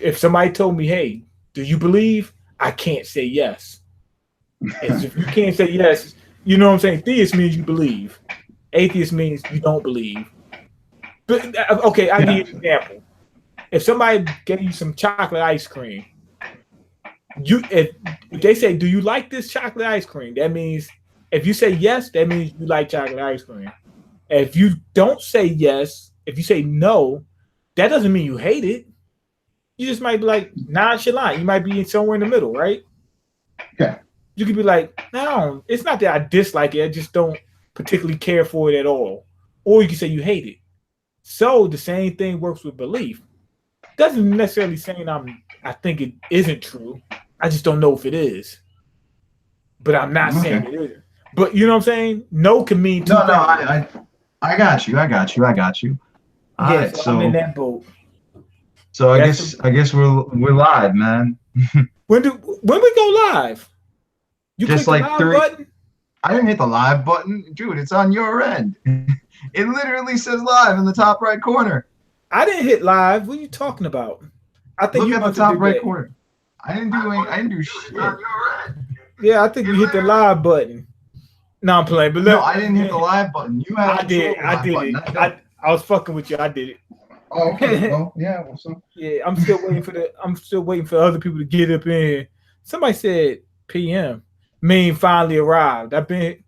If somebody told me, "Hey, do you believe?" I can't say yes. As if you can't say yes, you know what I'm saying? Theist means you believe. Atheist means you don't believe. But okay, I'll give you an Gotcha. example. If somebody gave you some chocolate ice cream, if they say, "Do you like this chocolate ice cream?" That means if you say yes, that means you like chocolate ice cream. If you don't say yes, if you say no, that doesn't mean you hate it. You just might be like nonchalant. You might be somewhere in the middle, right? Okay. You could be like, no, it's not that I dislike it. I just don't particularly care for it at all. Or you can say you hate it. So the same thing works with belief. Doesn't necessarily saying I think it isn't true. I just don't know if it is. But I'm not saying Okay. it isn't. But you know what I'm saying? No can mean two No, no, things. I got you. I got you. I got you. All Yeah, right. so I'm in So that boat. so I That's the guess I guess we're live, man. when we go live. You Just click the like live three. button. I didn't hit the live button, dude. It's on your end. It literally says live in the top right corner. I didn't hit live. What are you talking about? I think Look you at the must have top did right that. corner. I didn't do shit. Yeah, I think you hit the live button. No, I'm playing, but No, look, I didn't hit the live button. You have I control did. of the I live did button. it. Not I no. I was fucking with you. I did Oh, okay. it. Well, yeah. Well, so Yeah, I'm still waiting for I'm still waiting for other people to get up in here. Somebody said PM. Mean finally arrived. I've been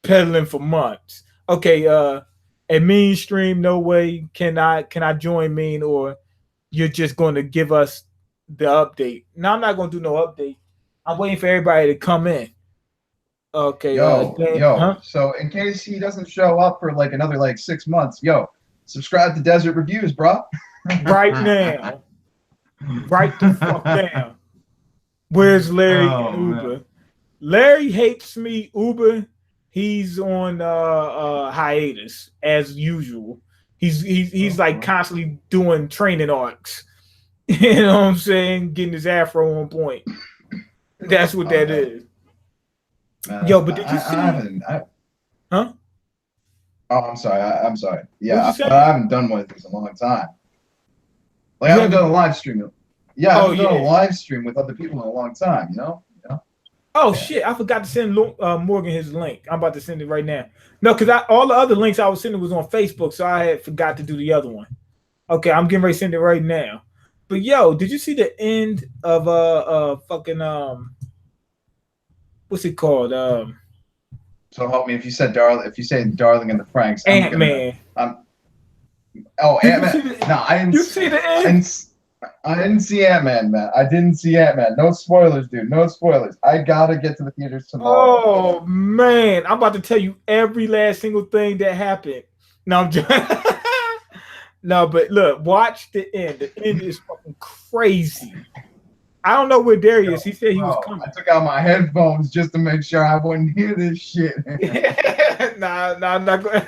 peddling for months. Okay, a mean stream, no way. Can I join mean, or you're just going to give us the update? No, I'm not going to do no update. I'm waiting for everybody to come in. Okay, yo. huh? So in case he doesn't show up for like another like 6 months, yo, subscribe to Desert Reviews, bro. Right now. Right the fuck down. Where's Larry and Oh man. Uber? Larry hates me. Uber, he's on hiatus as usual. He's Oh, like well. constantly doing training arcs. You know what I'm saying? Getting his afro on point. That's what Oh that man. is. Man, Yo, but did you I see? haven't. Huh? Oh, I'm sorry. I'm sorry. What'd you Yeah, but I say? haven't done one of these in a long time. Like I You haven't haven't done a done? live stream. Yeah, I Oh haven't done a yeah. live stream with other people in a long time. You know. Oh Yeah. shit! I forgot to send Morgan his link. I'm about to send it right now. No, because all the other links I was sending was on Facebook, so I had forgot to do the other one. Okay, I'm getting ready to send it right now. But yo, did you see the end of fucking what's it called? So help me if you said darling. If you say darling in the Franks, I'm Ant gonna. Man. I'm. Oh, Did Ant you Man. see the No, I didn't. you see the I end? didn't. I didn't see Ant Man, man. I didn't see Ant Man. No spoilers, dude. No spoilers. I gotta get to the theaters tomorrow. Oh man, I'm about to tell you every last single thing that happened. No, I'm just no, but look, watch the end. The end is fucking crazy. I don't know where Yo, Darius. He said he was bro, I coming. took out my headphones just to make sure I wouldn't hear this shit. Nah, I'm not going.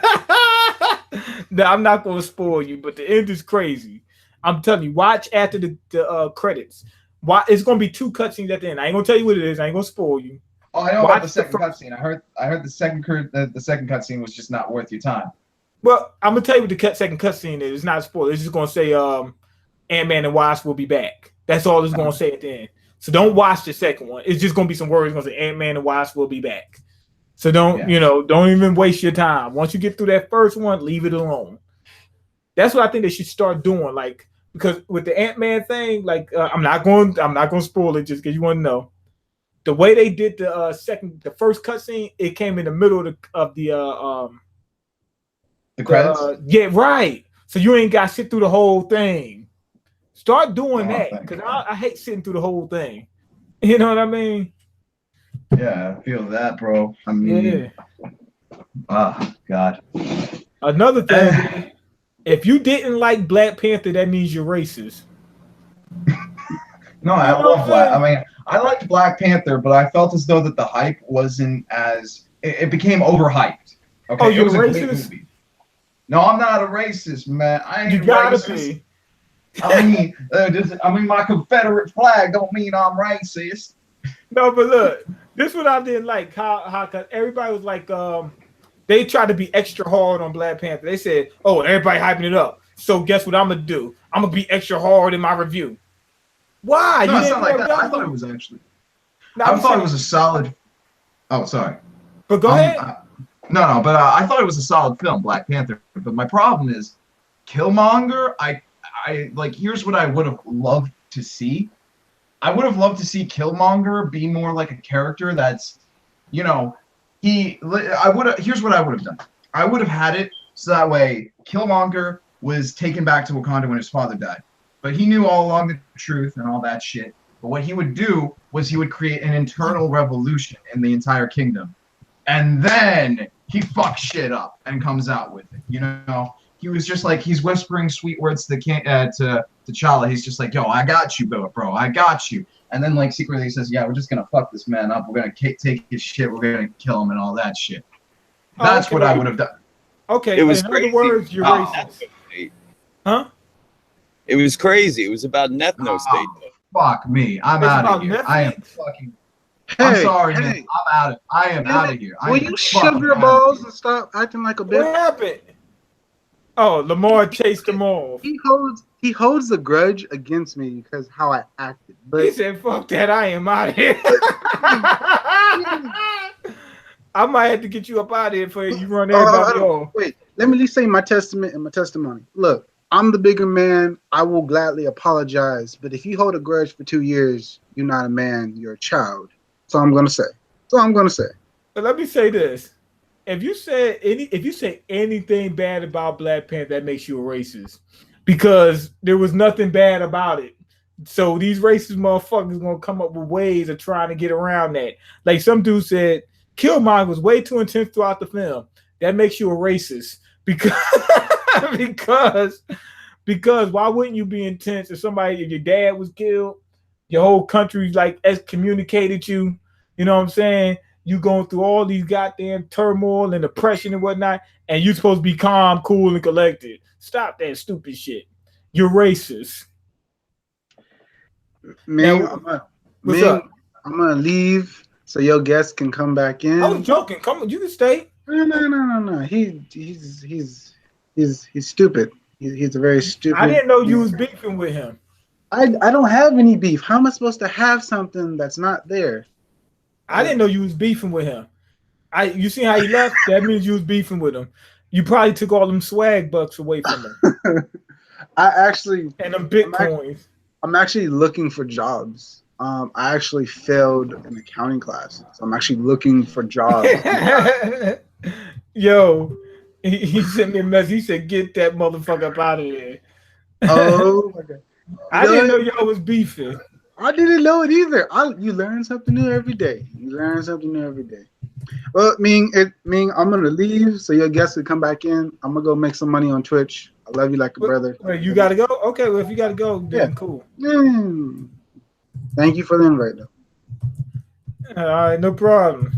Nah, I'm not going to spoil you. But the end is crazy. I'm telling you. Watch after the credits. Why it's going to be two cutscenes at the end. I ain't going to tell you what it is. I ain't going to spoil you. Oh, I know about the Watch the second first. cutscene. I heard the second cutscene was just not worth your time. Well, I'm gonna tell you what the second cutscene is. It's not a spoiler. It's just going to say Ant Man and Wasp will be back. That's all it's going to say at the end. So don't watch the second one. It's just going to be some words. It's going to say Ant Man and Wasp will be back. So don't, Yeah. don't even waste your time. Once you get through that first one, leave it alone. That's what I think they should start doing. Like, because with the Ant-Man thing, like I'm not going to spoil it just because you want to know. The way they did the first cutscene, it came in the middle The credits? yeah, right. So you ain't got to sit through the whole thing. Start doing Oh, that thank because God. I hate sitting through the whole thing. You know what I mean? Yeah, I feel that, bro. I mean, Yeah. God. Another thing, if you didn't like Black Panther, that means you're racist. No, You I know what love I'm Black. I saying? mean, I liked Black Panther, but I felt as though that the hype wasn't as. It became overhyped. Oh, Okay, it you're was a great racist? movie. No, I'm not a racist, man. I You ain't gotta racist. be. I mean, my Confederate flag don't mean I'm racist. No, but look, this is what I didn't like. How cause everybody was like, they tried to be extra hard on Black Panther. They said, "Oh, everybody hyping it up." So guess what I'm gonna do? I'm gonna be extra hard in my review. Why? No, You it's didn't not like grow that. up I young thought it with- was actually. No, I I'm thought it saying- was a solid. Oh, sorry. But go ahead. No, but I thought it was a solid film, Black Panther. But my problem is, Killmonger. I like. Here's what I would have loved to see. I would have loved to see Killmonger be more like a character that's, you know, here's what I would have done. I would have had it so that way Killmonger was taken back to Wakanda when his father died. But he knew all along the truth and all that shit. But what he would do was he would create an internal revolution in the entire kingdom. And then he fucks shit up and comes out with it. You know? He was just like, he's whispering sweet words to T'Challa. He's just like, yo, I got you, bro. I got you. And then like secretly he says, yeah, we're just gonna fuck this man up. We're gonna take his shit. We're gonna kill him and all that shit. That's what I would have done. Okay, It was in crazy. other words, you're racist. Huh? It was crazy. It was about an ethno state. Fuck me. I'm It's out about of here. Netflix? I am fucking. Hey, I'm sorry, hey. man. I'm out. I am out of here. Will you shove your balls and stop acting like a What bitch? happened? Oh, Lamar chased them off. He holds a grudge against me because how I acted. He But said, fuck that, I am out of here. I might have to get you up out of here for you run everybody off. wait, let me at least say my testament and my testimony. Look, I'm the bigger man. I will gladly apologize. But if you hold a grudge for 2 years, you're not a man. You're a child. So I'm gonna say. But let me say this. If you say anything bad about Black Panther, that makes you a racist. Because there was nothing bad about it. So these racist motherfuckers gonna come up with ways of trying to get around that. Like some dude said, Killmonger was way too intense throughout the film. That makes you a racist. Because why wouldn't you be intense if your dad was killed, your whole country like excommunicated you, you know what I'm saying? You going through all these goddamn turmoil and oppression and whatnot, and you're supposed to be calm, cool, and collected. Stop that stupid shit. You're racist. Man, Now, what's up? I'm gonna leave so your guest can come back in. I was joking. Come on, you can stay. No. He's stupid. He's a very stupid. I didn't know you was beefing with him. I don't have any beef. How am I supposed to have something that's not there? I didn't know you was beefing with him. You see how he left? That means you was beefing with him. You probably took all them swag bucks away from him. And them bitcoins. I'm actually looking for jobs. I actually failed an accounting class, so I'm actually looking for jobs. Yo, he sent me a message. He said, "Get that motherfucker up out of here." Oh my god! I didn't know y'all was beefing. I didn't know it either. You learn something new every day. Well, Ming, I'm gonna leave so your guests can come back in. I'm gonna go make some money on Twitch. I love you like a brother. Wait, you gotta go? Okay, well if you gotta go, then Yeah. cool. Thank you for the invite, though. All right, no problem.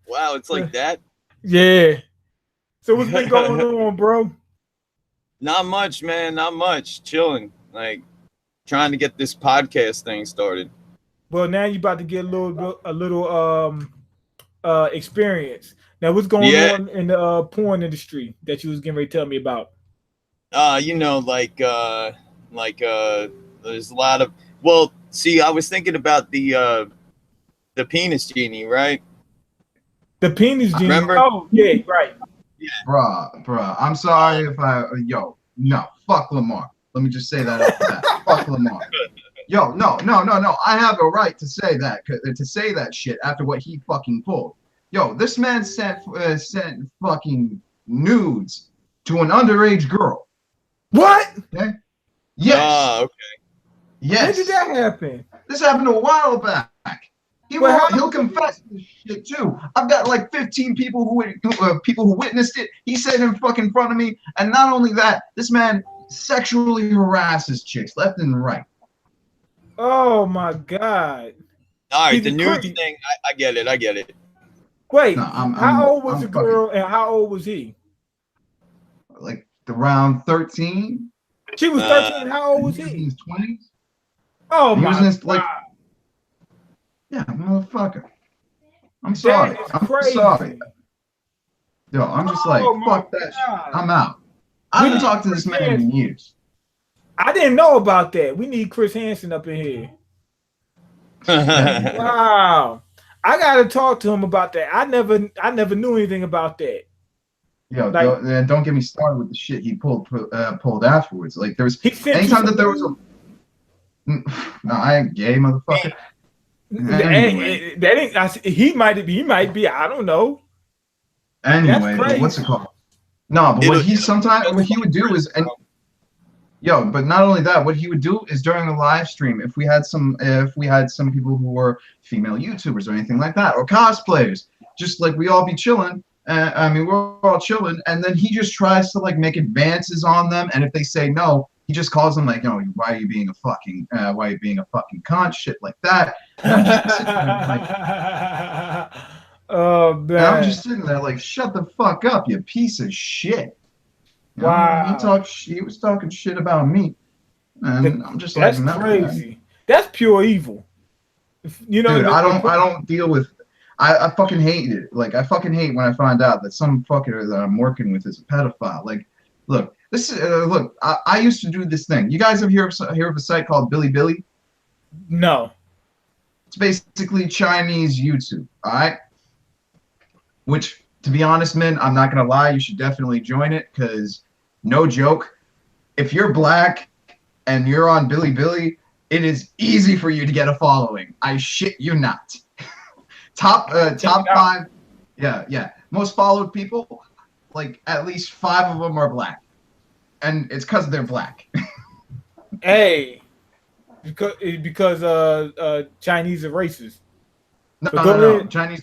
Wow, it's like that. Yeah. So what's been going on, bro? Not much, man. Not much. Chilling. Like trying to get this podcast thing started. Well, now you about to get a little experience. Now, what's going on in the porn industry that you was getting ready to tell me about? You know, like there's a lot of. Well, see, I was thinking about the penis genie, right? The penis genie. Remember? Oh, yeah, right. Bruh. I'm sorry if no, fuck Lamar. Let me just say that after that. Fuck Lamar. Yo, no. I have a right to say that shit after what he fucking pulled. Yo, this man sent fucking nudes to an underage girl. What? Okay? Yes. Okay. Yes. When did that happen? This happened a while back. He'll confess this shit too. I've got like 15 people who witnessed it. He said in fucking front of me, and not only that, this man sexually harasses chicks left and right. Oh my god! All right, He's the a nude creep. thing. I get it. Wait, No, how old was the girl and how old was he? Like around 13. She was 13. How old was In he? his 20s. Oh He my was in his, god! Yeah, motherfucker. I'm sorry. That is I'm crazy. sorry. Yo, I'm just like, Oh my fuck that shit. God. I'm out. I haven't talked to this man in years. I didn't know about that. We need Chris Hansen up in here. Wow. I gotta talk to him about that. I never knew anything about that. Yo, Like, don't get me started with the shit he pulled afterwards. Like there's he sent anytime that there was a no, I ain't gay, motherfucker. Anyway, that ain't. He might be. I don't know. Anyway, but what's it called? No, but what he would do is, yo, but not only that, what he would do is during a live stream, if we had some people who were female YouTubers or anything like that, or cosplayers, just like we all be chilling. I mean, we're all chilling, and then he just tries to like make advances on them, and if they say no, he just calls them like, why are you being a fucking cunt, shit like that. And I'm just sitting there like, oh man! And I'm just sitting there like, shut the fuck up, you piece of shit. Wow. He was talking shit about me, and I'm just like, that's crazy. Man. That's pure evil. You know, dude, I don't deal with. I fucking hate it. Like, I fucking hate when I find out that some fucker that I'm working with is a pedophile. Like, look, I used to do this thing. You guys ever hear of a site called Bilibili? No. It's basically Chinese YouTube, all right? Which, to be honest, man, I'm not gonna lie, you should definitely join it, because no joke, if you're black and you're on Bilibili, it is easy for you to get a following. I shit you not. Top 5, yeah. Most followed people, like at least 5 of them are black, and it's because they're black. Hey, because Chinese are racist. No. Chinese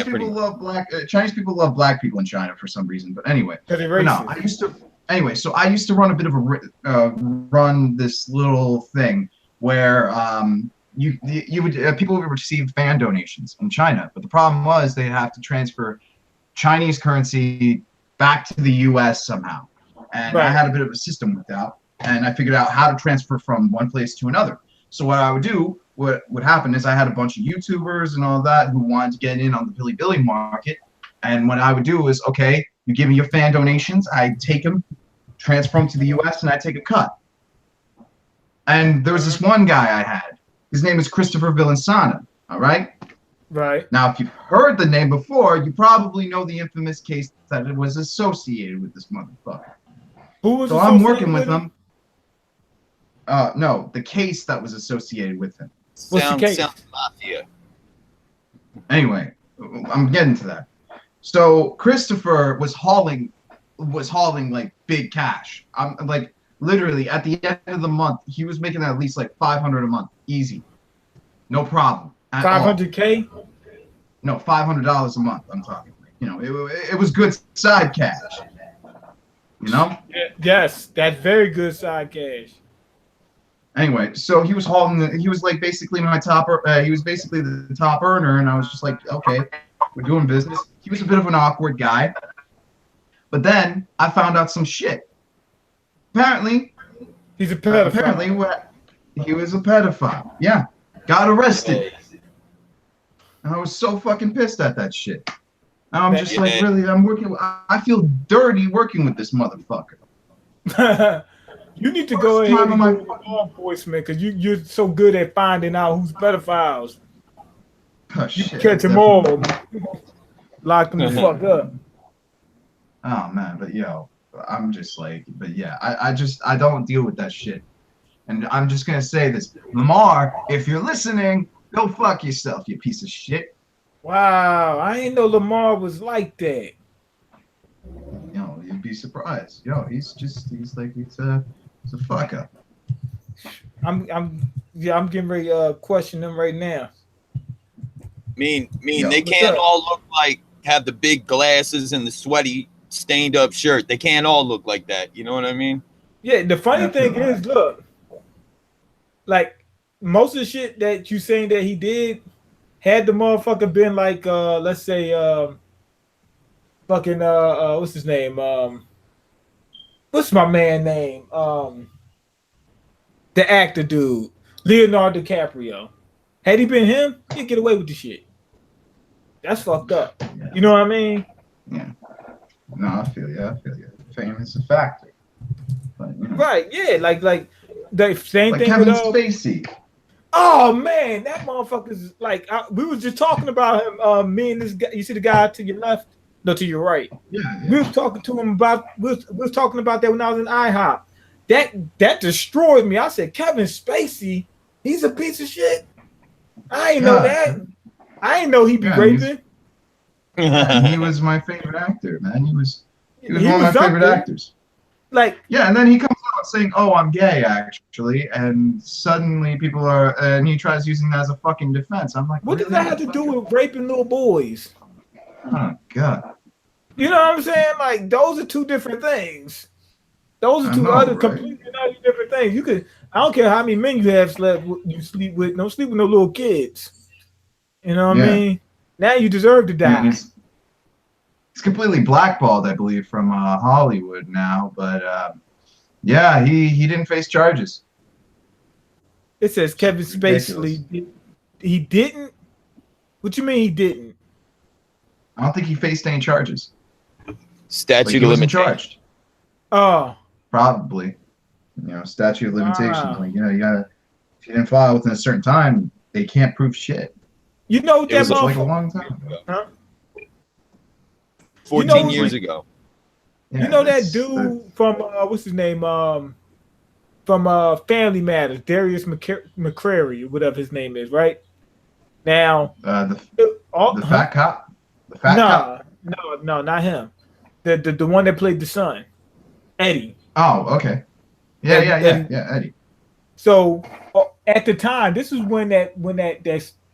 people love black. Chinese people love black people in China for some reason. But anyway, I used to run a bit of run this little thing where people would receive fan donations in China, but the problem was they have to transfer Chinese currency back to the U.S. somehow, and right. I had a bit of a system worked out, and I figured out how to transfer from one place to another. So what I would do, what would happen is I had a bunch of YouTubers and all that who wanted to get in on the Bilibili market, and what I would do is, okay, you give me your fan donations, I take them, transfer them to the U.S., and I take a cut. And there was this one guy I had. His name is Christopher Villasana, all right? Right. Now, if you've heard the name before, you probably know the infamous case that it was associated with this motherfucker. Who was so I'm working with him. No, the case that was associated with him. What's the case? Mafia. Anyway, I'm getting to that. So Christopher was hauling like big cash. I'm like, literally at the end of the month, he was making at least like $500 a month, easy, no problem. $500K? No, $500 a month. I'm talking. It was good side cash. Yes, that's very good side cash. Anyway, so he was hauling. He was like basically my top. He was basically the top earner, and I was just like, okay, we're doing business. He was a bit of an awkward guy, but then I found out some shit. Apparently, he's a pedophile. Apparently, he was a pedophile. Yeah, got arrested. And I was so fucking pissed at that shit. And I'm just like, really, I feel dirty working with this motherfucker. You need to go ahead and go to law enforcement because you're so good at finding out who's pedophiles. Oh, you can catch them all. Lock them the fuck up. Oh, man, but I'm just like, but yeah, I don't deal with that shit. And I'm just going to say this. Lamar, if you're listening, go fuck yourself, you piece of shit. Wow, I ain't know Lamar was like that. You'd be surprised. He's a fuck up. I'm getting ready to question them right now. They can't all look like, have the big glasses and the sweaty stained up shirt. They can't all look like that. You know what I mean? Yeah, the funny thing is, look, like most of the shit that you saying that he did, had the motherfucker been like let's say fucking what's his name? What's my man name? The actor dude, Leonardo DiCaprio. Had he been him, he'd get away with the shit. That's fucked up. Yeah. You know what I mean? Yeah. No, I feel you. Fame is a factor. But Right? Yeah, like the same Like thing Kevin with Spacey. Oh man, that motherfucker's like we was just talking about him. Me and this guy. You see the guy to your left? No, to your right. Yeah, We was talking to him about. We was talking about that when I was in IHOP. That destroyed me. I said Kevin Spacey, he's a piece of shit. I ain't know that. I ain't know he be raping. He was my favorite actor, man. He was one of my favorite actors. Like, yeah, and then he comes out saying, "Oh, I'm gay," actually, and suddenly people are, and he tries using that as a fucking defense. I'm like, what does that have to do with raping little boys? Oh God. You know what I'm saying? Like, those are two different things. Those are two completely different things. You could, I don't care how many men you have you sleep with. Don't sleep with no little kids. You know what I mean? Now you deserve to die. He's completely blackballed, I believe, from Hollywood now. But yeah, he didn't face charges. It says Kevin Spacey. He didn't. What you mean he didn't? I don't think he faced any charges. Statute of limitations. Charged. Oh. Probably. Statute of limitations. Like, you gotta, if you didn't file within a certain time, they can't prove shit. You know that was like a long time ago. Huh? 14 years ago. Yeah, you know that dude from what's his name? From Family Matters, Darius McCrary, whatever his name is, right? Now the fat cop? The fat cop? No, not him. The one that played the son. Eddie. Oh, okay. Yeah, Eddie. So at the time, this is when that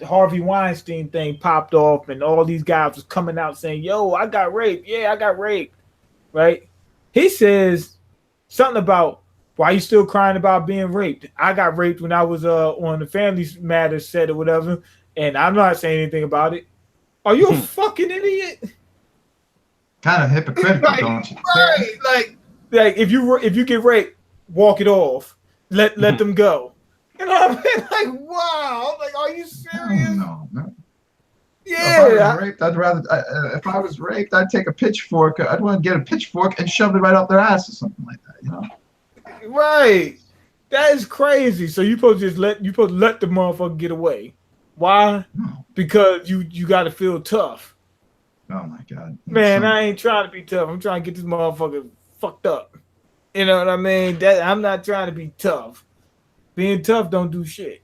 Harvey Weinstein thing popped off, and all these guys was coming out saying, "Yo, I got raped. Yeah, I got raped." Right? He says something about, "Why are you still crying about being raped? I got raped when I was on the Family Matters set or whatever, and I'm not saying anything about it." Are you a fucking idiot? Kind of hypocritical, don't you? Right, like if you get raped, walk it off. Let them go. You know what I mean? Like, wow. Like, are you serious? No. Yeah. If I was raped, if I was raped, I'd take a pitchfork. I'd want to get a pitchfork and shove it right up their ass or something like that. Right. That is crazy. So you supposed to let the motherfucker get away. Why? No. Because you got to feel tough. Oh my God. Man, I ain't trying to be tough. I'm trying to get this motherfucker fucked up. You know what I mean? I'm not trying to be tough. Being tough don't do shit.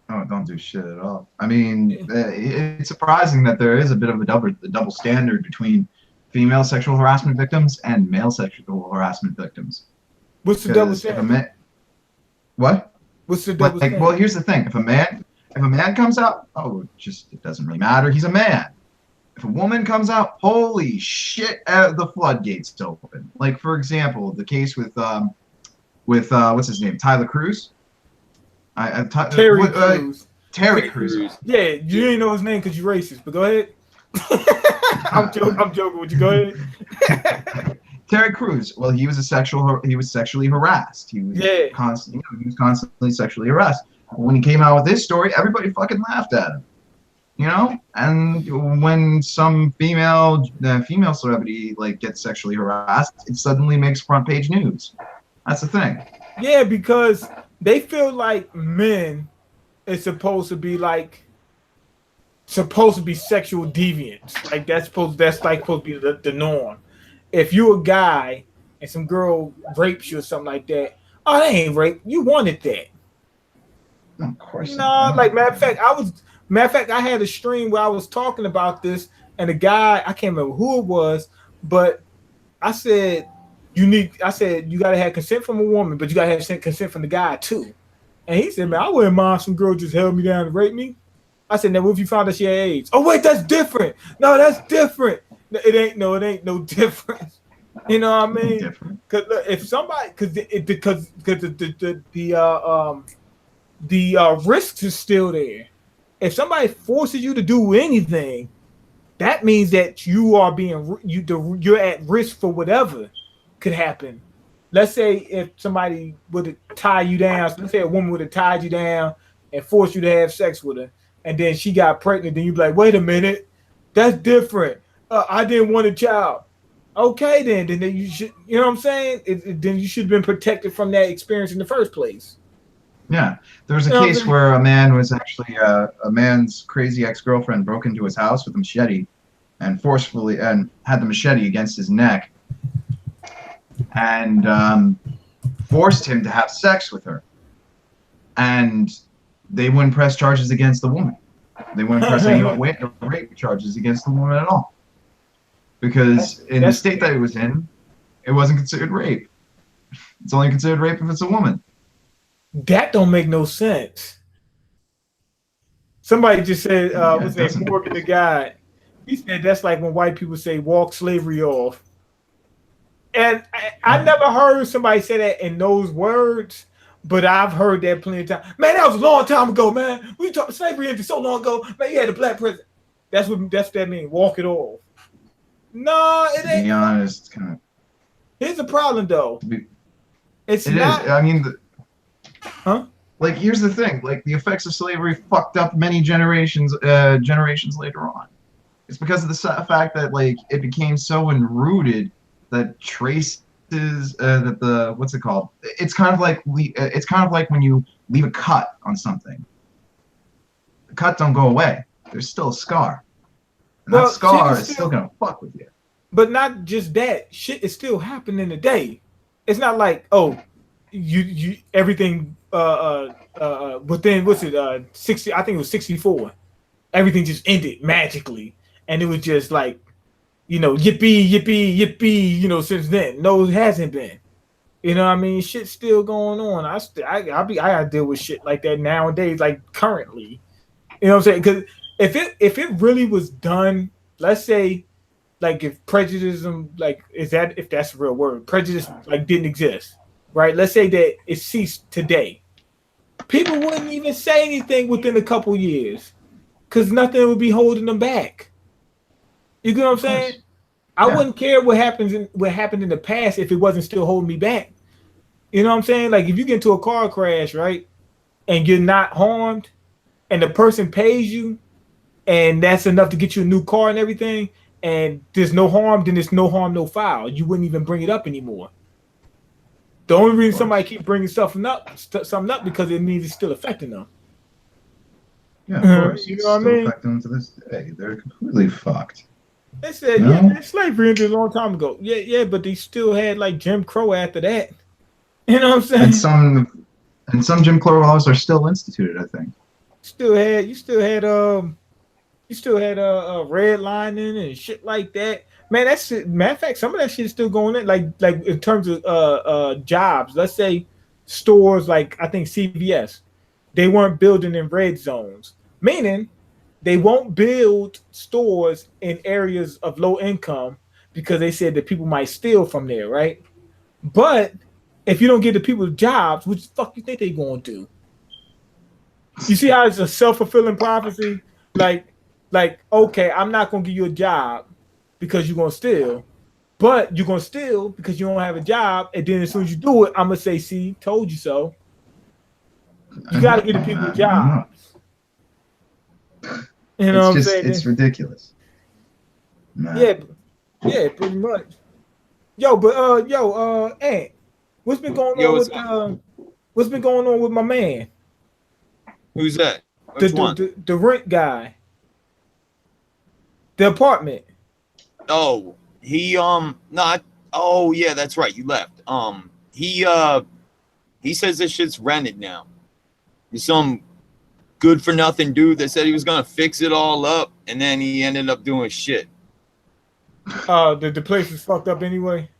Oh, don't do shit at all. I mean, it's surprising that there is a bit of a double standard between female sexual harassment victims and male sexual harassment victims. What's the double standard? What? What's the double standard? Well, here's the thing. If a man comes out, it doesn't really matter. He's a man. If a woman comes out, holy shit, the floodgates open. Like, for example, the case with what's his name, Tyler Crews. Terry Crews. Terry Crews. Yeah, you didn't know his name because you're racist. But go ahead. I'm joking with you. Go ahead. Terry Crews. Well, he was sexually harassed. He was constantly sexually harassed. When he came out with this story, everybody fucking laughed at him. And when some female celebrity gets sexually harassed, it suddenly makes front page news. That's the thing. Yeah, because they feel like men is supposed to be sexual deviants. Like that's supposed to be the norm. If you a guy and some girl rapes you or something like that, oh, that ain't rape. You wanted that. Of course. No, like matter of fact, I had a stream where I was talking about this, and the guy, I can't remember who it was, but I said you gotta have consent from a woman, but you gotta have consent from the guy too. And he said, man, I wouldn't mind some girl just held me down and raped me. I said, now what if you found out she had AIDS? Oh wait, that's different. No, that's different. It ain't no difference. You know what I mean? Because if somebody, because the risks is still there. If somebody forces you to do anything, that means that you're at risk for whatever could happen. Let's say if somebody would tie you down, so let's say a woman would have tied you down and forced you to have sex with her, and then she got pregnant, then you'd be like, wait a minute, that's different. I didn't want a child. Okay, then you should, you know what I'm saying? Then you should have been protected from that experience in the first place. Yeah, there was a You know what I'm case saying? where a man was actually a man's crazy ex-girlfriend broke into his house with a machete and forcefully and had the machete against his neck and forced him to have sex with her. And they wouldn't press charges against the woman. They wouldn't press any rape charges against the woman at all. Because in the state that it was in, it wasn't considered rape. It's only considered rape if it's a woman. That don't make no sense. Somebody just said, what's that? Morgan the guy. He said that's like when white people say walk slavery off. And I never heard somebody say that in those words, but I've heard that plenty of times. Man, that was a long time ago, man. We talked slavery ended so long ago. Man, you had a black president. That's what that means. Walk it off. No, it ain't. To be honest, kind of. Here's the problem, though. It not. Is. I mean, huh? Like, here's the thing. Like, the effects of slavery fucked up many generations later on. It's because of the fact that, like, it became so enrooted that traces that the what's it called? It's kind of like when you leave a cut on something. The cut don't go away. There's still a scar. And that scar is still gonna fuck with you. But not just that. Shit is still happening today. It's not like, oh, you everything within 60, I think it was 64. Everything just ended magically. And it was just like, yippee, yippee, yippee, since then. No, it hasn't been. You know what I mean? Shit's still going on. I gotta deal with shit like that nowadays, like currently. You know what I'm saying? Because if it really was done, let's say, like if prejudice, like if that's a real word, prejudice like didn't exist, right? Let's say that it ceased today. People wouldn't even say anything within a couple years, because nothing would be holding them back. You get what I'm saying? I wouldn't care what happened in the past if it wasn't still holding me back. You know what I'm saying? Like if you get into a car crash, right, and you're not harmed, and the person pays you, and that's enough to get you a new car and everything, and there's no harm, then there's no harm, no foul. You wouldn't even bring it up anymore. The only reason somebody keep bringing something up because it means it's still affecting them. Yeah, of course. You know what I mean? Affecting them to this day. They're completely fucked. They said, slavery ended a long time ago. Yeah, but they still had like Jim Crow after that. You know what I'm saying? And some Jim Crow laws are still instituted, I think. You still had redlining and shit like that. Man, that's shit. Matter of fact, some of that shit is still going in. Like in terms of jobs. Let's say stores like I think CVS, they weren't building in red zones, meaning they won't build stores in areas of low income because they said that people might steal from there, right? But if you don't give the people jobs, what the fuck you think they gonna do? You see how it's a self-fulfilling prophecy? Like, okay, I'm not gonna give you a job because you're gonna steal, but you're gonna steal because you don't have a job, and then as soon as you do it, I'm gonna say, see, told you so. You gotta give the people jobs. You know what I'm saying? It's ridiculous. Nah. Yeah, pretty much. Ant, what's been going on with my man? Who's that? Which one? The rent guy. The apartment. Oh, he not. Oh yeah, that's right. You left. He says this shit's rented now. He's some good for nothing dude that said he was gonna fix it all up, and then he ended up doing shit. The place is fucked up anyway.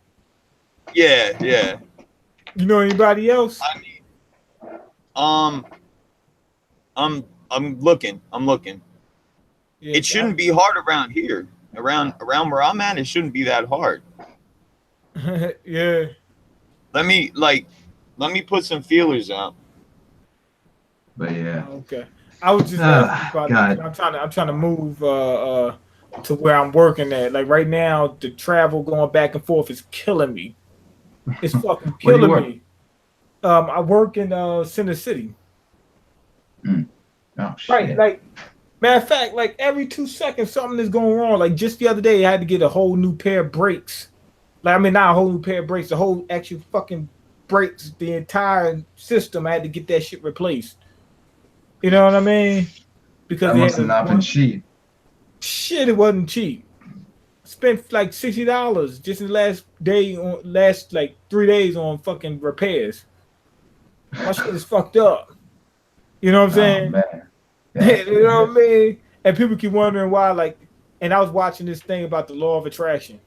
Yeah. You know anybody else? I'm looking. Yeah, it shouldn't be hard around here. Around where I'm at, it shouldn't be that hard. Yeah. Let me put some feelers out. But yeah. Okay. I was just asking about I'm trying to move to where I'm working at. Like right now, the travel going back and forth is killing me. It's fucking killing me. I work in Center City. Oh shit. Right, like matter of fact, like every 2 seconds something is going wrong. Like just the other day, I had to get a whole new pair of brakes Like, I mean, not a whole new pair of brakes, the whole actual fucking brakes, the entire system. I had to get that shit replaced. You know what I mean? Because That they must had have not been cheap. shit. It wasn't cheap. Spent like $60 just in the last like 3 days on fucking repairs. My shit is fucked up. You know what I'm Oh saying? man. Yeah. You know what I mean? And people keep wondering why, like, and I was watching this thing about the law of attraction.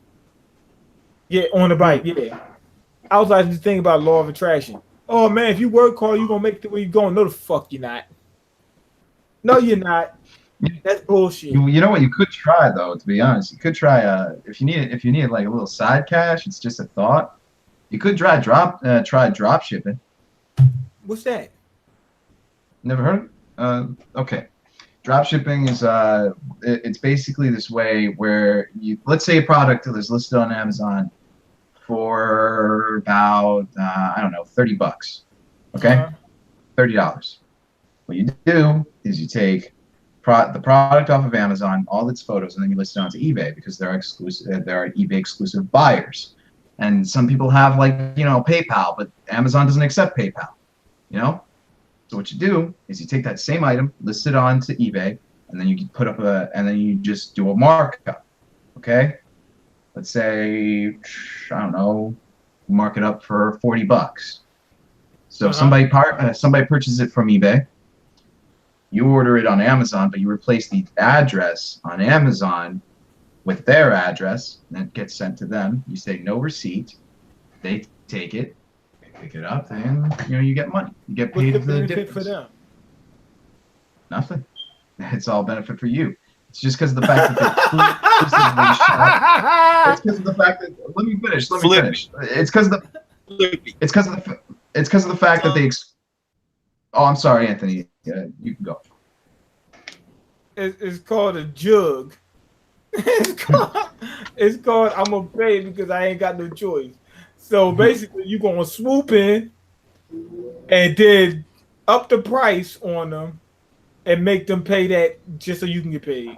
Yeah, on the bike, yeah. I was watching this thing about law of attraction. Oh man, if you work hard, you're gonna make it to where you're going. No, the fuck you're not. No, you're not. That's bullshit. You know what you could try though, to be honest. You could try if you need like a little side cash, it's just a thought. You could try drop shipping. What's that? Never heard of it? Okay. Drop shipping is it's basically this way where let's say a product is listed on Amazon for about I don't know, $30. Okay? $30. What you do is you take the product off of Amazon, all its photos, and then you list it onto eBay because there are eBay exclusive buyers. And some people have, like, you know, PayPal, but Amazon doesn't accept PayPal, you know? So what you do is you take that same item, list it onto eBay, and then you can put up and then you just do a markup, okay? Let's say, I don't know, mark it up for $40. So somebody purchases it from eBay. You order it on Amazon, but you replace the address on Amazon with their address, and it gets sent to them. You say no receipt. They take it, pick it up, and you get money. You get paid What's the the benefit difference. for them? Nothing. It's all benefit for you. It's just because of the fact that they exclusively shop. It's because of the fact that let me finish. It's because of the fact that they. Oh, I'm sorry, Anthony. You can go. It's called a jug. It's called I'm gonna pay because I ain't got no choice. So basically, you're gonna swoop in and then up the price on them and make them pay that just so you can get paid.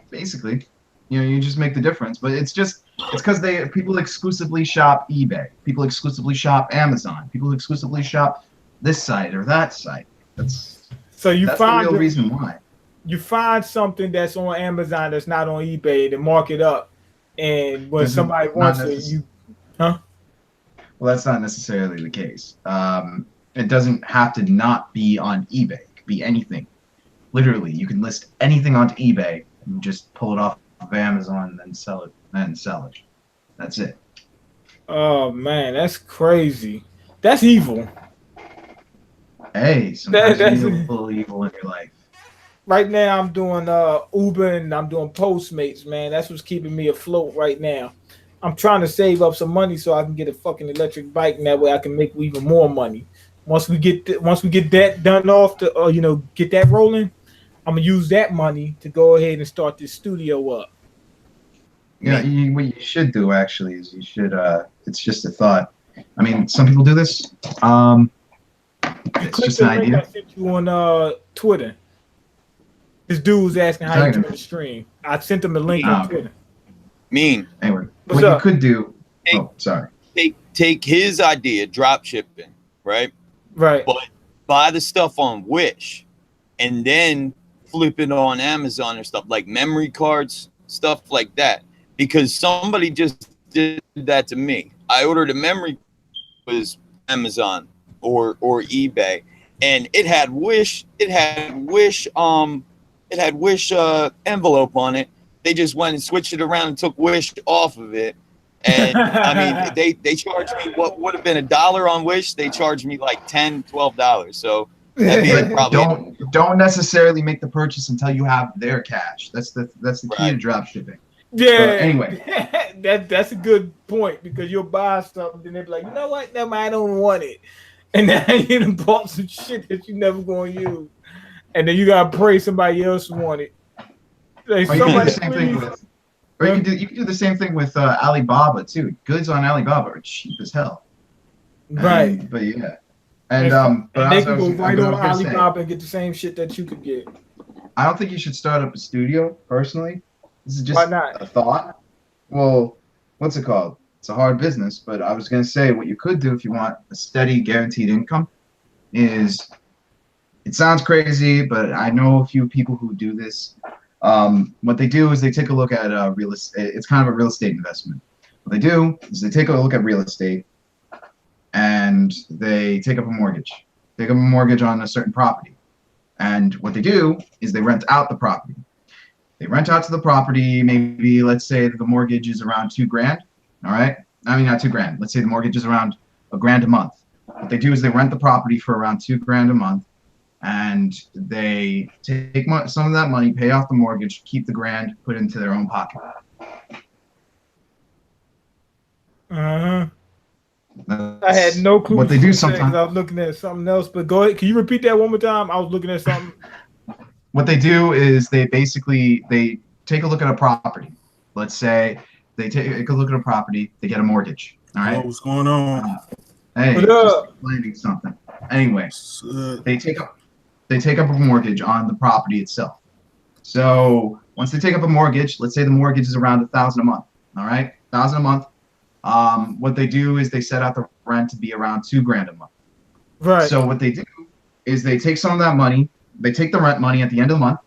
Basically, you just make the difference. But it's because people exclusively shop eBay. People exclusively shop Amazon. People exclusively shop this site or that site. That's the real reason why. You find something that's on Amazon that's not on eBay to mark it up, and when somebody wants it, Well, that's not necessarily the case. It doesn't have to not be on eBay. It could be anything. Literally, you can list anything onto eBay and just pull it off of Amazon and then sell it. That's it. Oh man, that's crazy. That's evil. Hey, sometimes you need a little evil in your life. Right now, I'm doing Uber and I'm doing Postmates, man. That's what's keeping me afloat right now. I'm trying to save up some money so I can get a fucking electric bike, and that way I can make even more money. Once we get that done off, get that rolling, I'm gonna use that money to go ahead and start this studio up. Yeah, what you should do actually is you should. It's just a thought. I mean, some people do this. It's just an idea. I sent you on Twitter. This dude was asking how you turn the stream. I sent him a link on Twitter. Mean. Anyway, what you could do. Sorry. Take his idea, drop shipping, right? Right. But buy the stuff on Wish, and then flip it on Amazon or stuff like memory cards, stuff like that. Because somebody just did that to me. I ordered a memory, was Amazon or eBay, and it had Wish envelope on it. They just went and switched it around and took Wish off of it. And I mean, they charged me what would have been $1 on Wish. They charged me like $10, $12. So that'd be probably don't necessarily make the purchase until you have their cash. That's the key to drop shipping. Yeah. But anyway, that's a good point, because you'll buy something and they'll be like, you know what? Never mind, I don't want it. And then you done bought some shit that you never gonna use, and then you gotta pray somebody else want it. Like, you can do the same thing with Alibaba too. Goods on Alibaba are cheap as hell. Right. But yeah, and they can go right on Alibaba and get the same shit that you could get. I don't think you should start up a studio personally. This is just Why not? a thought. Well, what's it called? It's a hard business, but I was gonna say what you could do if you want a steady, guaranteed income is. It sounds crazy, but I know a few people who do this. What they do is they take a look at real estate. It's kind of a real estate investment. What they do is they take a look at real estate and they take up a mortgage. Take up a mortgage on a certain property. And what they do is they rent out the property. They rent out to the property, maybe let's say the mortgage is around $2,000. All right. I mean, not $2,000. Let's say the mortgage is around $1,000 a month. What they do is they rent the property for around $2,000 a month. And they take some of that money, pay off the mortgage, keep the grand, put it into their own pocket. I had no clue what they do sometimes. I was looking at something else, but go ahead. Can you repeat that one more time? I was looking at something. What they do is they take a look at a property. Let's say they take a look at a property, they get a mortgage. All right. What's going on? Hey, just explaining something. Anyway, they take up a mortgage on the property itself. So once they take up a mortgage, let's say the mortgage is around $1,000 a month. All right, $1,000 a month. What they do is they set out the rent to be around $2,000 a month. Right. So what they do is they take some of that money. They take the rent money at the end of the month.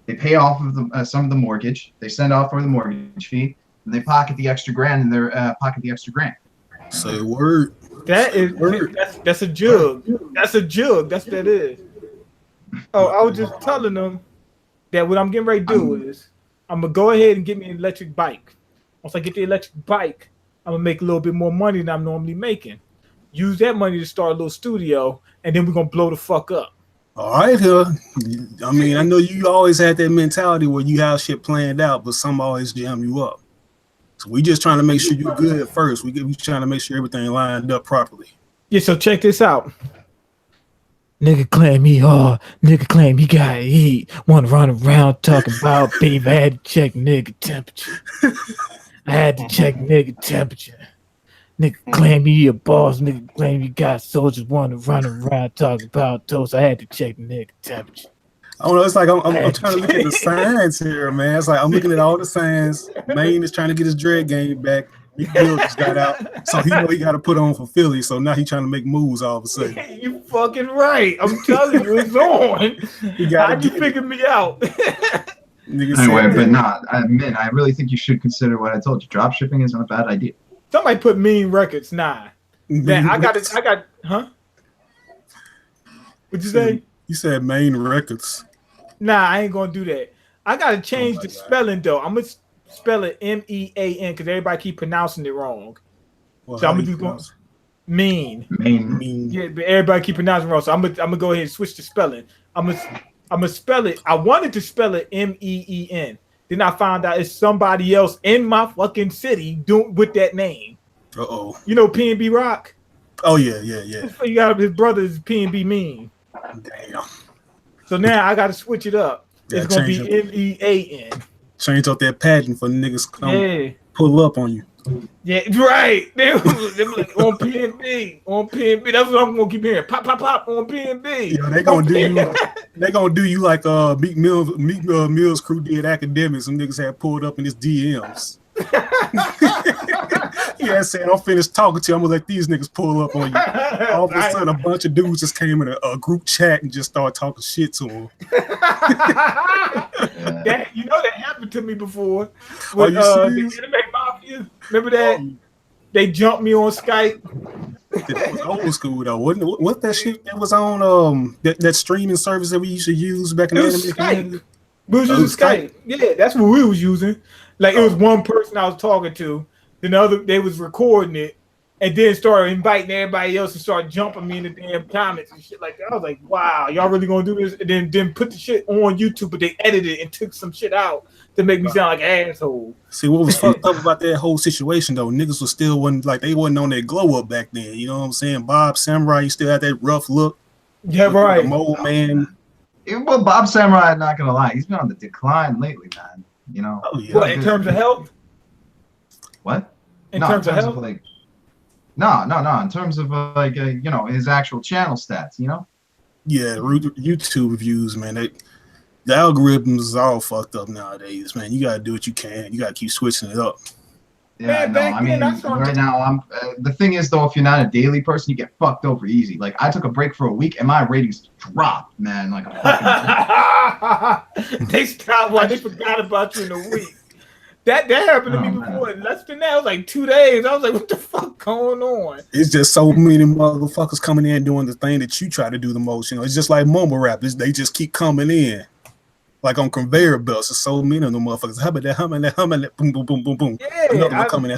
They pay off of some of the mortgage. They send off for the mortgage fee, and they pocket the extra grand in their $1,000. Say word. That's a jug. That's a jug. That's what that is. Oh, I was just telling them that what I'm getting ready to do is I'm gonna go ahead and get me an electric bike. Once I get the electric bike, I'm gonna make a little bit more money than I'm normally making. Use that money to start a little studio, and then we're gonna blow the fuck up. All right, I mean, I know you always had that mentality where you have shit planned out, but some always jam you up. So we just trying to make sure you're good at first. We trying to make sure everything lined up properly. Yeah, so check this out. Nigga claim he hard. Nigga claim he gotta eat. Wanna run around talking about baby. I had to check nigga temperature. Nigga claim he a boss. Nigga claim he got soldiers. Wanna run around talking about toast. I had to check nigga temperature. I don't know. It's like I'm trying to look at the signs here, man. It's like I'm looking at all the signs. Maine is trying to get his dread game back. Bill just got out, so he know he got to put on for Philly. So now he's trying to make moves all of a sudden. You fucking right. I'm telling you, it's on. How'd you figure me out? Anyway, but nah, I really think you should consider what I told you. Drop shipping isn't a bad idea. Somebody put Mean Records. Nah. Man, I got, huh? What'd you say? You said Main Records. Nah, I ain't gonna do that. I gotta change the spelling though. I'm gonna spell it MEAN because everybody keep pronouncing it wrong. Well, so I'm gonna do Mean. Yeah, but everybody keep pronouncing it wrong. So I'm gonna go ahead and switch the spelling. I'm gonna spell it. I wanted to spell it MEEN. Then I found out it's somebody else in my fucking city doing with that name. Uh-oh. You know PNB Rock? Oh yeah. You got his brother is PNB Mean. Damn. So now I gotta switch it up. It's gonna be MEAN. Change up that patent for niggas come pull up on you. Yeah, right. They like, on PNB. That's what I'm gonna keep hearing. Pop on PNB. Yeah, they gonna do you. They gonna do you like Meek Mill's crew did Academics. Some niggas had pulled up in his DMs. Yeah, saying I'm finished talking to you. I'm gonna let these niggas pull up on you. All of a sudden, a bunch of dudes just came in a group chat and just started talking shit to him. That happened to me before with the Anime Mafia. Remember that? They jumped me on Skype. It was old school though, wasn't it? What that shit that was on that streaming service that we used to use back in the anime community? We was using Skype. Yeah, that's what we was using. Like it was one person I was talking to, then the other they was recording it, and then started inviting everybody else and started jumping me in the damn comments and shit like that. I was like, wow, y'all really gonna do this? And then put the shit on YouTube, but they edited it and took some shit out to make me sound like an asshole. See what was fucked up about that whole situation though? Niggas was still they wasn't on that glow up back then. You know what I'm saying? Bob Samurai, he still had that rough look. Yeah, right. The mole man. Well, Bob Samurai, I'm not gonna lie, he's been on the decline lately, man. You know. Oh, yeah. What in terms of health? What? In terms of health? No. In terms of his actual channel stats. You know. Yeah, YouTube reviews, man. The algorithms is all fucked up nowadays, man. You gotta do what you can. You gotta keep switching it up. Yeah, Man, no, back I then, mean, I saw- right now, the thing is, though, if you're not a daily person, you get fucked over easy. Like, I took a break for a week, and my ratings dropped, man. Like, a fucking they stopped while they forgot about you in a week. That happened to me Oh, before. Less than that, it was like 2 days. I was like, what the fuck going on? It's just so many motherfuckers coming in doing the thing that you try to do the most. You know, it's just like mumble rap. They just keep coming in. Like on conveyor belts, there's so many of them motherfuckers. Humming that, boom, boom, boom, boom, boom. Another one coming in.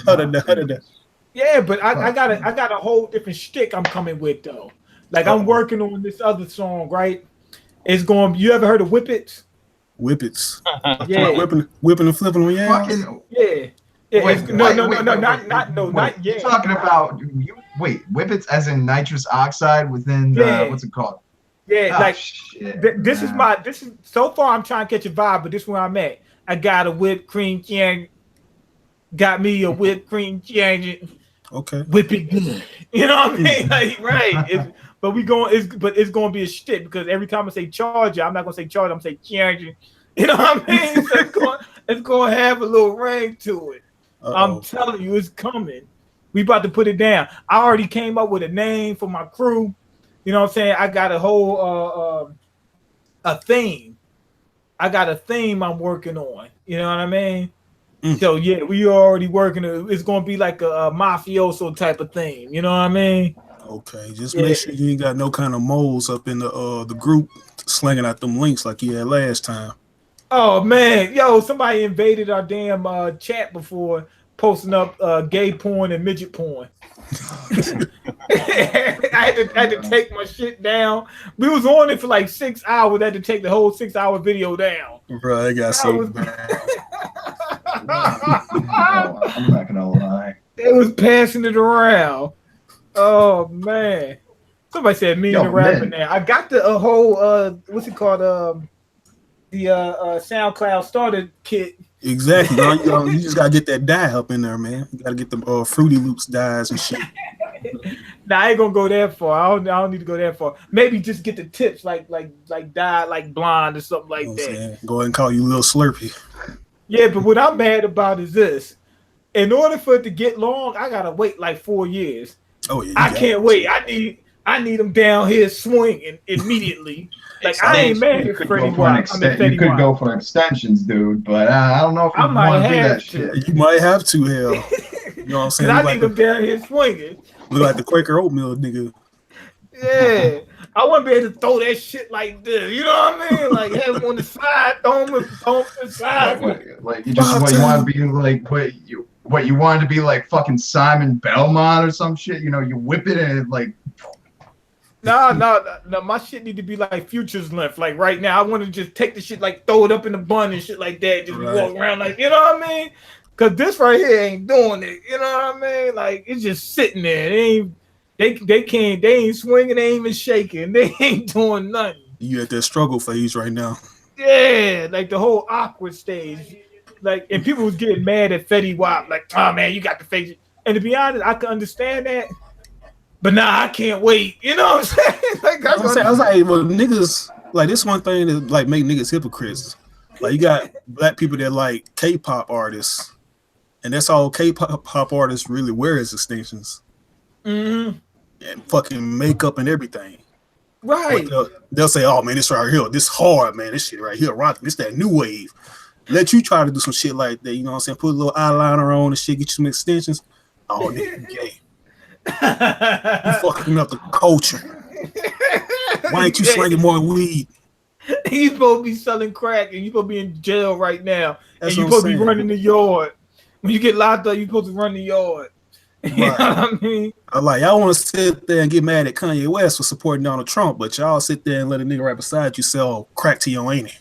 Yeah, but I got a whole different shtick I'm coming with though. Like I'm working on this other song, right? It's going. You ever heard of Whippets? Whippets. Yeah, whipping and flipping on yeah. fucking. yeah. Wait, No, wait, not You're yet. talking about whippets as in nitrous oxide within the what's it called? Yeah, Oh, like shit, this is so far I'm trying to catch a vibe, but this is where I'm at. I got a whipped cream got me a whipped cream Okay. whip it good. You know what I mean? Like, right. But it's gonna be a shtick because every time I say charger, I'm not gonna say charger, I'm gonna say charger. You know what I mean? So it's gonna have a little ring to it. I'm telling you, it's coming. We about to put it down. I already came up with a name for my crew. You know what I'm saying? I got a whole a theme. I got a theme I'm working on. You know what I mean? So yeah, we already working. It's gonna be like a mafioso type of theme. You know what I mean? Okay, just make sure you ain't got no kind of moles up in the group slinging out them links like you had last time. Oh man, yo, somebody invaded our damn chat before posting up gay porn and midget porn. I had to take my shit down. We was on it for like 6 hours. I had to take the whole 6-hour video down. Bro, I got so bad. I'm not gonna lie. They was passing it around. Oh man. Somebody said me and the rapper now. I got the whole what's it called? The SoundCloud starter kit. Exactly. You just gotta get that dye up in there, man. You gotta get the Fruity Loops dyes and shit. Nah, I ain't gonna go that far. I don't need to go that far. Maybe just get the tips like dye like blonde or something like that. Saying? Go ahead and call you Lil Slurpee. Yeah, but what I'm mad about is this. In order for it to get long, I gotta wait like 4 years. Oh yeah. I can't wait. I need them down here swinging immediately. Like I ain't mad at Freddie Watt. You could go for extensions, dude, but I don't know if you want to do that shit. You might have to, hell. You know what I'm saying? I need them down here swinging. Look like the Quaker oatmeal nigga. Yeah. I want to be able to throw that shit like this. You know what I mean? Like have them on the side, throw them on the side. Like you just you want to be like what you wanted to be like fucking Simon Belmont or some shit. You know, you whip it and it like. No, my shit need to be like Future's length. Like right now, I want to just take the shit, like throw it up in the bun and shit like that. Just walk around like, you know what I mean? Cause this right here ain't doing it. You know what I mean? Like it's just sitting there. They ain't swinging, they ain't even shaking. They ain't doing nothing. You at that struggle phase right now. Yeah, like the whole awkward stage. Like, and people was getting mad at Fetty Wap, like, oh man, you got the face. And to be honest, I can understand that. But nah, I can't wait. You know what I'm saying? I was like, well, niggas, like this one thing that like make niggas hypocrites. Like you got black people that like K-pop artists, and that's all K-pop artists really wear is extensions. Mm-hmm. And fucking makeup and everything. Right. They'll say, oh man, this right here, this hard, man. This shit right here, rocking. This that new wave. Let you try to do some shit like that, you know what I'm saying? Put a little eyeliner on and shit, get you some extensions. Oh, nigga, gay. You fucking up the culture. Why ain't you slinging more weed? He's supposed to be selling crack and you supposed to be in jail right now. That's and you supposed to be running the yard. When you get locked up, you supposed to run the yard. You know what I mean? I'm like, y'all want to sit there and get mad at Kanye West for supporting Donald Trump, but y'all sit there and let a nigga right beside you sell crack to your auntie.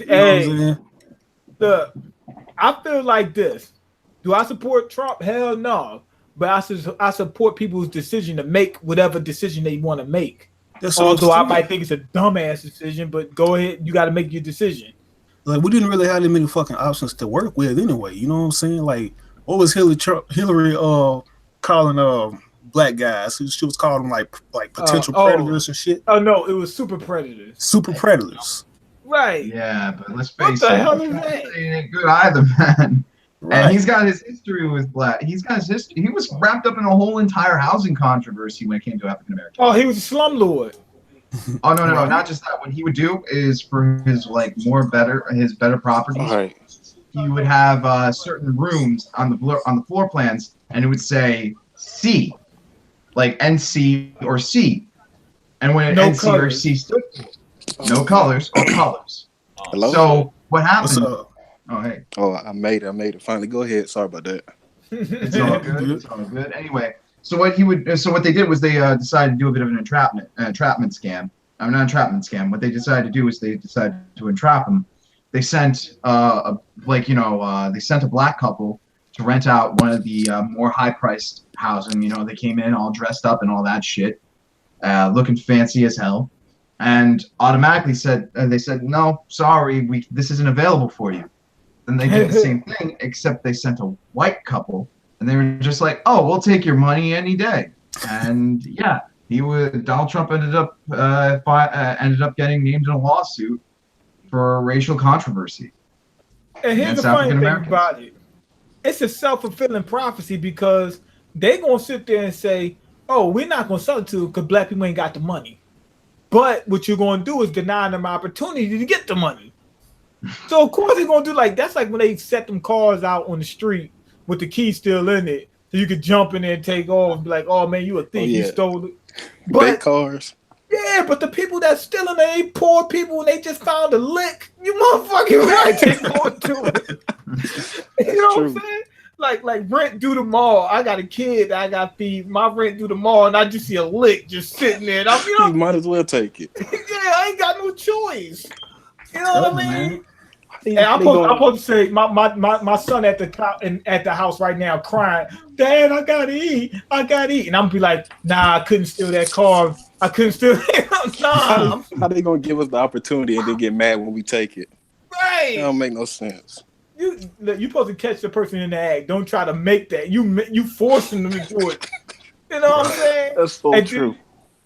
Hey, look, I feel like this. Do I support Trump? Hell no. But I support people's decision to make whatever decision they want to make. Although I might think it's a dumbass decision, but go ahead, you got to make your decision. Like we didn't really have that many fucking options to work with anyway. You know what I'm saying? Like, what was Hillary calling black guys? She was calling them like potential predators and shit. Oh no, it was super predators. Super predators. Right. Yeah, but let's face it. What the hell is that? Ain't good either, man. And he's got his history with black. He's got his history. He was wrapped up in a whole entire housing controversy when it came to African Americans. Oh, he was a slumlord. Oh no, not just that. What he would do is for his better properties. He would have certain rooms on the floor plans, and it would say C, like NC or C, and when NC colors. Or C stood for no colors or colors. Hello? So what happened? Oh hey. Oh, I made it. Finally, go ahead. Sorry about that. It's all good. It's all good. Anyway, so what they did was they decided to do a bit of an entrapment scam. I mean, not entrapment scam. What they decided to do is they decided to entrap him. They sent a black couple to rent out one of the more high-priced housing. You know, they came in all dressed up and all that shit, looking fancy as hell, and automatically said no, sorry, this isn't available for you. Then they did the same thing, except they sent a white couple, and they were just like, oh, we'll take your money any day. And yeah, Donald Trump ended up getting named in a lawsuit for racial controversy. And here's the funny thing about it. It's a self-fulfilling prophecy because they're going to sit there and say, oh, we're not going to sell it to because black people ain't got the money. But what you're going to do is deny them opportunity to get the money. So, of course, they're going to do that's like when they set them cars out on the street with the key still in it. So you could jump in there and take off and be like, oh, man, you a thief. You stole it. Big cars. Yeah, but the people that's stealing it ain't poor people and they just found a lick. You motherfucking right, they going to it. You know what I'm saying? Like rent due the mall. I got a kid that I got feed. My rent due the mall, and I just see a lick just sitting there. And you might as well take it. Yeah, I ain't got no choice. You know what I mean? And I'm supposed to say my son at the house right now crying, Dad, I gotta eat, and I'm be like, nah, I couldn't steal that car. I couldn't steal it. Nah. How they gonna give us the opportunity and then get mad when we take it? Right. That don't make no sense. You supposed to catch the person in the act. Don't try to make that. You forcing them to do it. You know what I'm saying? That's so true.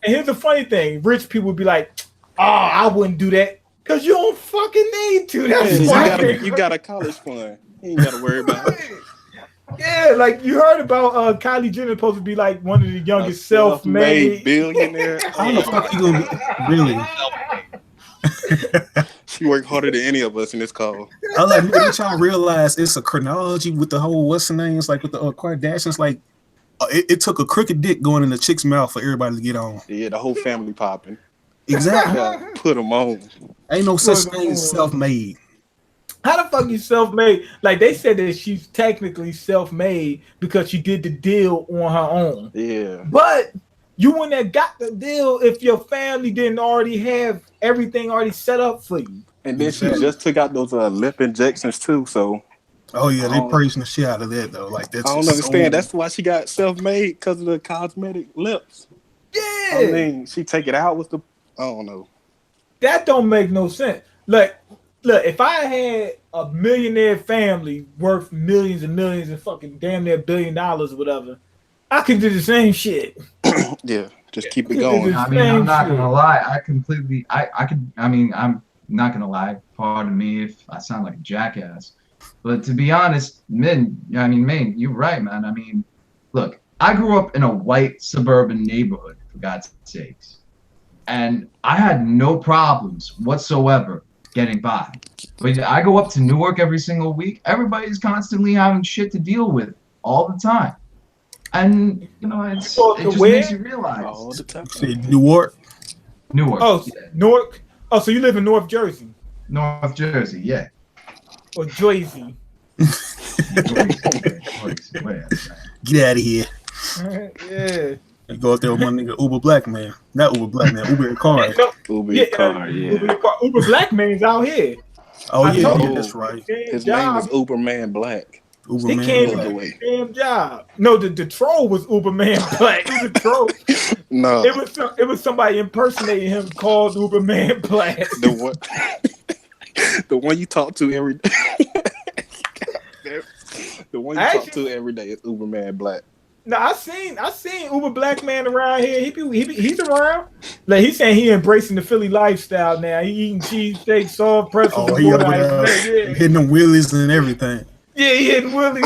And here's the funny thing: rich people would be like, "Oh, I wouldn't do that." Because you don't fucking need to. That's you got a college fund. You ain't got to worry about it. Yeah, like you heard about Kylie Jenner supposed to be like one of the youngest self-made billionaire. I don't know if you gonna be really. She worked harder than any of us in this call. I was like, did y'all realize it's a chronology with the whole what's the names like with the Kardashians? Like, it took a crooked dick going in the chick's mouth for everybody to get on. Yeah, the whole family popping. Exactly. Put them on. Ain't no such thing as self-made. How the fuck you self-made? Like they said that she's technically self-made because she did the deal on her own. Yeah. But you wouldn't have got the deal if your family didn't already have everything already set up for you. And then she just took out those lip injections too. So. Oh yeah, they praising the shit out of that though. Like that's. I don't understand. That's why she got self-made because of the cosmetic lips. Yeah. I mean, she take it out with the. I don't know. That don't make no sense. Look, if I had a millionaire family worth millions and millions and fucking damn near $1 billion or whatever, I could do the same shit. Yeah, just keep it going. I mean, I'm not gonna lie. I'm not gonna lie. Pardon me if I sound like a jackass, but to be honest, Mayn, you're right, man. I mean, look, I grew up in a white suburban neighborhood, for God's sakes. And I had no problems whatsoever getting by. But I go up to Newark every single week. Everybody's constantly having shit to deal with all the time. And, it just makes you realize. All the time. Newark? Newark. Oh, yeah. Newark? Oh, so you live in North Jersey? North Jersey, yeah. Or Jersey. Get out of here. Yeah. And go out there with my nigga Uber Black Man. Not Uber Black Man, Uber car. Uber Black Man's out here. Oh, yeah, that's right. His name was Uber Man Black. Uber Man Black. Damn job. No, the troll was Uber Man Black. It was a troll. No. It was somebody impersonating him called Uber Man Black. The one you talk to every day. The one you talk to every day is Uber Man Black. No, I seen Uber Black Man around here. He's around. Like he's saying he embracing the Philly lifestyle now. He eating cheesesteak, soft pretzels. Oh, he hitting them wheelies and everything. Yeah, he hitting Willie.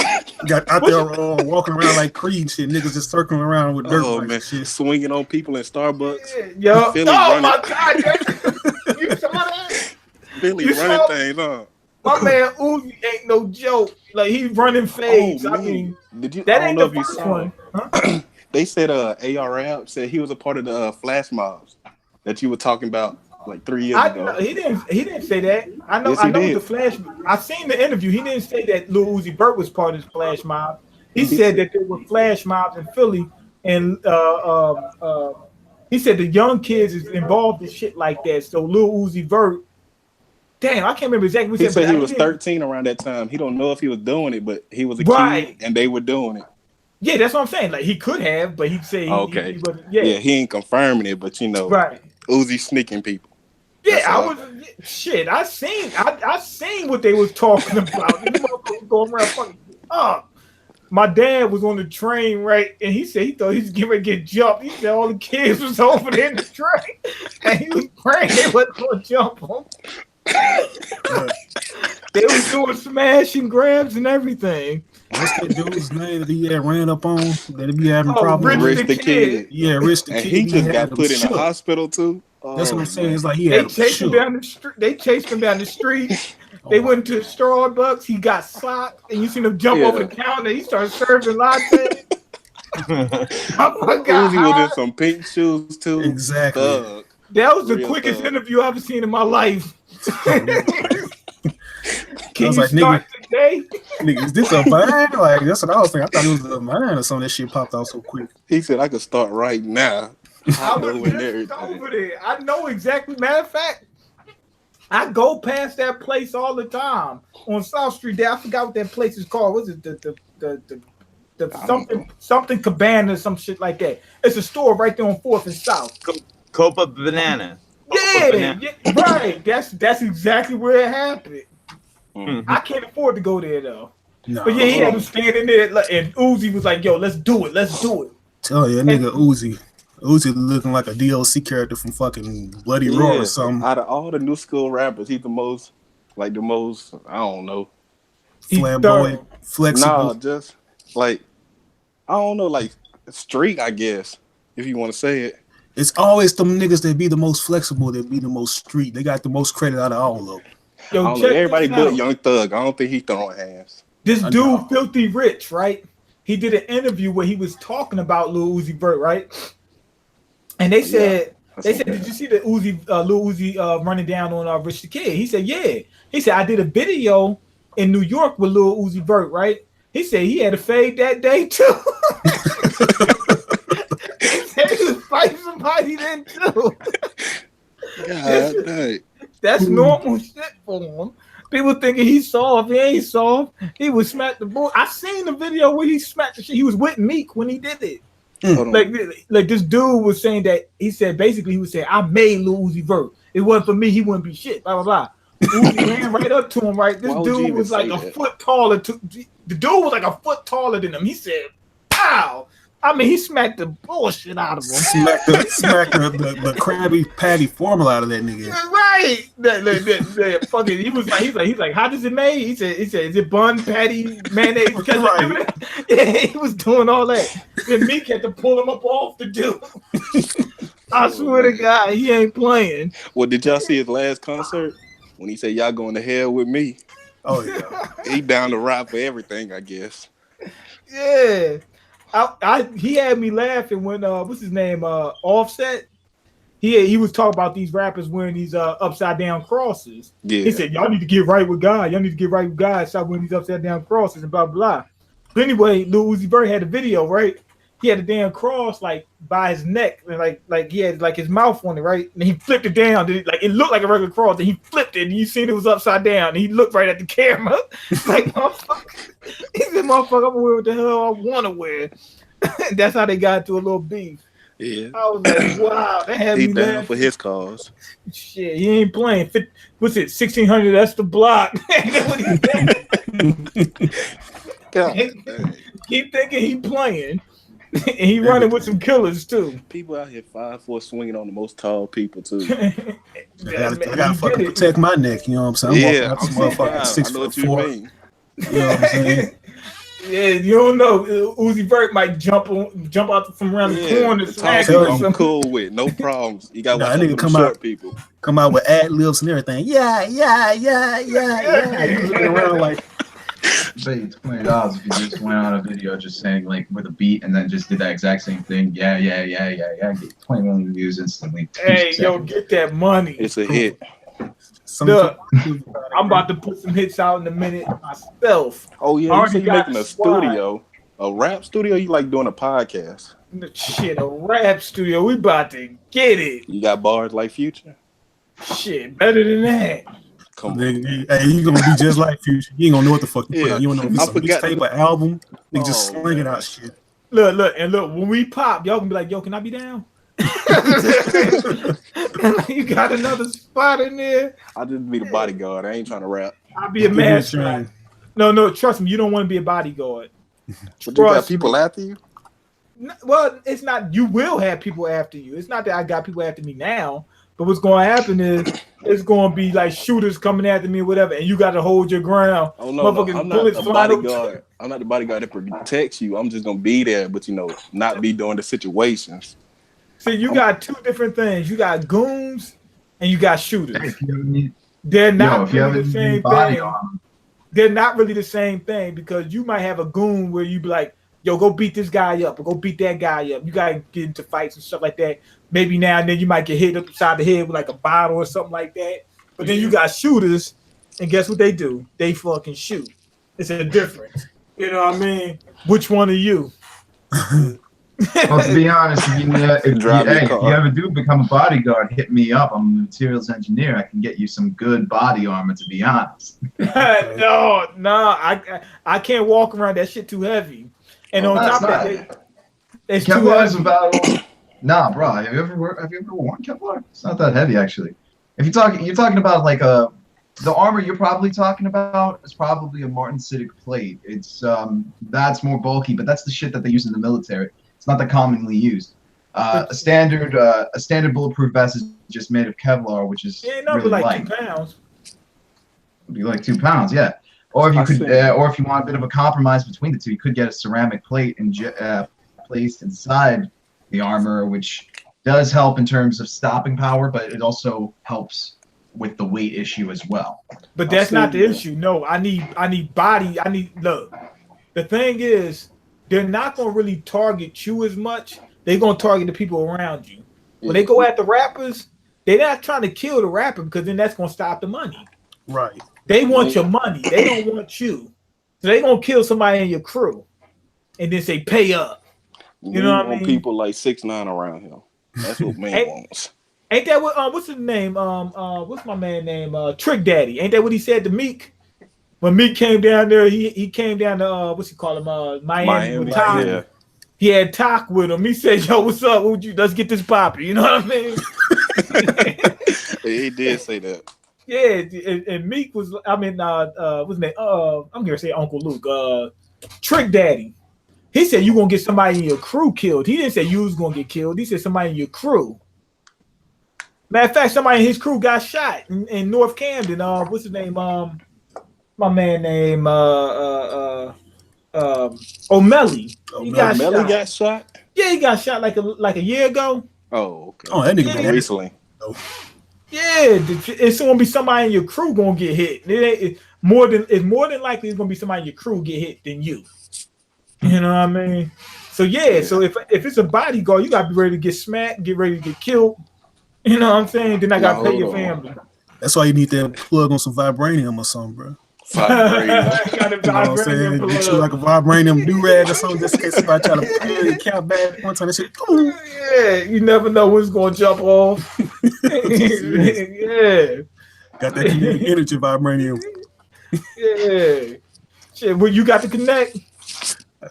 Got out there walking around like Creed shit. Niggas just circling around with dirt bikes man, and shit. swinging on people in Starbucks. Yeah, yo. Philly Oh running. my God! You saw that? Philly You running saw- things, huh? My man Uzi ain't no joke. Like he's running fades. I mean, did you? that I ain't don't the know if you first saw. one. Huh? They said AR Rap said he was a part of the flash mobs that you were talking about like 3 years ago. He didn't say that. I know. Yes, I he know did. the flash. I seen the interview. He didn't say that Lil Uzi Vert was part of the flash mob. He said that there were flash mobs in Philly, and he said the young kids is involved in shit like that. So Lil Uzi Vert, damn, I can't remember exactly what He he said said. he was 13 around that time. He don't know if he was doing it, but he was a Right. kid and they were doing it. Yeah, that's what I'm saying. Like he could have, but he'd say Okay. he wasn't. Yeah, he ain't confirming it, but right. Uzi sneaking people. Yeah, That's I all. was shit. I seen what they was talking about. These motherfuckers going around fucking up. My dad was on the train, right, and he said he thought he was getting ready to get jumped. He said all the kids was over there in the train, and he was praying they wasn't gonna jump him. They was doing smash and grabs and everything. What's that dude's name that he had ran up on that he be having problems Rich with? the Kid. Yeah, Rich the And Kid. he just had got him put in shook. the hospital too. That's what I'm saying. It's like he They had him chased him shook. down the street. They chased him down the street. They went to Starbucks. He got socked, and you seen him jump over the counter. He started serving lattes. Uzi was in some pink shoes too. Exactly. Thug. That was the Real quickest thug. interview I've ever seen in my life. Can was you like, start today? Nigga, is this a vine? Like, that's what I was thinking. I thought it was a vine or something. That shit popped out so quick. He said I could start right now. I was just over there. I know exactly. Matter of fact, I go past that place all the time on South Street. There, I forgot what that place is called. What's it? The something Cabana, some shit like that. It's a store right there on 4th and South. Copa Banana. Yeah, right. That's exactly where it happened. Mm-hmm. I can't afford to go there though. No. But yeah, he had him standing there, and Uzi was like, "Yo, let's do it. Let's do it." Tell you, that nigga Uzi. Uzi looking like a DLC character from fucking Bloody Roar or something. Out of all the new school rappers, he's the most, I don't know. Flamboyant, flexible. Nah, just like, I don't know, like street, I guess, if you want to say it. It's always them niggas that be the most flexible, that be the most street. They got the most credit out of all of them. Yo, I don't know, everybody but Young Thug. I don't think he throwing hands. This dude, Filthy Rich, right? He did an interview where he was talking about Lil Uzi Vert, right? And they said, did you see the Lil Uzi running down on Rich the Kid? He said, yeah. He said, I did a video in New York with Lil Uzi Vert, right? He said he had a fade that day too. He said he was fighting somebody then too. God dang. That's normal shit for him. People thinking he's soft. He ain't soft. He would smack the boy. I seen the video where he smacked the shit. He was with Meek when he did it. Like this dude was saying that he said basically he was saying I made Lil Uzi Vert. It wasn't for me. He wouldn't be shit. Blah blah blah. Uzi ran right up to him. Right, this dude was like a foot taller. The dude was like a foot taller than him. He said, "Ow." I mean, he smacked the bullshit out of him. Smacked the Krabby Patty formula out of that nigga. Right. The fucking, he's like, how does it made? He said, is it bun, patty, mayonnaise? Right. Yeah, he was doing all that. Then Meek had to pull him up off the dude. I swear to God, he ain't playing. Well, did y'all see his last concert when he said y'all going to hell with me? Oh yeah, he down to ride for everything, I guess. Yeah. He had me laughing when what's his name, Offset. He was talking about these rappers wearing these upside down crosses. Yeah. He said y'all need to get right with God. Y'all need to get right with God. Stop wearing these upside down crosses and blah blah. But anyway, Lil Uzi Vert had a video, right? He had a damn cross like by his neck, and like he had like his mouth on it, right? And he flipped it down. Like it looked like a regular cross, and he flipped it, and you seen it was upside down. And he looked right at the camera, like motherfucker. He said, "Motherfucker, I'm gonna wear what the hell I want to wear." That's how they got to a little beef. Yeah, I was like, "Wow, that had me he down laughing." for his cause. Shit, he ain't playing. What's it? 1600. That's the block. That's what he said. Keep thinking he playing. And he running with some killers too. People out here 5'4" swinging on the most tall people too. I gotta fucking protect my neck. You know what I'm saying? Yeah, I'm walking out this motherfucker I know what you mean. You know what I'm saying? Yeah, you don't know. Uzi Vert might jump out from around the corner. The Smack tall you or people I'm something. cool with, no problems. You gotta Nah, watch that out nigga for the come short out- people. Come out with ad libs and everything. Yeah. You looking around like, Bet you $20 if you just went on a video just saying like with a beat and then just did that exact same thing. Yeah. Get 20 million views instantly. Hey, yo, get that money. It's a hit. Look, I'm about to put some hits out in a minute myself. Oh yeah, you Already see, you got making a the squad. studio, a rap studio. You like doing a podcast? Shit, a rap studio. We about to get it. You got bars like Future. Shit, better than that. Come on, nigga, hey, you gonna be just like Future. You ain't gonna know what the fuck you put Yeah. out. You don't know if I it's a forgot mixtape, an album. Nigga just Oh, slinging man. out shit. Look, when we pop, y'all can be like, yo, can I be down? You got another spot in there? I just be the bodyguard. I ain't trying to rap. I'll be a Give me a mascot. train. No, trust me, you don't want to be a bodyguard. But you got Trust people me. after you. Well, it's not. You will have people after you. It's not that I got people after me now. But what's going to happen is it's going to be like shooters coming after me or whatever, and you got to hold your ground. Oh no, Motherfucking I'm not bullets the flying up- bodyguard. I'm not the bodyguard that protects you. I'm just gonna be there, but not be doing the situations. See, you got two different things. You got goons and you got shooters. If you ever need, They're not if you really ever the need same body thing. armor, They're not really the same thing because you might have a goon where you be like, yo, go beat this guy up or go beat that guy up. You got to get into fights and stuff like that. Maybe now and then you might get hit upside the head with like a bottle or something like that. But then you got shooters, and guess what they do? They fucking shoot. It's a difference. You know what I mean? Which one are you? well, to be honest, if you ever do become a bodyguard, hit me up. I'm a materials engineer. I can get you some good body armor, to be honest. No, I can't walk around. That shit too heavy. And on top of that, it's too Kevlar is heavy. about. Nah, bro. Have you ever worn Kevlar? It's not that heavy, actually. If you're talking about like the armor you're probably talking about is probably a martensitic plate. It's that's more bulky, but that's the shit that they use in the military. It's not that commonly used. A standard bulletproof vest is just made of Kevlar, which is really like light. 2 pounds. It'd be like 2 pounds, yeah. Or if you could, or if you want a bit of a compromise between the two, you could get a ceramic plate and placed inside the armor, which does help in terms of stopping power, but it also helps with the weight issue as well. But that's not the issue. No, I need body. Look. The thing is, they're not gonna really target you as much. They're gonna target the people around you. When they go after rappers, they're not trying to kill the rapper because then that's gonna stop the money. Right. They want your money. They don't want you. So they gonna kill somebody in your crew, and then say pay up. You know what I mean? People like 6ix9ine around him. That's what man wants. Ain't that what? What's his name? What's my man name? Trick Daddy. Ain't that what he said to Meek? When Meek came down there, he came down to what's he call him? Miami with Talk. Yeah. He had Talk with him. He said, "Yo, what's up? Let's get this poppy." You know what I mean? He did say that. Yeah, and Meek was. What's his name? I'm gonna say Uncle Luke. Trick Daddy. He said you gonna get somebody in your crew killed. He didn't say you was gonna get killed. He said somebody in your crew. Matter of fact, somebody in his crew got shot in North Camden. What's his name? My man name O'Malley. O'Malley got shot. Yeah, he got shot like a year ago. Oh, okay. Oh, that nigga been recently. Yeah, it's gonna be somebody in your crew gonna get hit. It's more than likely it's gonna be somebody in your crew get hit than you. You know what I mean? So yeah. So if it's a bodyguard, you gotta be ready to get smacked, get ready to get killed. You know what I'm saying? Then I gotta pay your family. That's why you need that plug on some vibranium or something, bro. Vibranium. You know what I'm saying? Get you like a vibranium do-rag or something just in case somebody try to pull your count back one time. That shit, boom. Yeah, you never know when's gonna jump off. Yeah. Got that kinetic energy vibranium. Yeah. Shit, well, you got to connect.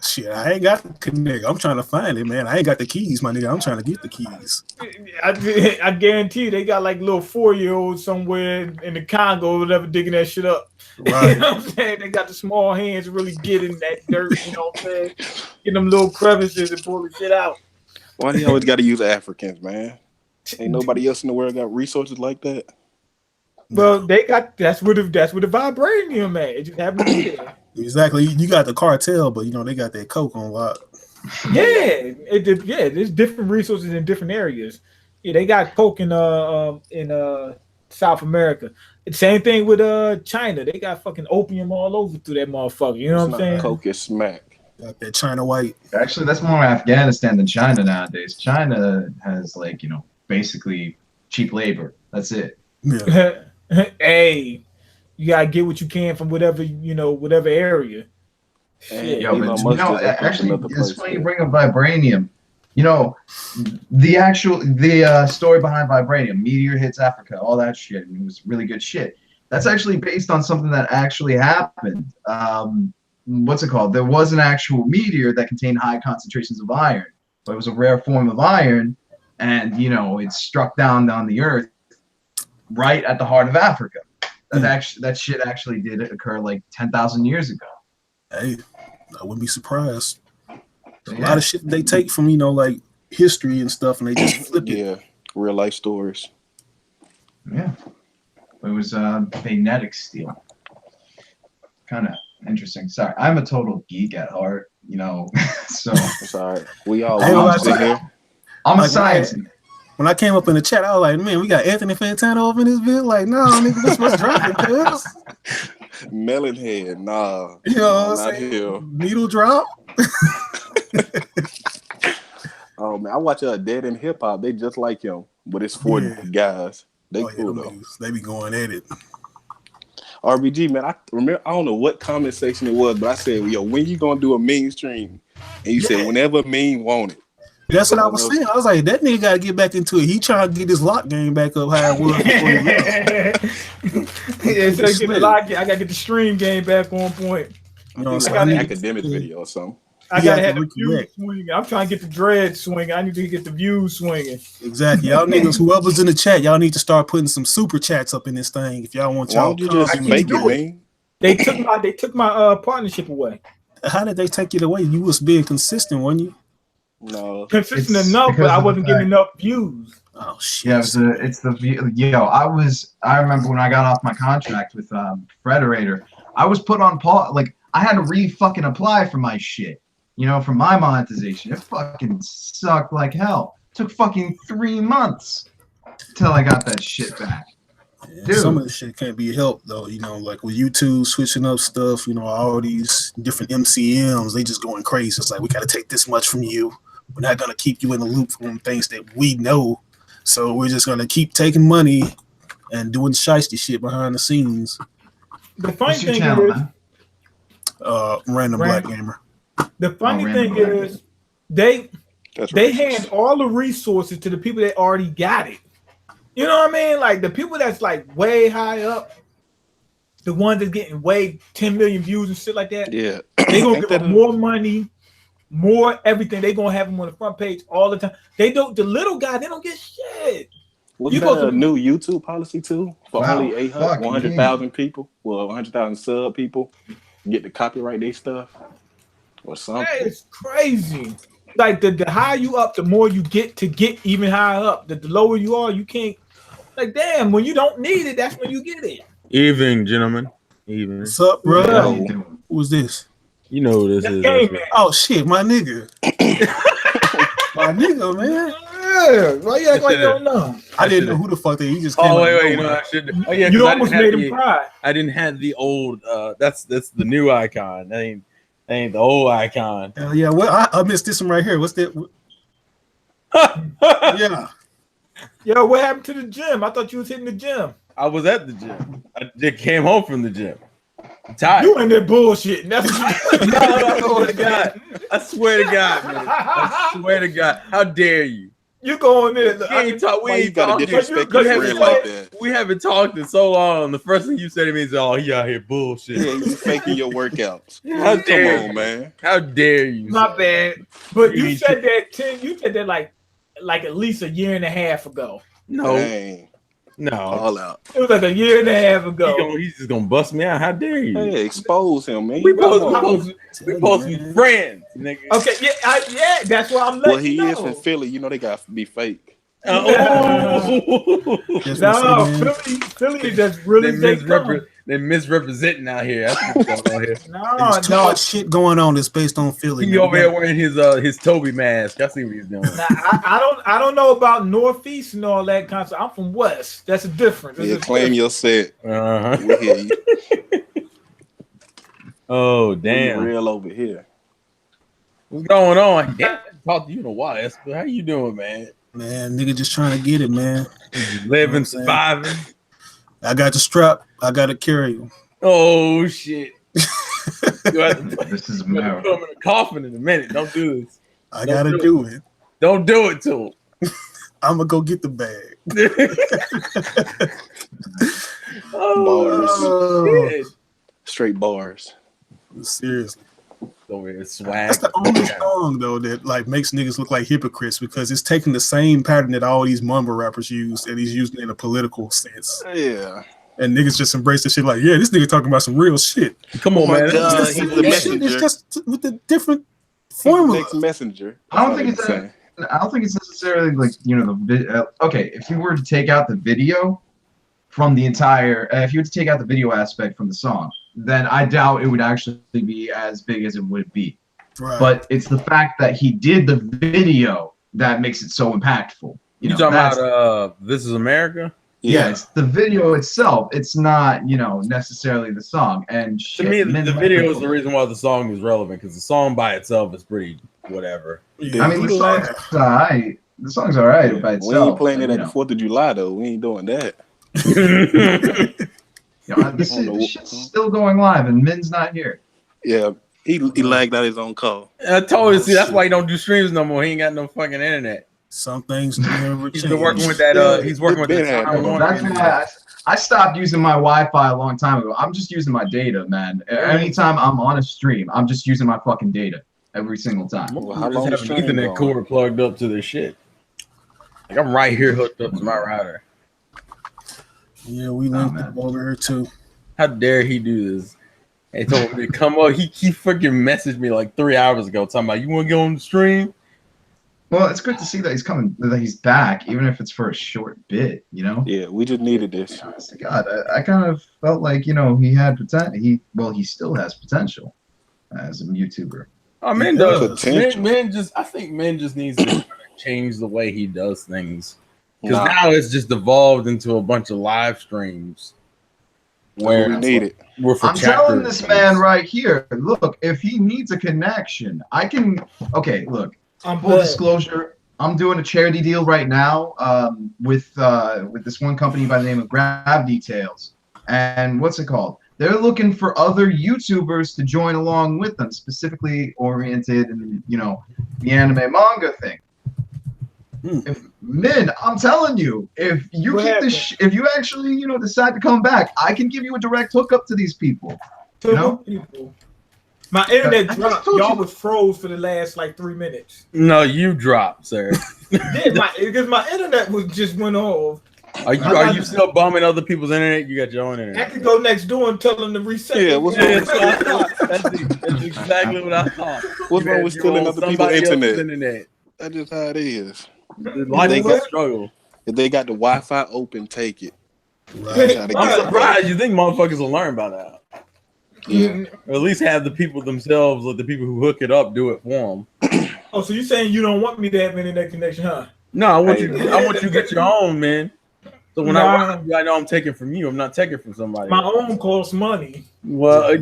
Shit, I ain't got the connect. I'm trying to find it, man. I ain't got the keys, my nigga. I'm trying to get the keys. I guarantee you they got like little 4-year-olds somewhere in the Congo or whatever digging that shit up. Right. You know what I'm saying? They got the small hands to really get in that dirt, you know what I'm saying? Get them little crevices and pull the shit out. Why do you always got to use Africans, man? Ain't nobody else in the world got resources like that. Well, they got that's where the vibranium at. It just happened to be there. Exactly. You got the cartel, but you know they got that coke on lock. Yeah, there's different resources in different areas. Yeah, they got coke in South America. Same thing with China. They got fucking opium all over through that motherfucker. You know It's what I'm not saying? coke, it's smack. Got that China white. Actually, that's more Afghanistan than China nowadays. China has basically cheap labor. That's it. Yeah. Hey, you gotta get what you can from whatever whatever area. Shit. Yo, Elon but Musk just opened actually, another it's place funny you there. bring up vibranium. The story behind vibranium, meteor hits Africa, all that shit, and it was really good shit. That's actually based on something that actually happened. What's it called? There was an actual meteor that contained high concentrations of iron, but it was a rare form of iron, and it struck down on the Earth right at the heart of Africa. That shit actually did occur like 10,000 years ago. Hey, I wouldn't be surprised. A lot of shit they take from like history and stuff, and they just flip it. Yeah, real life stories. Yeah, it was magnetic steel. Kind of interesting. Sorry, I'm a total geek at heart. So It's all right. We all Hey, watched it here. I'm a Like, science. When I came up in the chat, I was like, man, we got Anthony Fantano up in this bit. Like, no, nigga, what's dropping, cuz? Melon head, nah. You know what I'm not saying? here. Needle drop. Oh man, I watch Dead in Hip Hop. They just like him, but it's for guys. They cool though. They be going at it. RBG, man, I don't know what comment section it was, but I said, yo, when you gonna do a Miynstream? And you said, whenever Mean want it. That's what I was saying. I was like, that nigga gotta get back into it. He trying to get his lock game back up how it was before he left. So get the lock. I gotta get the stream game back on point. You know, I got an academic video or something. I gotta have the views swinging. I'm trying to get the dread swinging. I need to get the views swinging. Exactly. Y'all niggas, whoever's in the chat, y'all need to start putting some super chats up in this thing if y'all want y'all. Why don't you just make it, man? They took my partnership away. How did they take it away? You was being consistent, weren't you? No. Consistent enough, but I wasn't getting enough views. Oh shit. Yeah, it's the I remember when I got off my contract with Frederator, I was put on pause. Like I had to fucking apply for my shit. For my monetization. It fucking sucked like hell. It took fucking 3 months till I got that shit back. Dude. Some of this shit can't be helped though, like with YouTube switching up stuff, all these different MCMs, they just going crazy. It's like, we got to take this much from you. We're not going to keep you in the loop on things that we know. So we're just going to keep taking money and doing shiesty shit behind the scenes. The funny thing is, Random Black Gamer. The funny thing is, they hand all the resources to the people that already got it. You know what I mean? Like the people that's like way high up, the ones that's getting way 10 million views and shit like that. Yeah, they gonna give them more money, more everything. They gonna have them on the front page all the time. The little guy, they don't get shit. Wasn't that a new YouTube policy too? For only 100,000 people, 100,000 sub people get to copyright their stuff or something. That is crazy. Like the higher you up, the more you get to get even higher up. The lower you are, you can't. Like damn, when you don't need it, that's when you get it. Evening, gentlemen. Evening. What's up, bro? Who was this? You know who this is. Game, man. Oh shit, my nigga. My nigga, man. Yeah, why you act like you don't know? I didn't know who the fuck they. He just came wait, I should. Oh yeah, you almost made him cry. I didn't have the old. That's the new icon. That ain't the old icon. Yeah, well, I missed this one right here. What's that? Yeah. Yo, what happened to the gym? I thought you was hitting the gym. I was at the gym. I just came home from the gym. I'm tired. You in there bullshitting. That's what No, I swear to God. I swear to God, man. I swear to God. How dare you? You going there? We haven't talked in so long. The first thing you said to me is, "Oh, he out here bullshit." Yeah, you faking your workouts. How dare you, man? How dare you? My bad. But you said that You said that like at least a year and a half ago. No. Dang. No. All out. It was like a year and a half ago. He's just gonna bust me out. How dare you? Hey, expose him, man. We supposed to be friends, nigga. Okay, yeah, that's why I'm letting Well, he is from Philly. You know they got to be fake. No, Philly is just really they're misrepresenting out here. That's what's going on here. There's too much shit going on that's based on Philly. He over here wearing his Toby mask. I see what he's doing. Now, I don't know about Northeast and all that kind of stuff. I'm from West. That's a difference. Yeah, claim your set. Uh-huh. We hear you. Oh, damn. Real over here. What's going on? Damn, I haven't talked to you in a while, Esper. How you doing, man? Man, nigga just trying to get it, man. Living, surviving. I got the strap. I got to carry you. Oh, shit. This is America. Put him in a coffin in a minute. Don't do this. I got to do it. Don't do it to him. I'm going to go get the bag. Bars. Straight bars. Seriously. Swag. That's the only song though that like makes niggas look like hypocrites because it's taking the same pattern that all these mumble rappers use and he's using it in a political sense. Yeah. And niggas just embrace the shit like, yeah, this nigga talking about some real shit. Come on, man. He's the messenger. It's just with the different formula. Next messenger. I don't think it's necessarily like okay. If you were to take out the video from the entire, if you were to take out the video aspect from the song, then I doubt it would actually be as big as it would be. Right. But it's the fact that he did the video that makes it so impactful. You talking about This Is America? Yeah, it's the video itself. It's not, necessarily the song. And to me, the video is the reason why the song is relevant because the song by itself is pretty whatever. Yeah. I mean, the song's all right. The song's all right by itself. We ain't playing it at the 4th of July, though. We ain't doing that. This shit's still going live, and Min's not here. Yeah, he lagged out his own call. I told you, see, that's why he don't do streams no more. He ain't got no fucking internet. Some things never change. He's been working with that. He's working with that. That's why I stopped using my Wi-Fi a long time ago. I'm just using my data, man. Anytime I'm on a stream, I'm just using my fucking data every single time. Well, how long is the Ethernet cord plugged up to this shit? Like I'm right here hooked up to my router. Yeah, we linked up over here too. How dare he do this? He told me to come up. He freaking messaged me like 3 hours ago talking about you want to go on the stream. Well, it's good to see that he's coming, that he's back, even if it's for a short bit, Yeah, we just needed this. Honestly, God, I kind of felt like, he had potential. He still has potential as a YouTuber. Oh, man does. I think man just needs to change the way he does things. Because now it's just evolved into a bunch of live streams. Where we need it. I'm telling this man right here, look, if he needs a connection, I can. Okay, look. Full disclosure, I'm doing a charity deal right now with this one company by the name of Grab Details. And what's it called? They're looking for other YouTubers to join along with them, specifically oriented in, the anime manga thing. If Min, I'm telling you, if you keep this, if you actually, decide to come back, I can give you a direct hookup to these people. People. My internet dropped. Y'all was froze for the last 3 minutes. No, you dropped, sir. Because my internet just went off. Are you still bumming other people's internet? You got your own internet. I could go next door and tell them to reset. Yeah, what's wrong with that's exactly what I thought. What's wrong with stealing other people's internet? That's just how it is. Struggle. If they got the Wi-Fi open, take it. Right. I'm surprised. You think motherfuckers will learn by that? Yeah. Or at least have the people themselves, or the people who hook it up, do it for them. Oh, so you saying you don't want me to have internet connection, huh? No, I want you to get your own, man. So when I know I'm taking from you. I'm not taking from somebody. My own costs money. Well,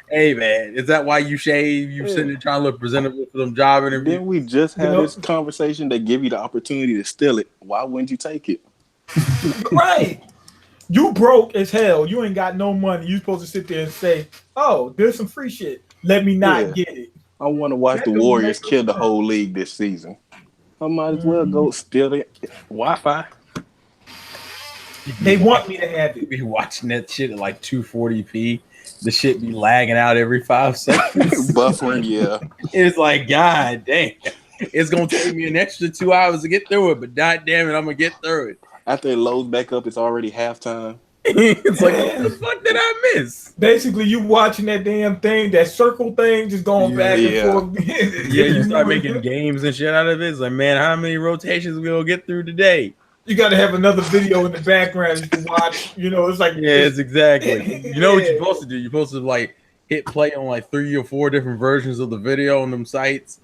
hey man, is that why you shave? You sitting there trying to look presentable for them job interviews? Didn't we just have this conversation that give you the opportunity to steal it? Why wouldn't you take it? Right. You broke as hell. You ain't got no money. You supposed to sit there and say, "Oh, there's some free shit. Let me not get it." I want to watch the Warriors kill the whole league this season. I might as well go steal the Wi-Fi. They want me to have it. Be watching that shit at 240p. The shit be lagging out every 5 seconds. Buffering, yeah. It's like, God damn. It's going to take me an extra 2 hours to get through it, but god damn it, I'm going to get through it. After it loads back up, it's already halftime. It's like, what the fuck did I miss? Basically, you watching that damn thing, that circle thing, just going back and forth. Yeah, you start making games and shit out of it. It's like, man, how many rotations we gonna get through today? You got to have another video in the background you can watch. You know, it's like it's exactly. You know what you're supposed to do? You're supposed to like hit play on like 3 or 4 different versions of the video on them sites,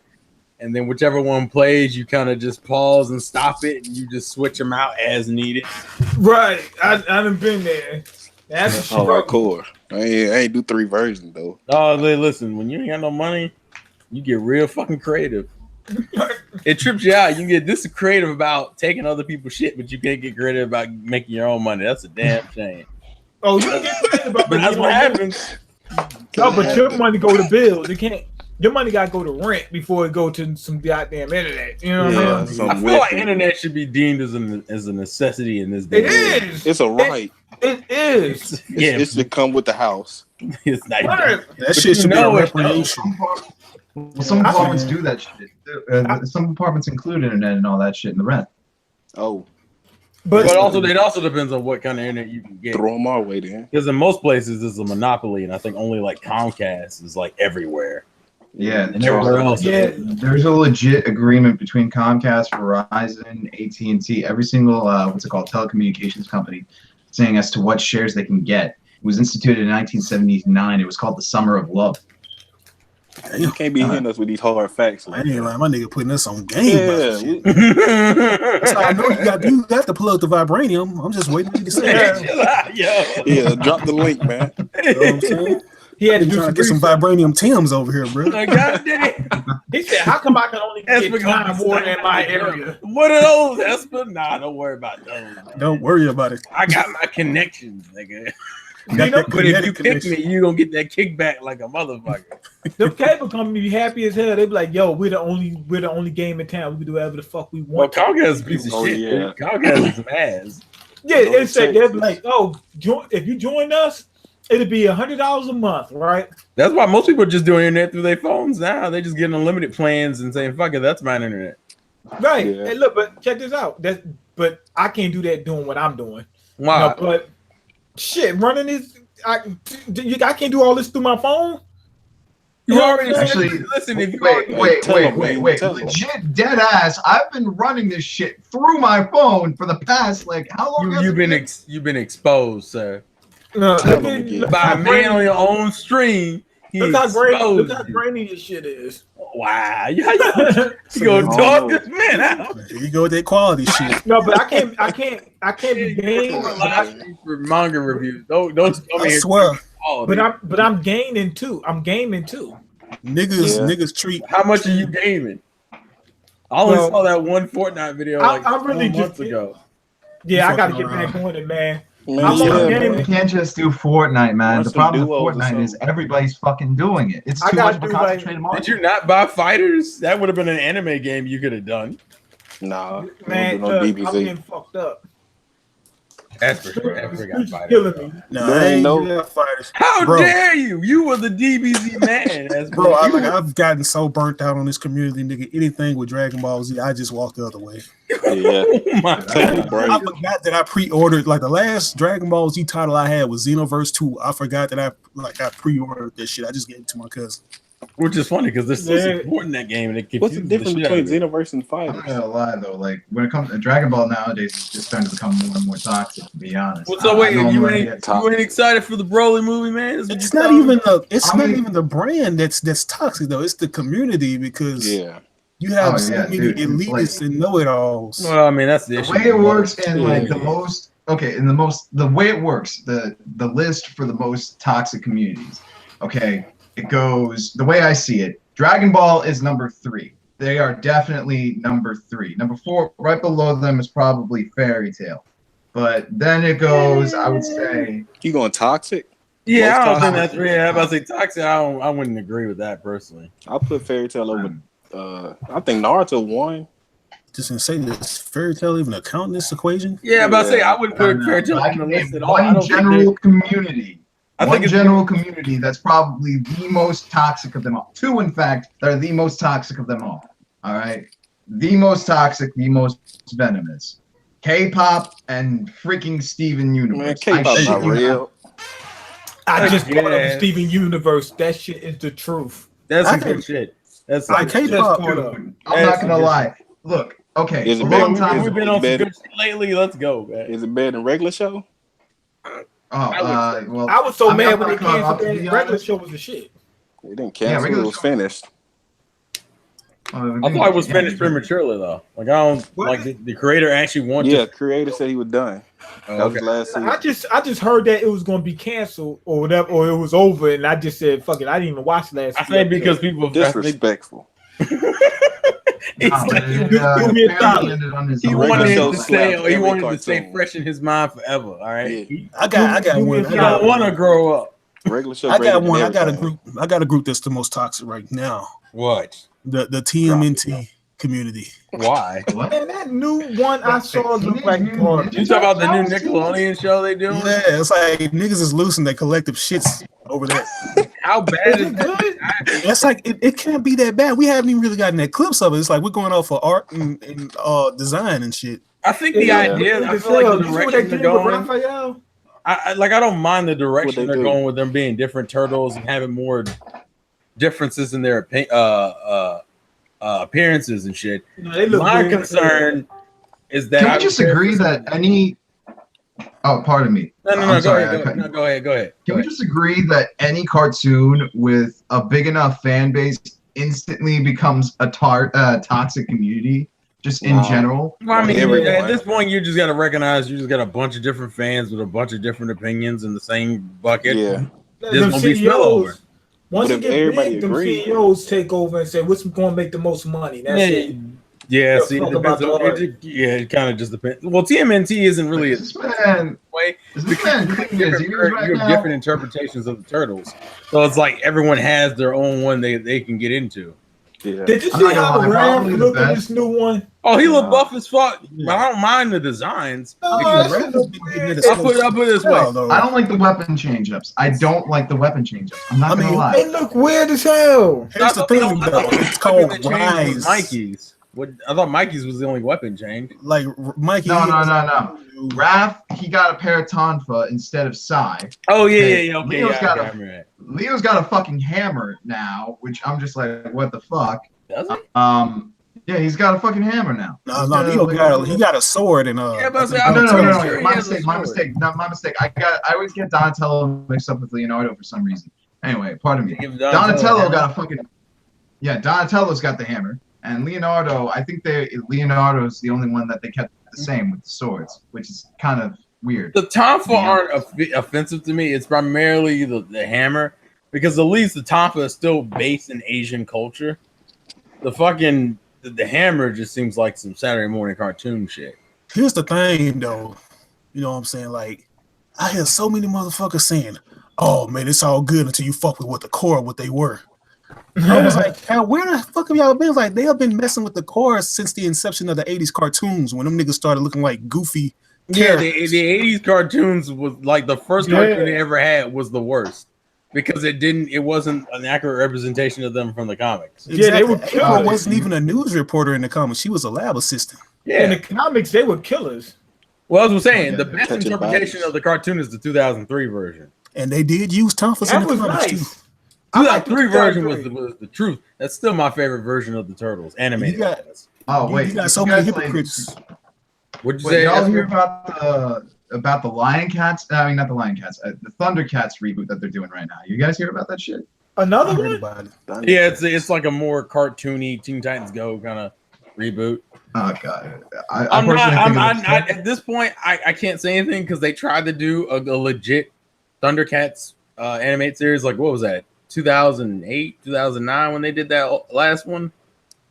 and then whichever one plays, you kind of just pause and stop it, and you just switch them out as needed. Right. I done been there. That's hardcore. I ain't do 3 versions though. Oh, listen, when you ain't got no money, you get real fucking creative. It trips you out. You get this creative about taking other people's shit, but you can't get creative about making your own money. That's a damn shame. Oh, you get creative about but that's what happens. No, but your money go to bills. You can't. Your money got to go to rent before it go to some goddamn internet. You know what I mean? I feel like internet should be deemed as a necessity in this day. It is. It's a right. It is. It should come with the house. It's not. That shit should be a recreation. Well, some apartments do that shit. Some apartments include internet and all that shit in the rent. Oh. But also, it also depends on what kind of internet you can get. Throw them our way then. Because in most places, it's a monopoly, and I think only like Comcast is like everywhere. Yeah, and everywhere else. Yeah, there's a legit agreement between Comcast, Verizon, AT&T, every single telecommunications company, saying as to what shares they can get. It was instituted in 1979. It was called the Summer of Love. You can't be hitting us with these hard facts. I ain't like my nigga putting us on game. Yeah, so I know you got to plug the vibranium. I'm just waiting for you to say that. Yeah, drop the link, man. You know what I'm saying? He had to get some vibranium Tims over here, bro. God damn. He said, "How come I can only get time water in my area? What are those, Esper? Nah, don't worry about those. Don't worry about it. I got my connections, nigga." But if you pick me, you gonna get that kickback like a motherfucker. The cable company be happy as hell. They be like, "Yo, we're the only game in town. We can do whatever the fuck we want." Well, Comcast is a piece of shit. Yeah. Comcast is some ass. Yeah, it's like they're like, "Oh, if you join us, it'll be $100 a month, right?" That's why most people are just doing internet through their phones now. They just getting unlimited plans and saying, "Fuck it, that's my internet." Right. Yeah. Hey, look, but check this out. But I can't do that doing what I'm doing. Why? You know, but shit, running this, I can't do all this through my phone. You already actually listen. If you wait. Legit, dead ass. I've been running this shit through my phone for the past how long? You've been exposed, sir. No, by a man on your own stream. Look how grainy this shit is. Wow, you gonna talk this man out? Here you go with that quality shit. No, but I can't be gaining for manga reviews. Don't come I here. swear. But I'm gaining too. I'm gaming too. Niggas treat. How much are you gaming? I only saw that one Fortnite video like I really 4 months ago. Yeah, I gotta get back on it, man. You can't just do Fortnite, man. The problem with Fortnite is everybody's fucking doing it. It's too much of a concentrated market. Did you not buy Fighters? That would have been an anime game you could have done. Nah, man, I'm getting fucked up. That's for sure. Killing me. No, Fighters. How dare you? You were the DBZ man. Bro, I've gotten so burnt out on this community, nigga. Anything with Dragon Ball Z, I just walk the other way. Yeah. Oh my God. I forgot that I pre-ordered, like the last Dragon Ball Z title I had was Xenoverse 2. I forgot that I pre-ordered this shit. I just gave it to my cousin. Which is funny because there's so important in that game. And it what's the difference between Xenoverse and Fighters? I'm not gonna lie though, like when it comes to Dragon Ball nowadays, it's just starting to become more and more toxic. To be honest. What's up? Wait, you ain't excited for the Broly movie, man? It's not even the brand that's toxic though. It's the community because you have so many elitists and know-it-alls. Well, I mean that's the issue. The way it works in the way it works, the list for the most toxic communities. Okay. It goes the way I see it. Dragon Ball is number 3. They are definitely number 3. Number 4, right below them, is probably Fairy Tail. But then it goes, I would say. You going toxic? Yeah, I don't think that's real. I'm about to say toxic. I wouldn't agree with that personally. I'll put Fairy Tail over. I think Naruto won. Just gonna say, does Fairy Tail even account in this equation? Yeah, I'm about to say I wouldn't put Fairy Tail on the list at all. One general community. Community that's probably the most toxic of them all. 2, in fact, that are the most toxic of them all. All right, the most toxic, the most venomous. K-pop and freaking Steven Universe. Man, K-pop's not real. I just brought up Steven Universe. That shit is the truth. That's some good shit. That's like K-pop. I'm not gonna lie. Look, Okay, Is it a better? long time. We've been on some good shit lately. Let's go, man. Is it better than regular show? Oh, I was so I mean, mad I'm when they not caught up, canceled to be that. Regular honest. show was the shit. They didn't Yeah, cancel. regular It was show. finished. I thought it was finished prematurely though. Like I don't like the creator actually wanted. Yeah, creator said he was done. Oh, That was okay. last season. I just heard that it was going to be canceled or whatever, or it was over, and I just said, "Fuck it." I didn't even watch last. I think because people Disrespectful. He wanted it to stay. He wanted to stay fresh in his mind forever. All right. Yeah. I got one. I don't want to grow up. Regular show. I got one. everything. I got a group that's the most toxic right now. What? The TMNT community. Why? Man, that new one I saw looked like garbage. You talk about the new Nickelodeon show they doing? Yeah, it's like niggas is losing their collective shits over that. How bad is that? It's like it can't be that bad. We haven't even really gotten that clips of it. It's like we're going off for art and design and shit. I think the idea. I feel like the direction they're going. I don't mind the direction they're going with them being different turtles and having more differences in their appearances and shit. My concern is that can we just agree that any? Oh, pardon me. No, go ahead. Can we just agree that any cartoon with a big enough fan base instantly becomes a toxic community? Just in general. Well, I mean, at this point, you just got to recognize you just got a bunch of different fans with a bunch of different opinions in the same bucket. Yeah. There's gonna be spillover. Once you get big, the CEOs take over and say, "What's going to make the most money?" That's it. Yeah, see, it depends it kind of just depends. Well, TMNT isn't really a way because you have different interpretations of the turtles. So it's like everyone has their own one they can get into. Yeah. Did you see how Ralph looked in this new one? Oh, he looked buff as fuck. But I don't mind the designs. I'll put it this way. I don't like the weapon change-ups. I'm not gonna lie. They look weird as hell. Here's the thing, though. It's called Rise. Mikey's. I thought Mikey's was the only weapon change. Like Mikey. No. Raph, he got a pair of Tonfa instead of Sai. Oh yeah. Okay, Leo's got a fucking hammer now, which I'm just like, what the fuck? Does he? Yeah, he's got a fucking hammer now. No, Leo he got a sword and No. My mistake. I always get Donatello mixed up with Leonardo for some reason. Anyway, pardon me. Donatello's got the hammer. And Leonardo, I think Leonardo's the only one that they kept the same with the swords, which is kind of weird. The Tonfa aren't offensive to me. It's primarily the hammer, because at least the Tonfa is still based in Asian culture. The fucking the hammer just seems like some Saturday morning cartoon shit. Here's the thing, though. You know what I'm saying? Like, I hear so many motherfuckers saying, "Oh man, it's all good until you fuck with what the core of what they were." I was like, where the fuck have y'all been? Like, they have been messing with the core since the inception of the 80s cartoons when them niggas started looking like goofy. Yeah, the 80s cartoons was like the first cartoon they ever had was the worst because it wasn't an accurate representation of them from the comics. Exactly. Yeah, they were killers. Wasn't even a news reporter in the comics. She was a lab assistant. Yeah, in the comics, they were killers. Well, as I was saying, the best interpretation of the cartoon is the 2003 version. And they did use Tonfas in the comics, too. 2003 version was the truth. That's still my favorite version of the Turtles animated. You got so many hypocrites. What'd you say? Y'all hear about the Lion Cats? I mean, not the Lion Cats. The Thundercats reboot that they're doing right now. You guys hear about that shit? Another one? Yeah, it's like a more cartoony Teen Titans Go kind of reboot. Oh god, at this point, I can't say anything because they tried to do a legit Thundercats animated series. Like, what was that? 2008, 2009 when they did that last one.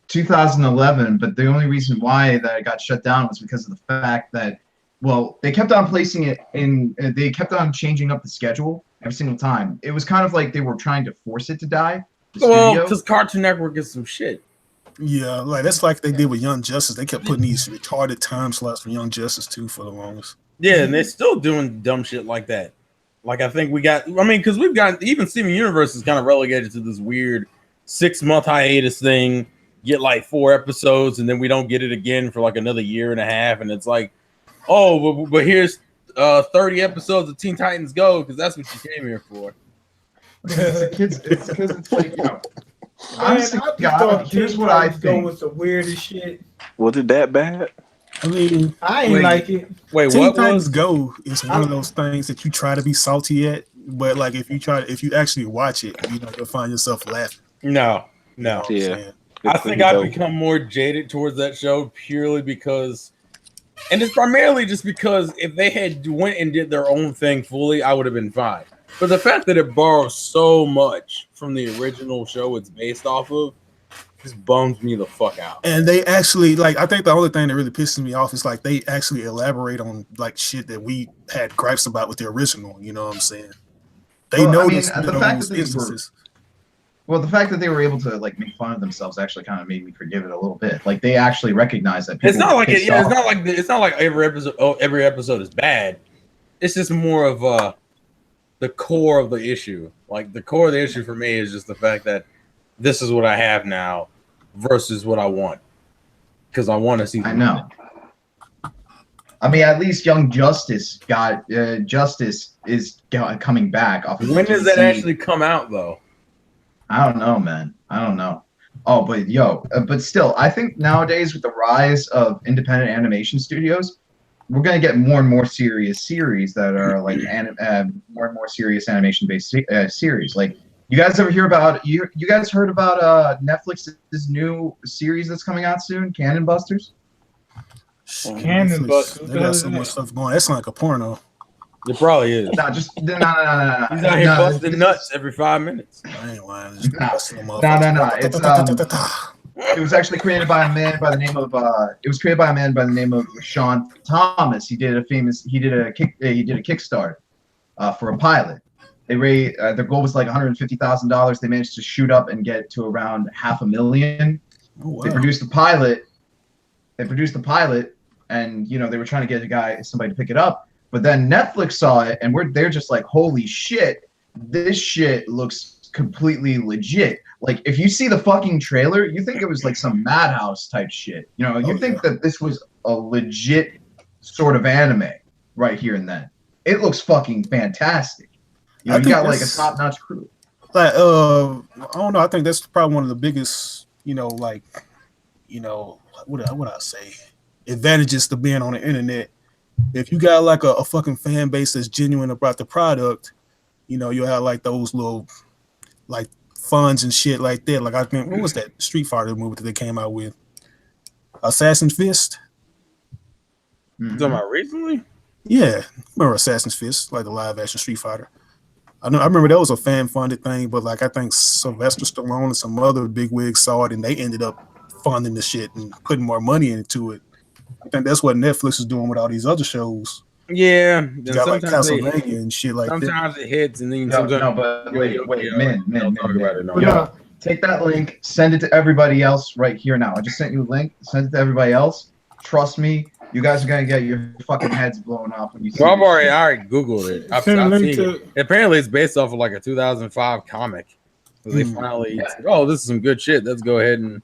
2011, but the only reason why that it got shut down was because of the fact that, well, they kept on placing it in. They kept on changing up the schedule every single time. It was kind of like they were trying to force it to die. Well, because Cartoon Network is some shit. Yeah, like that's like they did with Young Justice. They kept putting these retarded time slots for Young Justice too for the longest. Yeah, and they're still doing dumb shit like that. Like I think because we've got even Steven Universe is kind of relegated to this weird 6-month hiatus thing. Get like 4 episodes, and then we don't get it again for like another year and a half, and it's like, oh, but here's 30 episodes of Teen Titans Go because that's what you came here for. It's because it's like, Honestly, God, here's what I think. With the weirdest shit. Was it that bad? I mean, I ain't like it. Wait, Teen what Titans was? Go is one of those things that you try to be salty at, but like if you actually watch it, you know, you'll find yourself laughing. No. You know what I'm Yeah. saying? I think I've become more jaded towards that show purely because, and it's primarily just because if they had went and did their own thing fully, I would have been fine. But the fact that it borrows so much from the original show it's based off of just bums me the fuck out. And they actually, like, I think the only thing that really pisses me off is like they actually elaborate on like shit that we had gripes about with the original. You know what I'm saying? They noticed the fact that instances. Well, the fact that they were able to like make fun of themselves actually kind of made me forgive it a little bit. Like they actually recognize that people. It's not like it. Yeah, it's not like every episode is bad. It's just more of the core of the issue. Like the core of the issue for me is just the fact that this is what I have now versus what I want. Because I want to see. I know. I mean, at least Young Justice got Justice is coming back off. When does that actually come out, though? I don't know, man. I don't know. Oh, but still, I think nowadays with the rise of independent animation studios, we're gonna get more and more serious series that are like more and more serious animation-based series. Like, you guys ever hear about? You guys heard about Netflix's new series that's coming out soon, Cannon Busters? Cannon Busters. They got so much stuff going. That's like a porno. It probably is. No. He's out here busting nuts every 5 minutes. I ain't lying. It was actually created by a man by the name of Sean Thomas. He did a Kickstarter for a pilot. They raised their goal was like $150,000. They managed to shoot up and get to around $500,000. Oh, wow. They produced the pilot, and you know they were trying to get somebody to pick it up. But then Netflix saw it, and they're just like, holy shit, this shit looks completely legit. Like, if you see the fucking trailer, you think it was like some Madhouse type shit. You know, you think that this was a legit sort of anime right here and then. It looks fucking fantastic. You know, you got like a top-notch crew. Like, I don't know. I think that's probably one of the biggest, what would I say, advantages to being on the internet. If you got like a fucking fan base that's genuine about the product, you'll have like those little like funds and shit like that. Like I think, what was that Street Fighter movie that they came out with? Assassin's Fist. You talking about recently? Yeah, remember Assassin's Fist, like the live action Street Fighter. I remember that was a fan funded thing, but like I think Sylvester Stallone and some other bigwigs saw it and they ended up funding the shit and putting more money into it. I think that's what Netflix is doing with all these other shows. Yeah, you got like Castlevania and shit like sometimes that. It hits, and then take that link, send it to everybody else right here now. I just sent you a link. Send it to everybody else. Trust me, you guys are gonna get your fucking heads blown off when you see. Well, I already Googled it. I've seen it. Apparently, it's based off of like a 2005 comic. So they finally, this is some good shit. Let's go ahead and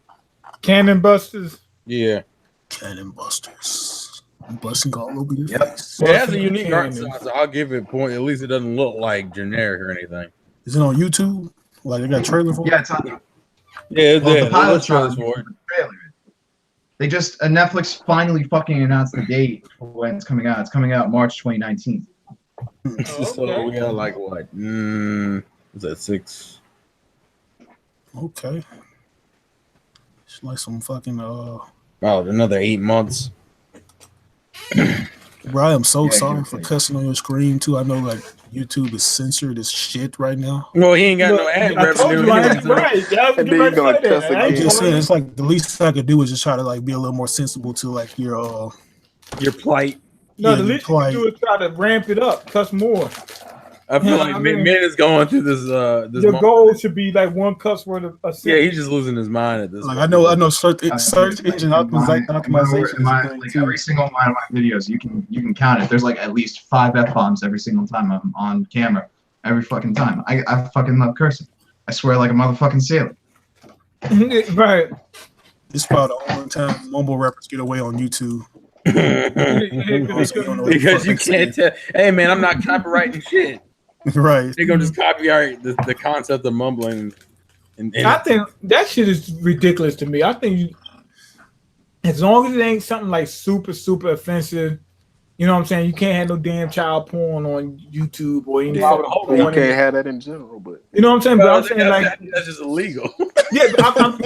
Cannon Busters. Yeah. Cannon Busters. I'm busting all over your face. It has a unique art style, so I'll give it a point. At least it doesn't look like generic or anything. Is it on YouTube? Like they got a trailer for it? Yeah, it's on. Yeah, the pilot's trailers for it. They just Netflix finally fucking announced the date for when it's coming out. It's coming out March 2019. So we got like what? Is that 6? Okay. It's like some fucking another 8 months. Bro, I am so sorry for cussing on your screen too. I know like YouTube is censored as shit right now. Well, he ain't got no ad revenue. I'm just saying, it's like the least I could do is just try to like be a little more sensible to like your plight. No, the least you can do is try to ramp it up, cuss more. I feel like Min is going through this. Your goal should be like one cuss word a second. Yeah, he's just losing his mind at this. Like I know search engine optimization. Every single one of my videos, you can count it. There's like at least 5 F-bombs every single time I'm on camera. Every fucking time. I fucking love cursing. I swear like a motherfucking sailor. Right. It's probably the only time mumble rappers get away on YouTube. Because you can't tell. Hey man, I'm not copyrighting shit. Right. They're gonna just copyright the concept of mumbling. And I think that shit is ridiculous to me. I think as long as it ain't something like super, super offensive, you know what I'm saying? You can't have no damn child porn on YouTube or any fucking porn. You can't have that in general, but you know what I'm saying? But I'm saying that's just illegal. Yeah, but I'm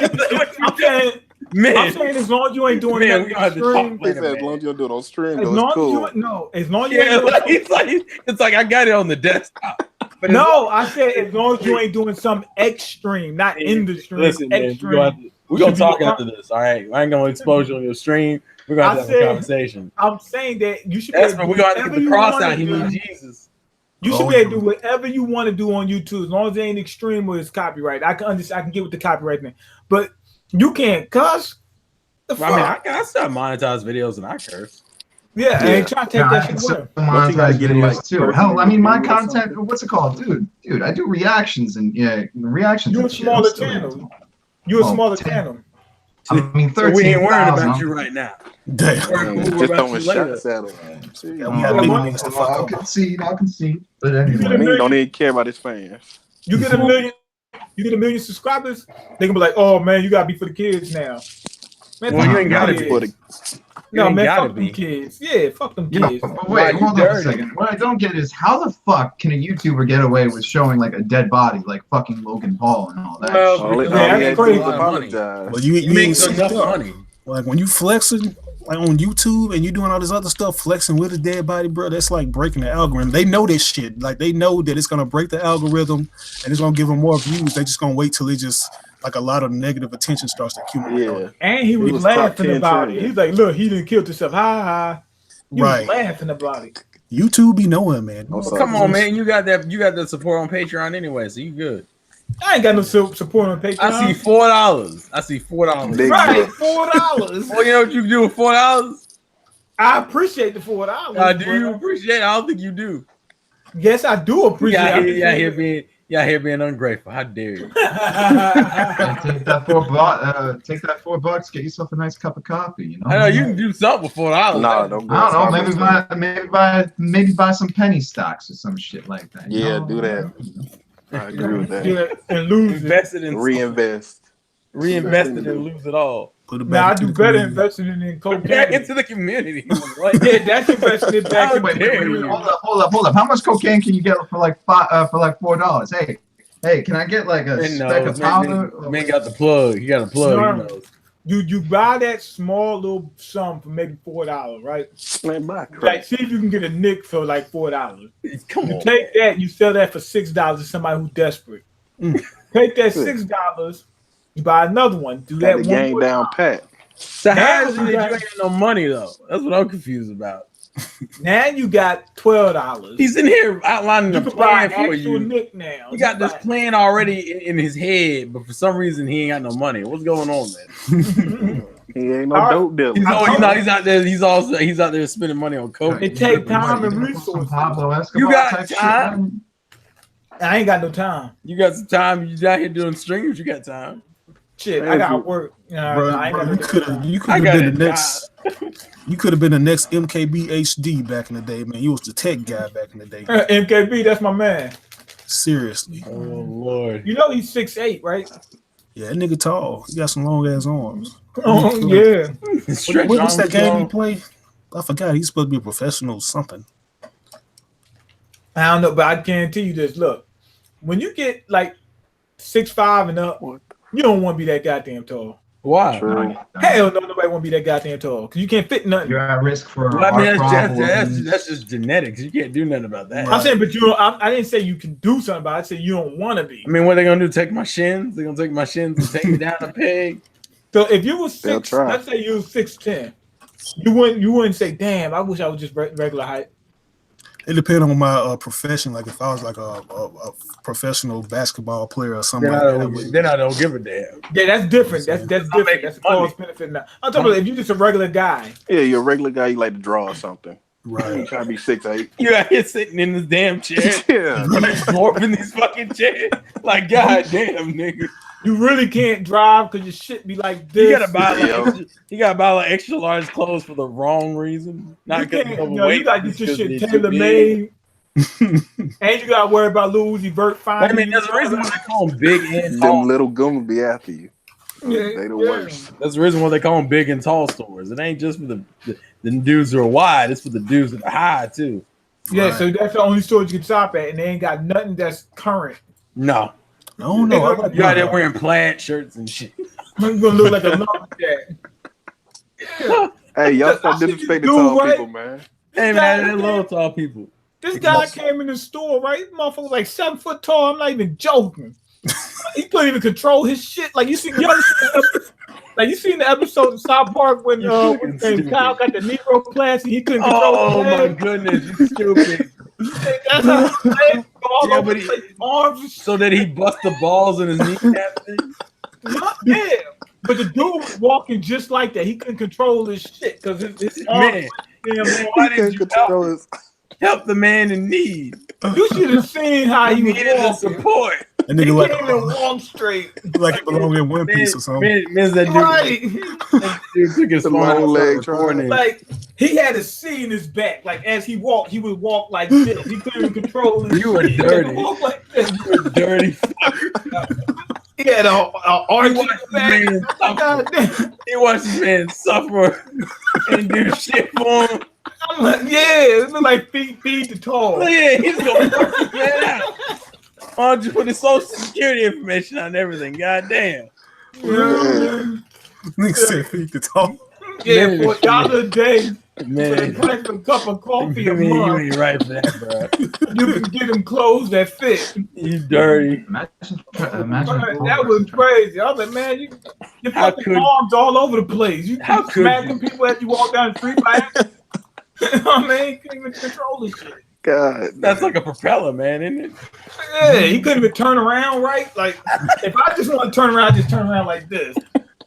saying, man. I'm saying as long as you ain't doing it on stream. As long as you don't do it on stream, as though, long it's cool. as long as you ain't it's like I got it on the desktop. But no, I said as long as you ain't doing some extreme, not in the stream. Listen, extreme. We're gonna talk after this. All right, I ain't gonna expose you on your stream. We're gonna have a conversation. I'm saying that you should. That's when we're gonna get the cross out. He needs Jesus. You should be able to do whatever you want to do on YouTube as long as it ain't extreme or it's copyright. I can understand. I can get with the copyright thing, but you can't cuss. I mean, I still monetize videos and I curse. Yeah, I ain't trying to take that shit away. Monetize videos too. Hell, I mean, my content. What's it called, dude? I do reactions and reactions. You're a smaller channel. You're a smaller channel. I mean, 13. We ain't worried about you right now. Damn. Just throwing shots at him. I'll concede. But anyway, don't even care about his fans. You get a million subscribers, they can be like, "Oh man, you gotta be for the kids now." Man, well, you ain't gotta be for the. No, man, fuck them kids. Yeah, fuck them kids. But wait, hold on a second. What I don't get is how the fuck can a YouTuber get away with showing like a dead body, like fucking Logan Paul and all that? That's crazy. Well, you make enough money. Like when you flexing, like on YouTube, and you doing all this other stuff, flexing with a dead body, bro. That's like breaking the algorithm. They know this shit. Like they know that it's gonna break the algorithm, and it's gonna give them more views. They just gonna wait till it just. Like a lot of negative attention starts to accumulate. Yeah, and he was laughing about it. He's like, "Look, he didn't kill himself." Ha ha. He was laughing about it. YouTube be knowing, man. Well, come on, man. You got that support on Patreon anyway, so you good. I ain't got no support on Patreon. I see $4. Right, $4. Well, you know what you can do with $4? I appreciate the $4. Do you appreciate it? I don't think you do. Yes, I do appreciate it. Yeah, here being ungrateful. How dare you? Take that $4. Get yourself a nice cup of coffee. You know. I know you can do something with $4. No, don't. I don't know. Maybe buy some penny stocks or some shit like that. Yeah, do that. I agree with that. Yeah, and lose invested in reinvest. Reinvested and lose it all. Now I do better investing in cocaine. Back into the community. Yeah, that's investing back in the community. Hold up. How much cocaine can you get for like $4? Hey, can I get like a speck of powder? Man got the plug. He got a plug. No, you buy that small little sum for maybe $4, right? Like, see if you can get a nick for like $4. Come on. Take that, you sell that for $6 to somebody who's desperate. Take that $6. You buy another one. Do that one game down pat. So how is it that you ain't got no money though? That's what I'm confused about. Now you got $12. He's in here outlining the plan for you. Nick now. He got this plan already in his head, but for some reason he ain't got no money. What's going on, man? He ain't no dope dealer. He's out there. He's out there spending money on coke. It takes time and resources. You got time. I ain't got no time. You got some time. You out here doing streams. You got time. Shit, I got work. You could have been the next. You could have been the next MKB HD back in the day, man. You was the tech guy back in the day. MKB, that's my man. Seriously. Oh Lord. You know he's 6'8", right? Yeah, that nigga tall. He got some long ass arms. Oh yeah. What's that game he play? I forgot. He's supposed to be a professional something. I don't know, but I guarantee you this. Look, when you get like 6'5" and up, you don't want to be that goddamn tall. Why? Hell no, nobody want to be that goddamn tall because you can't fit nothing. You're at risk for. Well, I mean, that's just genetics. You can't do nothing about that. I'm saying, but you. I didn't say you can do something about it. I said you don't want to be. I mean, what are they gonna do? Take my shins? They're gonna take my shins and take me down a peg. So if you were let's say you were 6'10", you wouldn't say, "Damn, I wish I was just regular height." It depends on my profession. Like if I was like a professional basketball player or something, then I don't give a damn. Yeah, that's different. That's different. That's cost benefit now. I'm talking about if you're just a regular guy. Yeah, you're a regular guy. You like to draw or something. Right. You try to be 6'8". You out here sitting in this damn chair. Yeah. Dwarfing these fucking chairs. Like, goddamn, nigga. You really can't drive because your shit be like this. You gotta buy like extra large clothes for the wrong reason. Not because you gotta get your shit tailor made. And you gotta worry about Lil Uzi Vert finding. I mean, there's a reason why they call him big and tall. Them little goons be after you. Yeah, They the worst. That's the reason why they call them big and tall stores. It ain't just for the dudes who are wide. It's for the dudes that are high too. Yeah, so that's the only store you can shop at, and they ain't got nothing that's current. No. No. You out there wearing plaid shirts and shit. I'm gonna look like a lumberjack. Yeah. Hey, y'all start disrespecting tall people, man. Hey man, they're little tall people. This guy came in the store, right? Motherfucker was like 7 foot tall. I'm not even joking. He couldn't even control his shit. Like you seen the episode of South Park when Kyle got the Negro class and he couldn't control his head. My goodness, you stupid. That's how all over the place, arms. So that he bust the balls in his kneecap thing? Yeah. But the dude was walking just like that. He couldn't control his shit because his arms. Man, why didn't you help the man in need? You should have seen how he needed the was walking. support. And nigga He can't even walk straight. like he belonged in One Piece or something. Man, that dude, Right. that dude took his phone leg Like he had a C in his back. Like as he walked, he would walk like this. He couldn't even control his You were shit. dirty. He walked like this. You were dirty. He had a arch in his back. He watched this man suffer and do shit for him. I'm like, yeah, it looked like feed the tall. Oh, yeah, he's gonna work this man out. Why don't you put his social security information on everything? God damn. Nigga said feed the talk. Yeah, for $1 a day. Man, Price of a cup of coffee a you month. ain't right for that, bro. You can get him clothes that fit. You dirty. Imagine That was crazy. I was like, man, your fucking arms all over the place. You smacking people as you walk down the street by accident. I mean, he couldn't even control this shit. God, that's like a propeller, man, isn't it? Yeah, he couldn't even turn around right. Like, if I just want to turn around, I just turn around like this.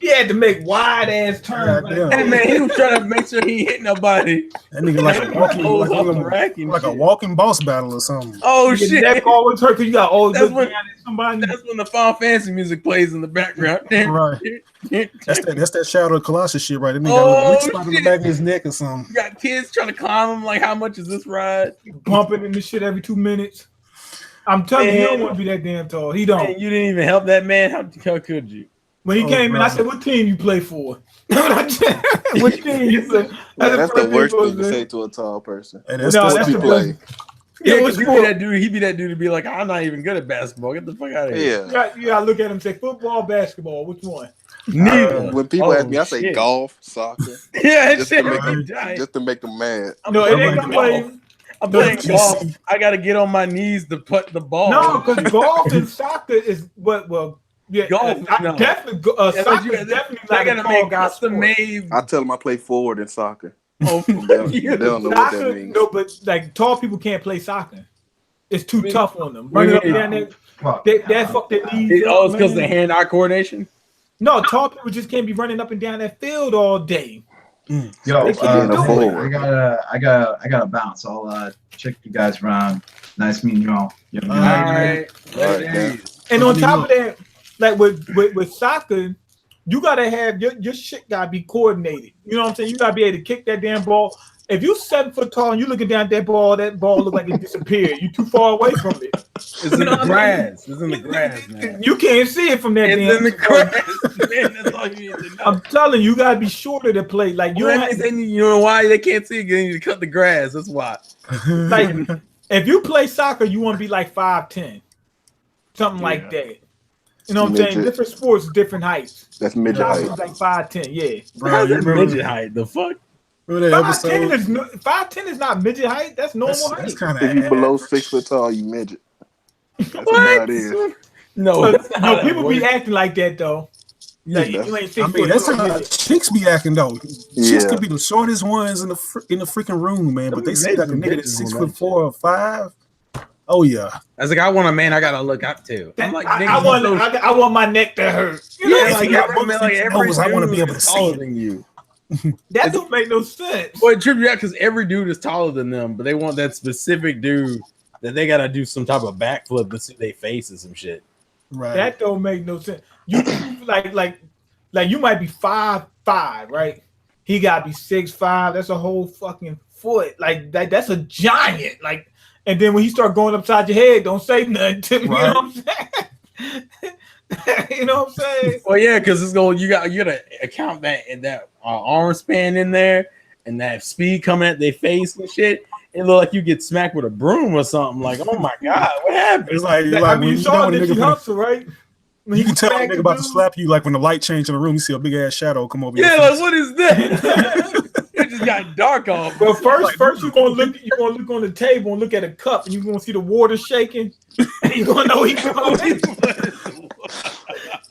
He had to make wide ass turns. Hey man, he was trying to make sure he hit nobody. That nigga like a walking boss battle or something. Oh shit! Neck always hurt because you got always that's looking at somebody. That's when the Final Fantasy music plays in the background. Right. That's that Shadow of Colossus shit, right? That nigga got a weak spot in the back of his neck or something. You got kids trying to climb him. Like, how much is this ride? Bumping in this shit every 2 minutes. I'm telling you, he don't want to be that damn tall. He don't. You didn't even help that man. How could you? When he came in, I said, "What team you play for?" What team you play? That's the worst thing to say to a tall person. Hey, that's you play. Yeah, he'd be that dude to be like, I'm not even good at basketball. Get the fuck out of here. Yeah. You gotta look at him and say, football, basketball, which one? Neither. When people ask me, I say golf, soccer. Yeah, just to make them mad. No, it ain't gonna play. I'm playing golf. I gotta get on my knees to put the ball. No, because golf and soccer is yeah, golf. Definitely, soccer is definitely like a make custom made. I tell them I play forward in soccer. Oh, they don't know what that means. No, but like tall people can't play soccer. It's too tough on them. Running up and down there, they fuck their knees. Oh, it's because of hand-eye coordination. No, tall people just can't be running up and down that field all day. Yo, I gotta bounce. I'll check you guys around. Nice meeting you all. All right. And on top of that, like with soccer, you gotta have your shit gotta be coordinated. You know what I'm saying? You gotta be able to kick that damn ball. If you 7 foot tall and you looking down at that ball look like it disappeared. You too far away from it. It's in the grass. It's in the grass, man. You can't see it from that. It's in the grass, man. That's all you need to know. I'm telling you, you gotta be shorter to play. Like you know why they can't see it? You need to cut the grass. That's why. Like if you play soccer, you want to be like 5'10", something like that. You know what I'm saying? Different sports, different heights. That's midget height. Like 5'10", yeah. Bro, that's midget height. The fuck? 5'10" is not midget height. That's normal height. If you below 6 foot tall, you midget. That's what it is. No, people be acting like that though. Like, you ain't 6 foot. That's how chicks be acting though. Chicks could be the shortest ones in the freaking room, man. But they see like a nigga that's 6'4" or 5. Oh yeah. I was like, I want a man I gotta look up to. I'm like, I want my neck to hurt. You know, I want to be able to see than you. That don't make no sense. Well, it trips you out because every dude is taller than them, but they want that specific dude that they gotta do some type of backflip to see their face or some shit. Right. That don't make no sense. You like you might be 5'5", right? He gotta be 6'5". That's a whole fucking foot. Like that's a giant. Like And then when he start going upside your head, don't say nothing to me. Right. You know what I'm saying? You know what I'm saying? Well, yeah, because it's going. You gotta account that arm span in there and that speed coming at their face and shit. It look like you get smacked with a broom or something. Like, oh my god, what happened? It's like, I mean, when you you saw know a Nipsey nigga Hussle, right? When you he can tell a smacked nigga the about to dude. slap you, like when the light change in the room, you see a big ass shadow come over. Yeah, your like face. what is that? It just got dark off. Well, first you're gonna look on the table and look at a cup, and you're gonna see the water shaking, and you're gonna know he's coming.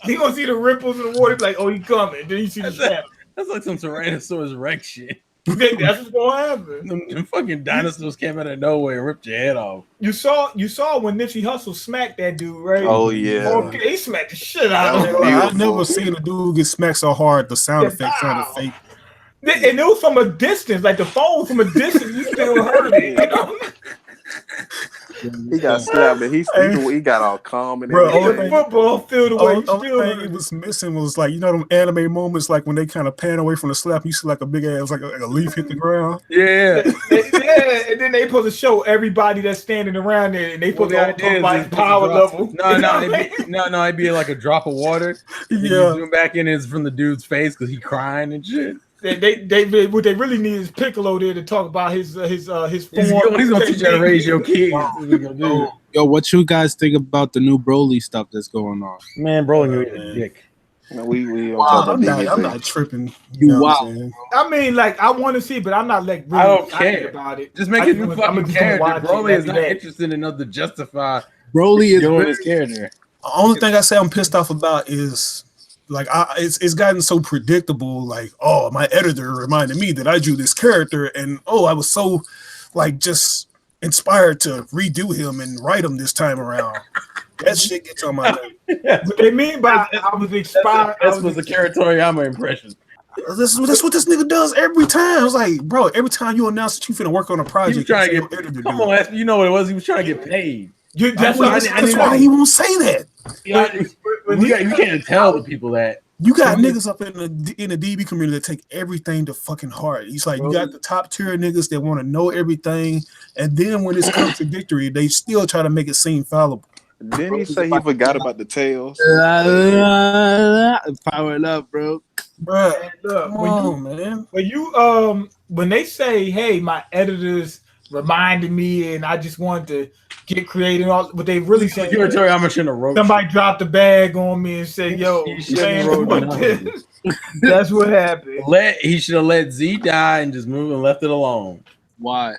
You're gonna see the ripples in the water, like, oh, he coming. Then you see the shadow. That's like some Tyrannosaurus Rex shit. That's what's gonna happen. Them fucking dinosaurs came out of nowhere and ripped your head off. You saw when Nipsey Hussle smacked that dude, right? Oh yeah. Okay, he smacked the shit out of That him. was I've beautiful. never seen a dude get smacked so hard. The sound effects sounded fake. And it was from a distance, like the phone from a distance, you still heard it. You know? He got slapped and he got all calm and Bro, It's everything. a football field away. You Only still thing heard it it. was missing was like, you know, them anime moments, like when they kind of pan away from the slap, you see like a big ass, like a leaf hit the ground. Yeah. Yeah, and then they supposed to show everybody that's standing around there, and they supposed to talk about his power level. No, it'd be like a drop of water. And you Yeah. zoom back in, it's from the dude's face because he crying and shit. They what they really need is Piccolo there to talk about his form. He's gonna teach you how to raise your kids. That's what he's gonna do. Yo, what you guys think about the new Broly stuff that's going on? Man, bro, you eat a dick. No, we don't Wow, talk I'm about DBZ. not tripping. You know what wow. I'm saying? I mean, like, I want to see, but I'm not like really I don't excited care about it. Just make I a new I'm fucking just gonna character. watch it Broly is every not day. interested enough to justify Broly is doing very, his character. The only thing I say I'm pissed off about is like it's gotten so predictable. Like, oh, my editor reminded me that I drew this character, and oh, I was so like just inspired to redo him and write him this time around. That shit gets on my nerves. What they mean by I was inspired. That was a Akira Toriyama impression. That's what this nigga does every time. I was like, bro, every time you announce that you finna work on a He project, was trying to you get. say your editor Come do it. on, Aspen, you know what it was. He was trying to get paid. That's why he won't say that. You can't tell the people that. You got niggas up in the DB community that take everything to fucking heart. It's like you got the top tier niggas that want to know everything, and then when it's contradictory, they still try to make it seem fallible. Didn't he say he forgot about the tails? Power it up, bro. Bruh, Look, come on, man. when they say, "Hey, my editors reminded me, and I just wanted to get creative," all what they really say. Akira Toriyama shouldn't have wrote. Somebody dropped a bag on me and said, "Yo, He shouldn't man, have wrote what nothing. this?" That's what happened. He should have let Z die and just move and left it alone. Why?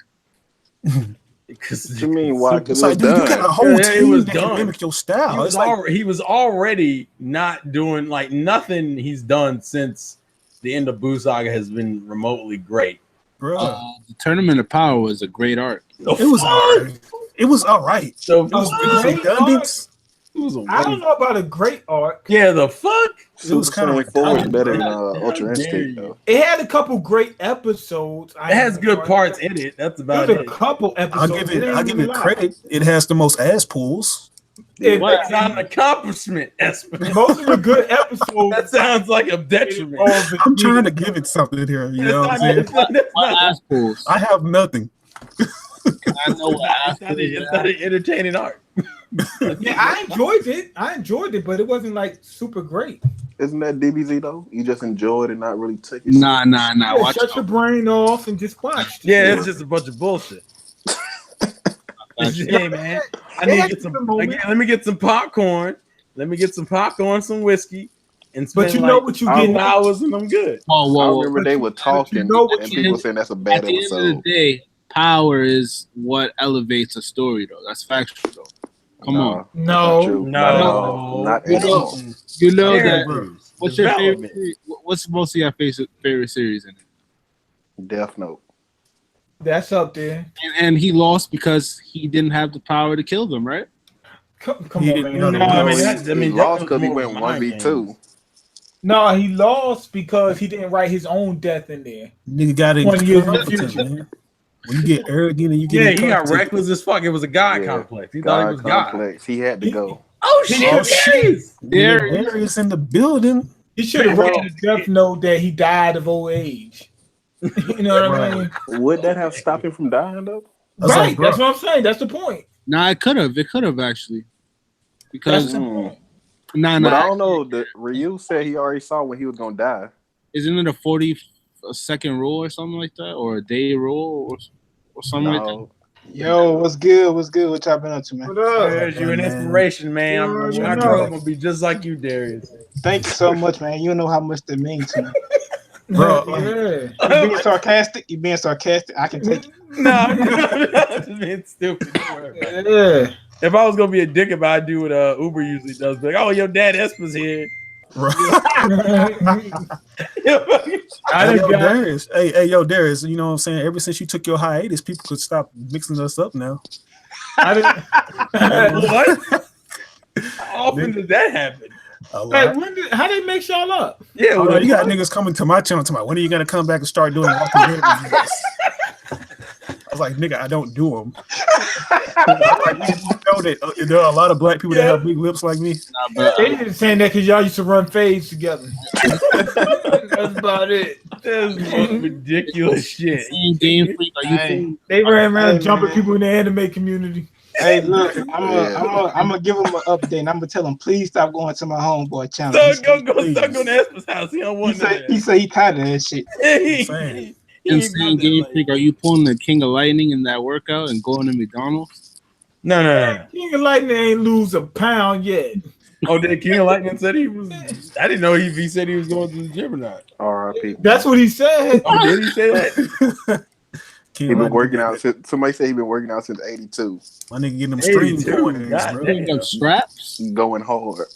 Because What you mean why? Because It's like, dude, you got a whole Yeah, it team was that done. can mimic your style. he was already not doing like nothing he's done since the end of Boo Saga has been remotely great. Bruh. The Tournament of Power was a great arc. It was all right. It was all right. So It was Great redundant. it was a I don't know about a great arc. Yeah, the fuck. It was kind of Super Saiyan 4 is redundant. better than How Ultra dare Instinct you. though. It had a couple great episodes. It has good parts in it. That's about There's a it. couple I'll episodes. give it credit. It has the most ass pulls. It's not an accomplishment, Espen. Most of the good episodes. That sounds like a detriment. I'm trying to give it something here. You know what I'm saying? It's not- Ass pulls. I have nothing. I know what ass it's not an entertaining art. Yeah, I enjoyed it, but it wasn't like super great. Isn't that DBZ though? You just enjoyed it, not really took it. Nah. Yeah, Watch shut your brain off and just watch. Yeah, it's just a bunch of bullshit. Hey man, I need to get some. Let me get some popcorn. Let me get some popcorn, some whiskey, and spend But you know like what you get. hours, and I'm good. Whoa. I remember they were talking, know what and you people did. saying that's a At bad the end of episode. the day, power is what elevates a story, though. That's factual, though. Come on. No. Not true. No. Not at all. Not You at know- all. You know that. Characters, What's your favorite? development. Series? What's most of your favorite series in it? Death Note. That's up there. And he lost because he didn't have the power to kill them, right? Come He on, didn't man. know No, I mean, he that lost was because he more went mind 1v2. No, he lost because he didn't write his own death in there. Nigga got it. 20 years in the incompetent, future. man. When you get arrogant and you get Yeah, he got incompetent- reckless as fuck. It was a God Yeah. complex. He thought he was God. complex. He had to go. Oh shit! Oh, shit. There he Darius in the building. He should have written a death note that he died of old age. You know what I mean? Would that have stopped him from dying though? Right, that's what I'm saying. That's the point. Nah, it could have. It could have actually. Because But nah. I don't know. Ryu said he already saw when he was gonna die. Isn't it a 40-second rule or something like that, or a day rule or something like that? Yo, what's good? What's good? What y'all been up to, man? What up? There's you an inspiration, man. When I grow up, I'm gonna be just like you, Darius. Thank you so much, man. You know how much that means to me. Bro, You being sarcastic? You being sarcastic? I can take it. No, I'm just being stupid. Yeah. If I was gonna be a dick about it, I'd do what Uber usually does. Be like, oh, your dad Espa's here. Darius. Hey, yo, Darius. You know what I'm saying? Ever since you took your hiatus, people could stop mixing us up now. What? How often does that happen? Like, how they mix y'all up? Yeah, you got niggas coming to my channel tomorrow. When are you gonna come back and start doing Walking Dead reviews? I was like, nigga, I don't do them. You know that there are a lot of black people that have big lips like me. They didn't saying that because y'all used to run fades together. That's about it. That's ridiculous shit. Game Freak, are you They ran around jumping people in the anime community. Hey, look, I'm gonna give him an update. I'm gonna tell him, please stop going to my homeboy channel. Stop going to Espa's house. He don't want that. He said he tired of that shit. Insane Game Freak, are you pulling the King of Lightning in that workout and going to McDonald's? No. King of Lightning ain't lose a pound yet. Oh, did King of Lightning said he was? I didn't know if he said he was going to the gym or not. R.I.P. That's what he said. Oh, did he say that? He been working out since. Somebody said he been working out since '82. My nigga getting them streams going, bro. Straps going hard.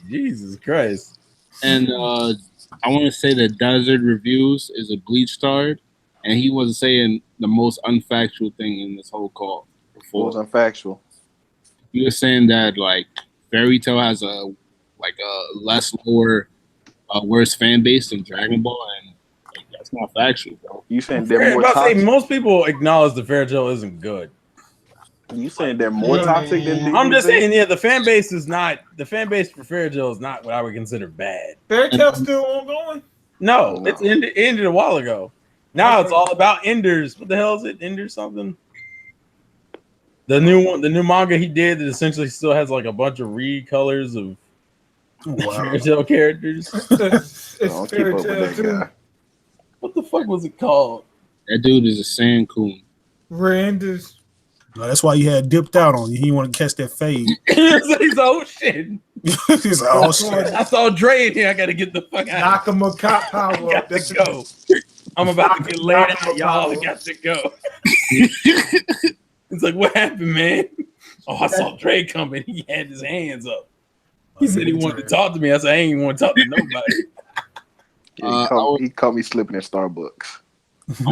Jesus Christ! And I want to say that Desert Reviews is a Bleach star, and he wasn't saying the most unfactual thing in this whole call before. What was unfactual? He was saying that like Fairy Tail has a less lower, worse fan base than Dragon Ball, and that's not factual, bro. You saying they're more toxic? Most people acknowledge the Fairy Tail isn't good. You saying they're more toxic than? I'm just saying, the fan base is not. The fan base for Fairy Tail is not what I would consider bad. Fairy Tail still ongoing? No, it's ended a while ago. Now it's all about Enders. What the hell is it? Enders something? The new one, the new manga he did that essentially still has like a bunch of recolors of Fairy Tail characters. It's Fairy Tail too. What the fuck was it called? That dude is a Sand Coon. Renders. No, that's why you had dipped out on you. He want to catch that fade. He's oh shit. He's like, oh shit. I saw Dre in here. I gotta get the fuck out. Knock him a cop power up. Got to go. I'm about to get laid out, y'all. I got to go. It's like, what happened, man? Oh, I saw Dre coming. He had his hands up. He said he wanted to talk to me. I said, I ain't want to talk to nobody. He caught me slipping at Starbucks.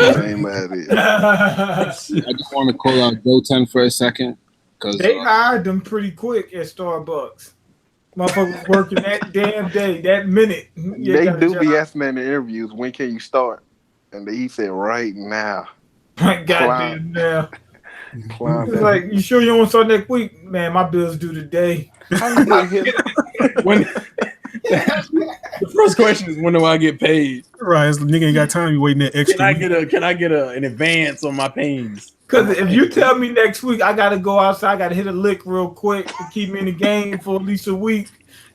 I ain't mad at it. I just want to call out Goten for a second. Because they hired them pretty quick at Starbucks. Motherfuckers working that damn day, that minute. They do be asking in the interviews, when can you start? And he said, right now. Goddamn now. It's like, you sure you don't want to start next week? Man, my bills due today. When the first question is, when do I get paid? Right, the nigga ain't got time. You waiting that extra. Can I get an advance on my pains? Because if you tell me next week I gotta go outside, I gotta hit a lick real quick to keep me in the game for at least a week.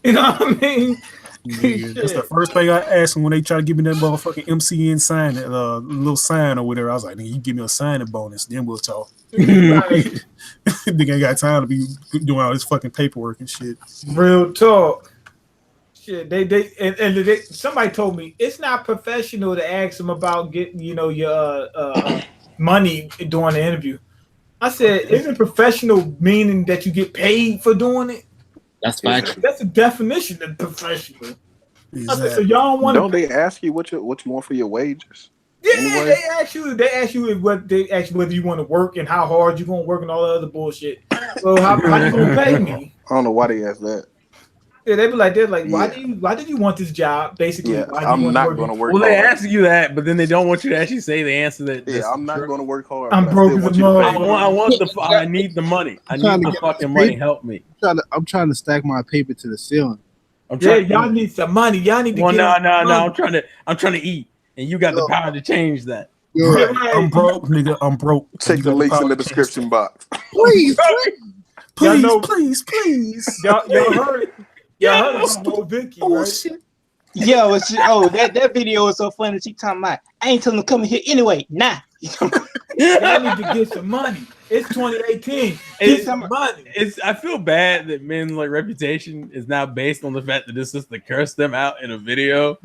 You know what I mean? Yeah, that's the first thing I asked them when they try to give me that motherfucking MCN sign, that little sign or whatever. I was like, nigga, you give me a signing bonus, then we'll talk. Nigga ain't got time to be doing all this fucking paperwork and shit. Real talk. Shit, they somebody told me it's not professional to ask them about getting, your money during the interview. I said, isn't professional meaning that you get paid for doing it? That's factual. That's a definition of professional. Exactly. I said, so y'all want? Don't they ask you what you want for your wages? Yeah, anyway? They ask you whether you want to work and how hard you gonna work and all that other bullshit. So how you gonna pay me? I don't know why they ask that. Yeah, they're like, why did you want this job? Basically, yeah, I'm not going to work. Well, hard. they ask you that, but then they don't want you to actually say the answer that. Yeah, I'm not going to work hard. I'm broke as a mother. I need the money. I need the fucking money. Help me. I'm trying to stack my paper to the ceiling. Y'all need some money. Y'all need to. Well, no. I'm trying to eat, and you got the power to change that. Right. I'm broke, nigga. I'm broke. Check the links in the description box. Please, Y'all please, know- please. Y'all heard about Mo Vicky, right? Shit. Yo, that video is so funny. She talking about, I ain't telling them to come here anyway. Nah. Y'all need to get some money. It's 2018. Get some money. I feel bad that men's like reputation is now based on the fact that this is to curse them out in a video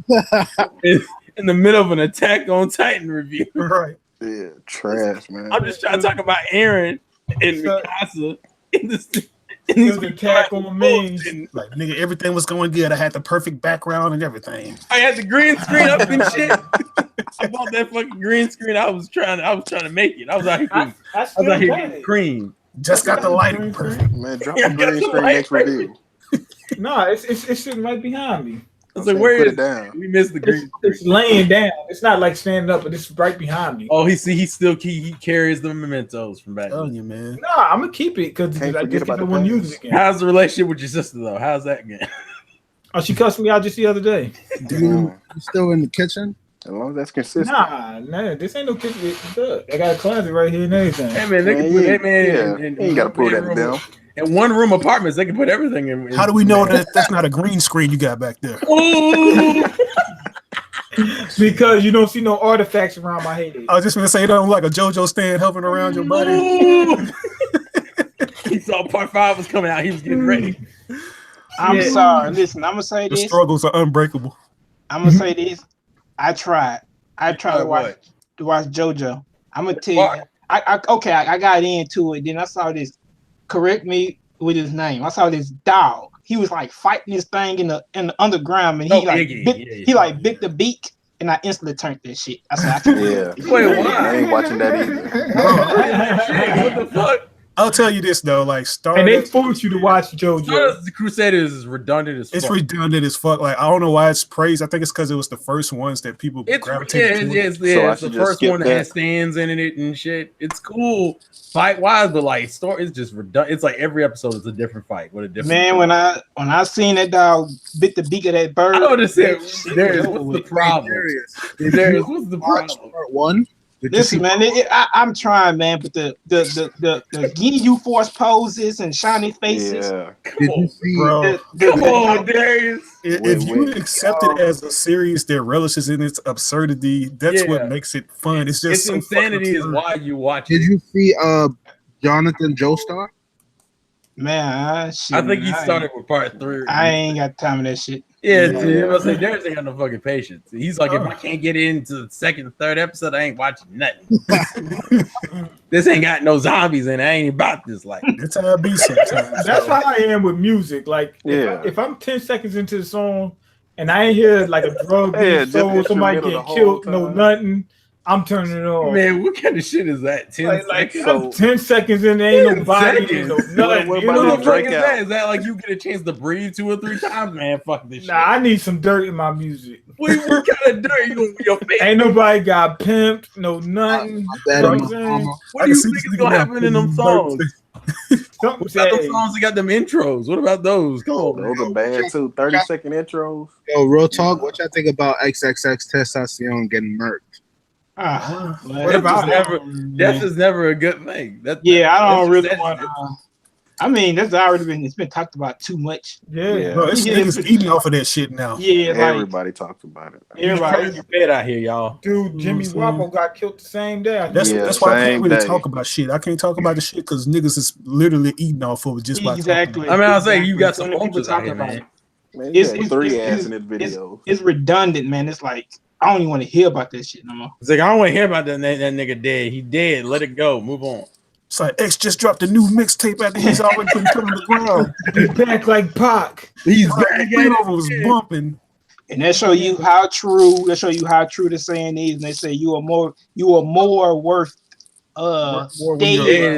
in the middle of an Attack on Titan review. Right. Yeah, trash, man. I'm just trying to talk about Aaron and Mikasa in this. It was Attack on Miyn. Like, nigga, everything was going good. I had the perfect background and everything. I had the green screen up and shit. I bought that fucking green screen. I was trying to make it. I was out here getting cream. Just got the lighting perfect. Man, drop the green screen next review. No, it's sitting right behind me. I was like, where put is it down? We missed the green. It's laying down. It's not like standing up, but it's right behind me. Oh, he carries the mementos from back. Telling you, man. No, I'm gonna keep it because Can't I forget just about don't the want to past. use it again. How's the relationship with your sister though? How's that going? Oh, she cussed me out just the other day. You still in the kitchen? As long as that's consistent. Nah, this ain't no kitchen. Look, I got a closet right here and everything. Hey man, they can put that man in you ain't gotta pull that down. In one room apartments, they can put everything in. How do we know that that's not a green screen you got back there? Because you don't see no artifacts around my head. I was just gonna say, you don't like a JoJo stand hovering around your body. He saw part 5 was coming out. He was getting ready. I'm sorry. Listen, I'm gonna say The this. struggles are unbreakable. I'm gonna say this. I tried to watch JoJo. I'm gonna tell you. I got into it. Then I saw this. Correct me with his name. I saw this dog. He was like fighting this thing in the underground, and he bit the beak, and I instantly turned that shit. I said, Wait, why? I ain't watching that either. What the fuck? I'll tell you this though, like Star. And they force you to watch JoJo. Stardust the Crusaders is redundant as fuck. It's redundant as fuck. Like, I don't know why it's praised. I think it's because it was the first ones that people gravitated to. It's the first one that has stands in it and shit. It's cool fight wise, but like story is just redundant. It's like every episode is a different fight with a different. Man, when I seen that dog bit the beak of that bird, I understand. What's the problem? What's the problem? Part 1. Listen, man, I'm trying, man, but the Ginyu Force poses and shiny faces. Yeah. Did you see? Bro, Come on, Darius. if you accept it as a series that relishes in its absurdity, that's what makes it fun. It's just insanity is why you watch it. Did you see Jonathan Joestar? Man, I think he started with part 3. I ain't got time for that shit. Yeah, I was like, Darius ain't got no fucking patience. He's like, if I can't get into the second, third episode, I ain't watching nothing. This ain't got no zombies in it. I ain't about this. Like, that's how it be sometimes. That's how I am with music. Like, if I'm 10 seconds into the song and I ain't hear like a drug being sold, somebody getting killed, no nothing, I'm turning it on. Man, what kind of shit is that? 10 seconds? I'm 10 seconds in, there ain't nobody, no nothing. What the fuck is that? Is that like you get a chance to breathe 2 or 3 times? Man, fuck this shit. Nah, I need some dirt in my music. What kind of dirt? You gonna be your face? Ain't nobody got pimped, no nothing. What do you think is gonna happen in them songs? What about those songs that got them intros? What about those? Come on, those are bad too. 30-second intros. Yo, real talk. What y'all think about XXX Tentacion getting murked? What about death is never a good thing. I don't really want. I mean, that's already been talked about too much. Yeah, bro, it's niggas eating off of that shit now. Yeah, everybody talks about it. Everybody bad out here, y'all. Dude, Jimmy Wapo got killed the same day. That's why I can't really talk about shit. I can't talk about the shit because niggas is literally eating off of it just by exactly. I mean, I was saying you got some people talking about it. Man, it's 3 ass in this video. It's redundant, man. It's like I don't even want to hear about that shit no more. It's like I don't want to hear about that nigga dead. He dead. Let it go. Move on. It's like X just dropped a new mixtape after he's already been put on the ground. He's back like Pac. He's back. Was bumping. And that show you how true. That show you how true the saying is. And they say you are more worth dead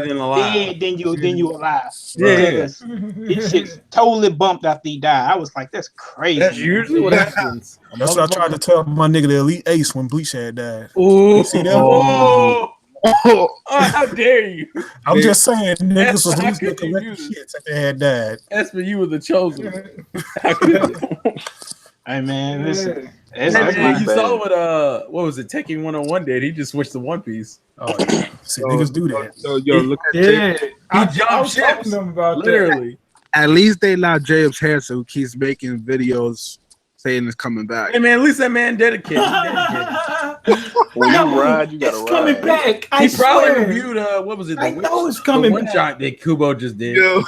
than alive. Than you alive. Yeah. This shit's totally bumped after he died. I was like, that's crazy. That's usually what happens. That's what I tried to tell my nigga, the Elite Ace, when Bleach had died. Ooh. See that? How dare you? I'm just saying, niggas was losing the collective shit after they had died. That's when you were the chosen. Hey man, listen. And That's then you saw what was it? Tekken 101 did. He just switched to One Piece. Oh yeah, see, niggas do that. So yo, look at Yeah, I jumped was talking ships. to them about Literally. At least they allowed James Hansen, who keeps making videos saying it's coming back. Hey man, at least that man dedicated. When you ride, you gotta it's ride. coming back. I He probably swear. reviewed what was it? I know it's coming one back. shot that Kubo just did. Yo,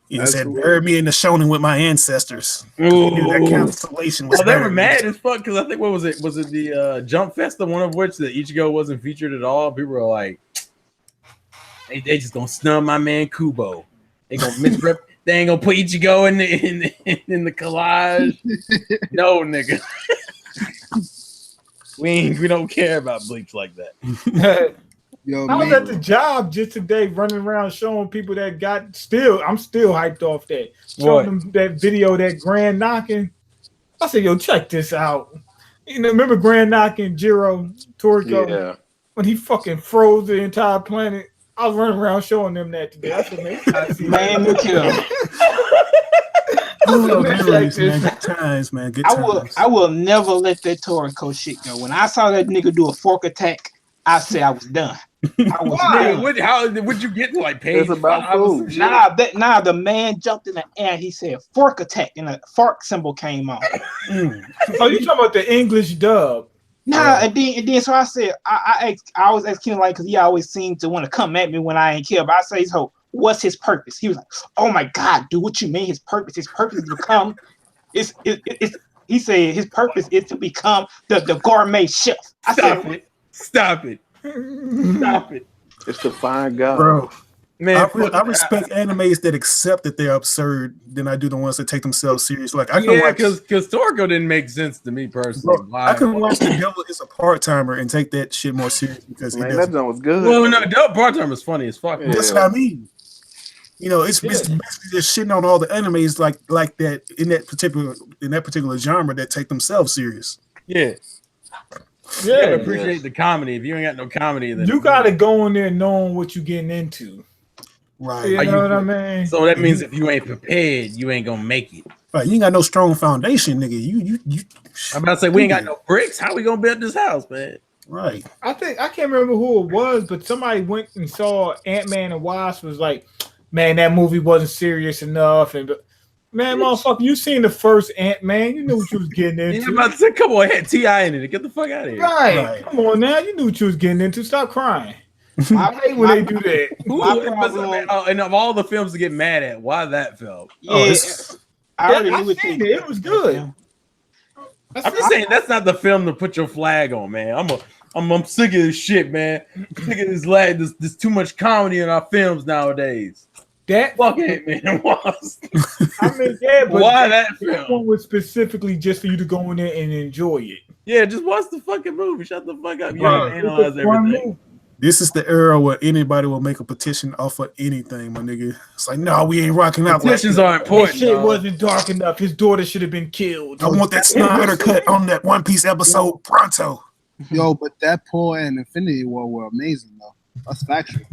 He said, "Bury me in the shonen with my ancestors." He knew that cancellation was Oh, they were better. mad as fuck because I think what was it? Was it the Jump Fest? The one of which that Ichigo wasn't featured at all. People were like, they just gonna snub my man Kubo. They gonna misrep. They ain't gonna put Ichigo in the collage. No, nigga. we don't care about Bleach like that. yo, I was man. at the job just today, running around showing people that I'm still hyped off that. Showing them that video, that Grand Knocking. I said, yo, check this out. You know, remember Grand Knocking Jiro Toriko? Yeah. When he fucking froze the entire planet. I was running around showing them that today. I said, man, I see man, look here. Memories, man. Good times, man. Good times. I will never let that Toriko shit go. When I saw that nigga do a fork attack, I said I was done. I was done. How would you get to like page? It's about food. Nah, the man jumped in the air. He said fork attack, and a fork symbol came on. Oh, you talking about the English dub? Nah, and then so I said I was asking like because he always seemed to want to come at me when I ain't care. But I say, so what's his purpose? He was like, oh my god, dude, what you mean his purpose? His purpose is to become he said his purpose is to become the gourmet chef. Stop it. Stop it. It's to find God. Bro. Man, I respect animes that accept that they're absurd than I do the ones that take themselves serious. Like I can watch because Toriko didn't make sense to me personally. Bro, I can watch The Devil Is a Part-Timer and take that shit more serious because Man, that joint was good. Well, no, Devil Part-Timer was funny as fuck. Yeah. That's what I mean. You know, it's basically just shitting on all the animes like that in that particular genre that take themselves serious. Yeah. You gotta appreciate the comedy. If you ain't got no comedy, then You gotta go in there knowing what you're getting into. Right. You know what I mean? So that means if you ain't prepared, you ain't gonna make it. Right. You ain't got no strong foundation, nigga. You I'm about to say we ain't got no bricks. How we gonna build this house, man? Right. I can't remember who it was, but somebody went and saw Ant-Man and Wasp, was like, man, that movie wasn't serious enough. And man, motherfucker, you seen the first Ant-Man, you knew what you was getting into. I'm about to say, come on, had T.I. in it. Get the fuck out of here. Right. Come on now, you knew what you was getting into. Stop crying. I hate when they do that. And of all the films to get mad at, why that film? Yeah, I seen it. It was good. I'm just saying that's not the film to put your flag on, man. I'm sick of this shit, man. I'm sick of this lag. There's too much comedy in our films nowadays. That fuck it, man. I mean, yeah, but why that film? One was specifically just for you to go in there and enjoy it. Yeah, just watch the fucking movie. Shut the fuck up. You don't analyze everything. This is the era where anybody will make a petition off of anything, my nigga. It's like, no, we ain't rocking out. Petitions are important. That shit wasn't dark enough. His daughter should have been killed. I want that Snyder cut on that One Piece episode pronto. Yo, but that Paul and Infinity War were amazing, though. That's factual.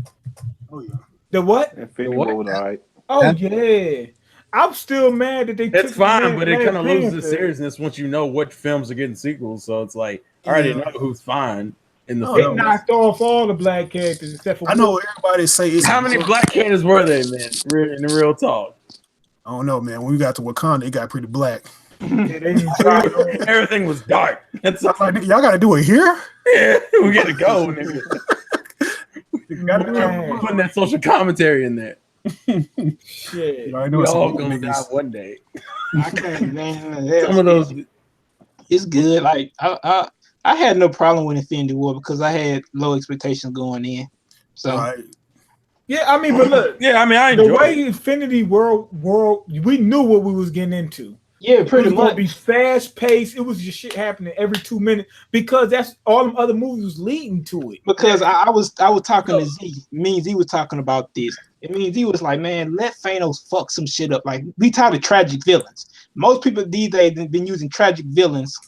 Oh, yeah. The what? Infinity War was all right. Oh, yeah. I'm still mad that they That's took fine, but it kind of loses the Panther. seriousness once you know what films are getting sequels. So it's like, I already know who's fine in the They film. knocked off all the black characters except for I know everybody say it's How many black characters were there, man? In the real talk. I don't know, man. When we got to Wakanda, it got pretty black. Everything was dark. That's like, nigga, y'all got to do it here? Yeah, we got to go. Nigga. Putting that social commentary in there. Shit. I know We it's all some gonna niggas. die one day. I can't, man. Some of those. It's good. Like I had no problem with Infinity War because I had low expectations going in. So Right. Yeah, I mean, but look. Yeah, I mean, I the enjoy way Infinity World, we knew what we was getting into. yeah, It pretty was gonna much. be fast paced. It was just shit happening every 2 minutes because that's all them other movies was leading to it. Because I was talking to Z. Me and Z was talking about this. It means he was like, man, let Thanos fuck some shit up. Like, we tired of tragic villains. Most people these days have been using tragic villains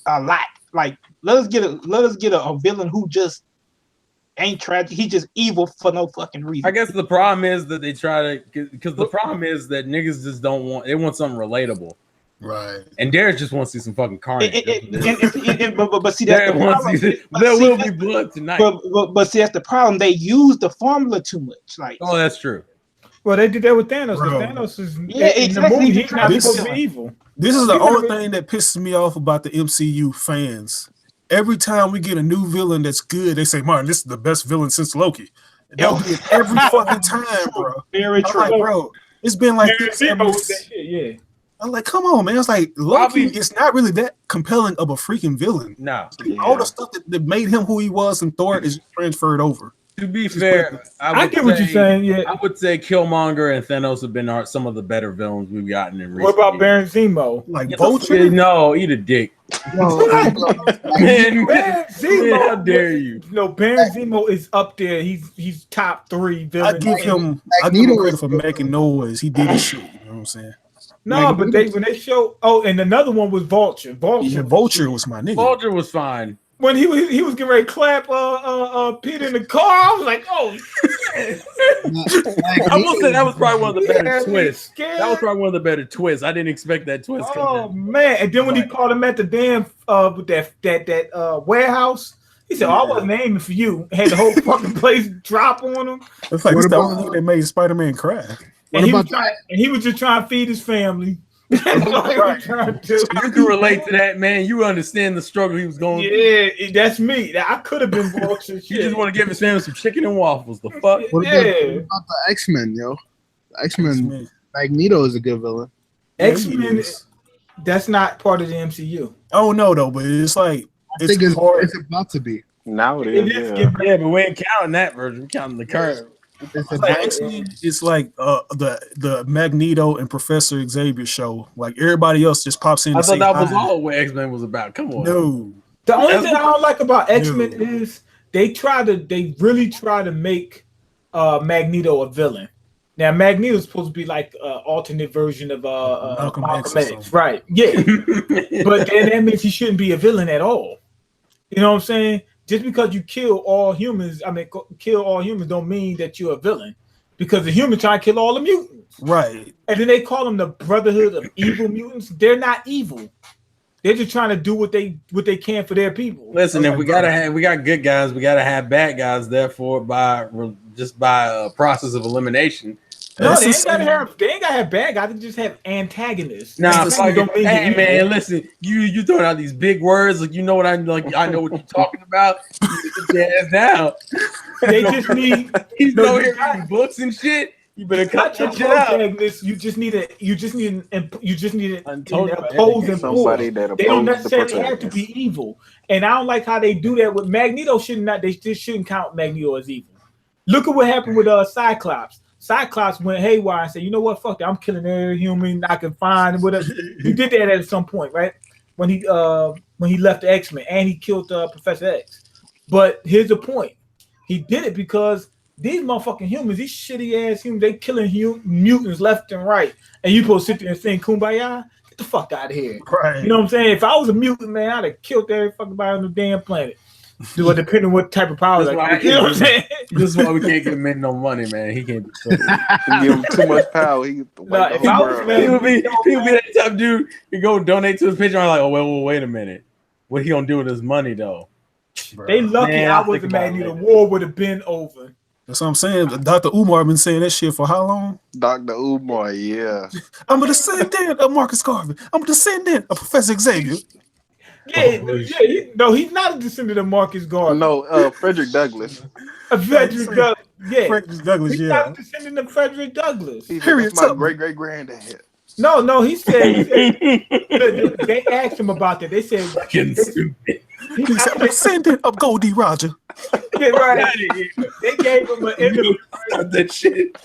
a lot. Like, let us get a villain who just ain't tragic. He just evil for no fucking reason. I guess the problem is that they try to, because the problem is that niggas just don't want, they want something relatable. Right. And Derek just wants to see some fucking carnage. But see, there will be blood tonight. But see, that's the problem. They use the formula too much. Like, oh, that's true. Well, they did that with Thanos. Because Thanos is in the movie. He's not supposed to be evil. This is the only thing that pisses me off about the MCU fans. Every time we get a new villain that's good, they say, "Martin, this is the best villain since Loki." They'll do it every fucking time, bro. Very true, like, bro. It's been like this. Yeah. I'm like, come on, man. It's like Loki. It's not really that compelling of a freaking villain. No, all the stuff that made him who he was in Thor is transferred over. To be fair, I get what you're saying. Yeah, I would say Killmonger and Thanos have been some of the better villains we've gotten in recent What about years. Baron Zemo? Like Vulture? No, eat a dick. Man, how dare you? No, Baron Zemo is up there. He's top 3 villains. I give him credit for making noise. He did his shit. You know what I'm saying? No, but when they show and another one was Vulture. Vulture was my nigga. Vulture was fine. When he was getting ready to clap Peter in the car, I was like, oh shit. I will say that was probably one of the better twists. That was probably one of the better twists. I didn't expect that twist. Oh man! And then when he called him at the damn with that warehouse, he said, "Oh, I wasn't aiming for you." Had the whole fucking place drop on him. It's like it's the only thing that made Spider-Man cry. And he was just trying to feed his family. That's all he was trying to do. You can relate to that, man. You understand the struggle he was going through. Yeah, that's me. I could have been Vulture. You just want to give his family some chicken and waffles. The fuck? What about the X-Men, yo? X-Men. Magneto is a good villain. X-Men, that's not part of the MCU. Oh no, though, but it's like I think it's about to be. Now it is. Yeah, but we ain't counting that version. We're counting the current. It's like the Magneto and Professor Xavier show. Like everybody else just pops in. I thought that was all what X-Men was about. Come on. No. The only thing I don't like about X-Men is they really try to make Magneto a villain. Now Magneto's supposed to be like an alternate version of Malcolm X, right? Yeah, but then that means he shouldn't be a villain at all. You know what I'm saying? Just because you kill all humans don't mean that you're a villain. Because the humans try to kill all the mutants. Right. And then they call them the Brotherhood of Evil Mutants. They're not evil. They're just trying to do what they can for their people. Listen, if we got good guys, we gotta have bad guys. Therefore, by a process of elimination. No, they ain't gotta have bad guys. They just have antagonists. Nah, hey man, listen, you throwing out these big words like you know what I know what you're talking about. You sit your ass down. They just need he's over here reading books and shit. You better cut your shit out. You just need an opposing somebody that they don't necessarily have to be evil. And I don't like how they do that with Magneto. They just shouldn't count Magneto as evil. Look at what happened with Cyclops. Cyclops went haywire and said, "You know what? Fuck that! I'm killing every human I can find." And whatever. He did that at some point, right? When he left the X-Men and he killed Professor X. But here's the point: he did it because these motherfucking humans, these shitty ass humans, they killing mutants left and right, and you supposed to sit there and sing "Kumbaya"? Get the fuck out of here! Right. You know what I'm saying? If I was a mutant, man, I'd have killed every fucking body on the damn planet. Depending on what type of powers I got. You know what I'm saying? This is why we can't give him no money, man. He can't be give him too much power. He people be that type of dude you go donate to his picture. I'm like, oh wait a minute. What he gonna do with his money though? Bro. They lucky I wasn't Magneto. The war would have been over. That's what I'm saying. Dr. Umar been saying that shit for how long? Dr. Umar, yeah. I'm a descendant of Marcus Garvey. I'm a descendant of Professor Xavier. No, he's not a descendant of Marcus Garvey. No, Frederick Douglass. Frederick Douglass, he's not a descendant of Frederick Douglass. That's my great granddad. No, he said they asked him about that. They said he's a descendant of Goldie Roger. Yeah, right. They gave him an interview. That shit.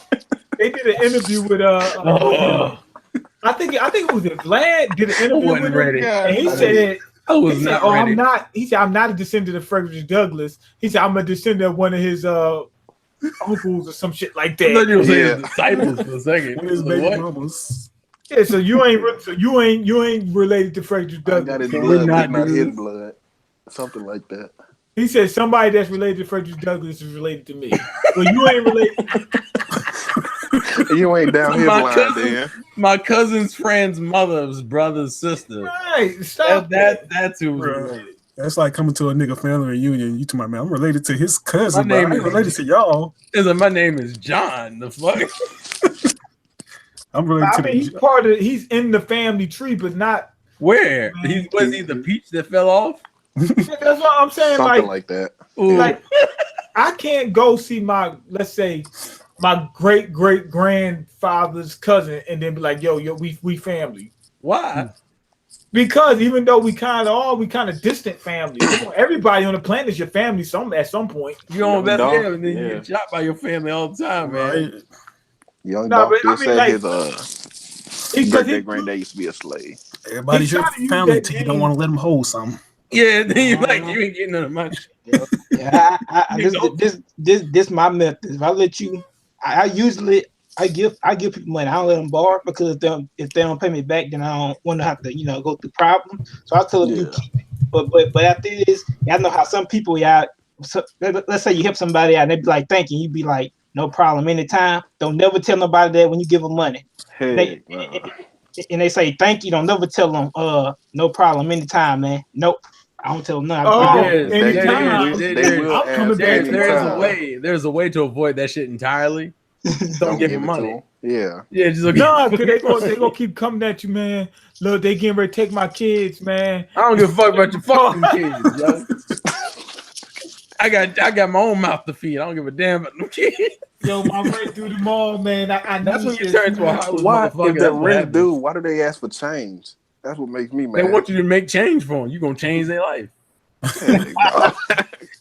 They did an interview with I think it was Vlad did an interview with him, and he said. I'm not. He said, I'm not a descendant of Frederick Douglass. He said, I'm a descendant of one of his uncles or some shit like that. I thought you were saying disciples for a second. His baby mamas. Yeah, so you ain't related to Frederick Douglass. I got his blood, not his blood. Something like that. He said somebody that's related to Frederick Douglass is related to me. Well, you ain't related. You ain't down his line, then. My cousin's friend's mother's brother's sister. Right. Stop That's who's Bruh. related. That's like coming to a nigga family reunion. You to my man, I'm related to his cousin, My but I name ain't is- related to y'all. My name is John. The fuck? I'm related to he's the. part of. He's in the family tree, but not. Where? Was he the peach that fell off? That's what I'm saying. Something like that. Like I can't go see let's say my great grandfather's cousin and then be like, yo, we family. Why? Because even though we kind of distant family, everybody on the planet is your family at some point. You on best Dog, and then you get shot by your family all the time, man. Right. Young No, Dolph but I just mean, said like, his great-great-granddad used to be a slave. Everybody's your trying to use family that till you name. don't want to let them hold something. Yeah, then you like you ain't getting none of my shit. Yeah, this my method. If I let you, I usually give people money. I don't let them borrow because if they don't pay me back, then I don't want to have to go through problems. So I tell them you keep it. But after this, I know how some people So, let's say you help somebody out, and they be like, "Thank you." You be like, "No problem." Anytime. Don't never tell nobody that when you give them money. Hey, And they say thank you. Don't never tell them, no problem. Anytime, man. Nope. I don't tell them nothing. I'm coming back. There's a way to avoid that shit entirely. Don't give them money. Yeah. Yeah, just No, because they gonna keep coming at you, man. Look, they getting ready to take my kids, man. I don't give a fuck about your fucking kids, yo. I got my own mouth to feed. I don't give a damn about them kids. Yo, my right through the mall, man. That's when you turn to a homeless Why, motherfucker. if they're rich dude, why do they ask for change? That's what makes me mad. They want you to make change for them. You gonna change their life.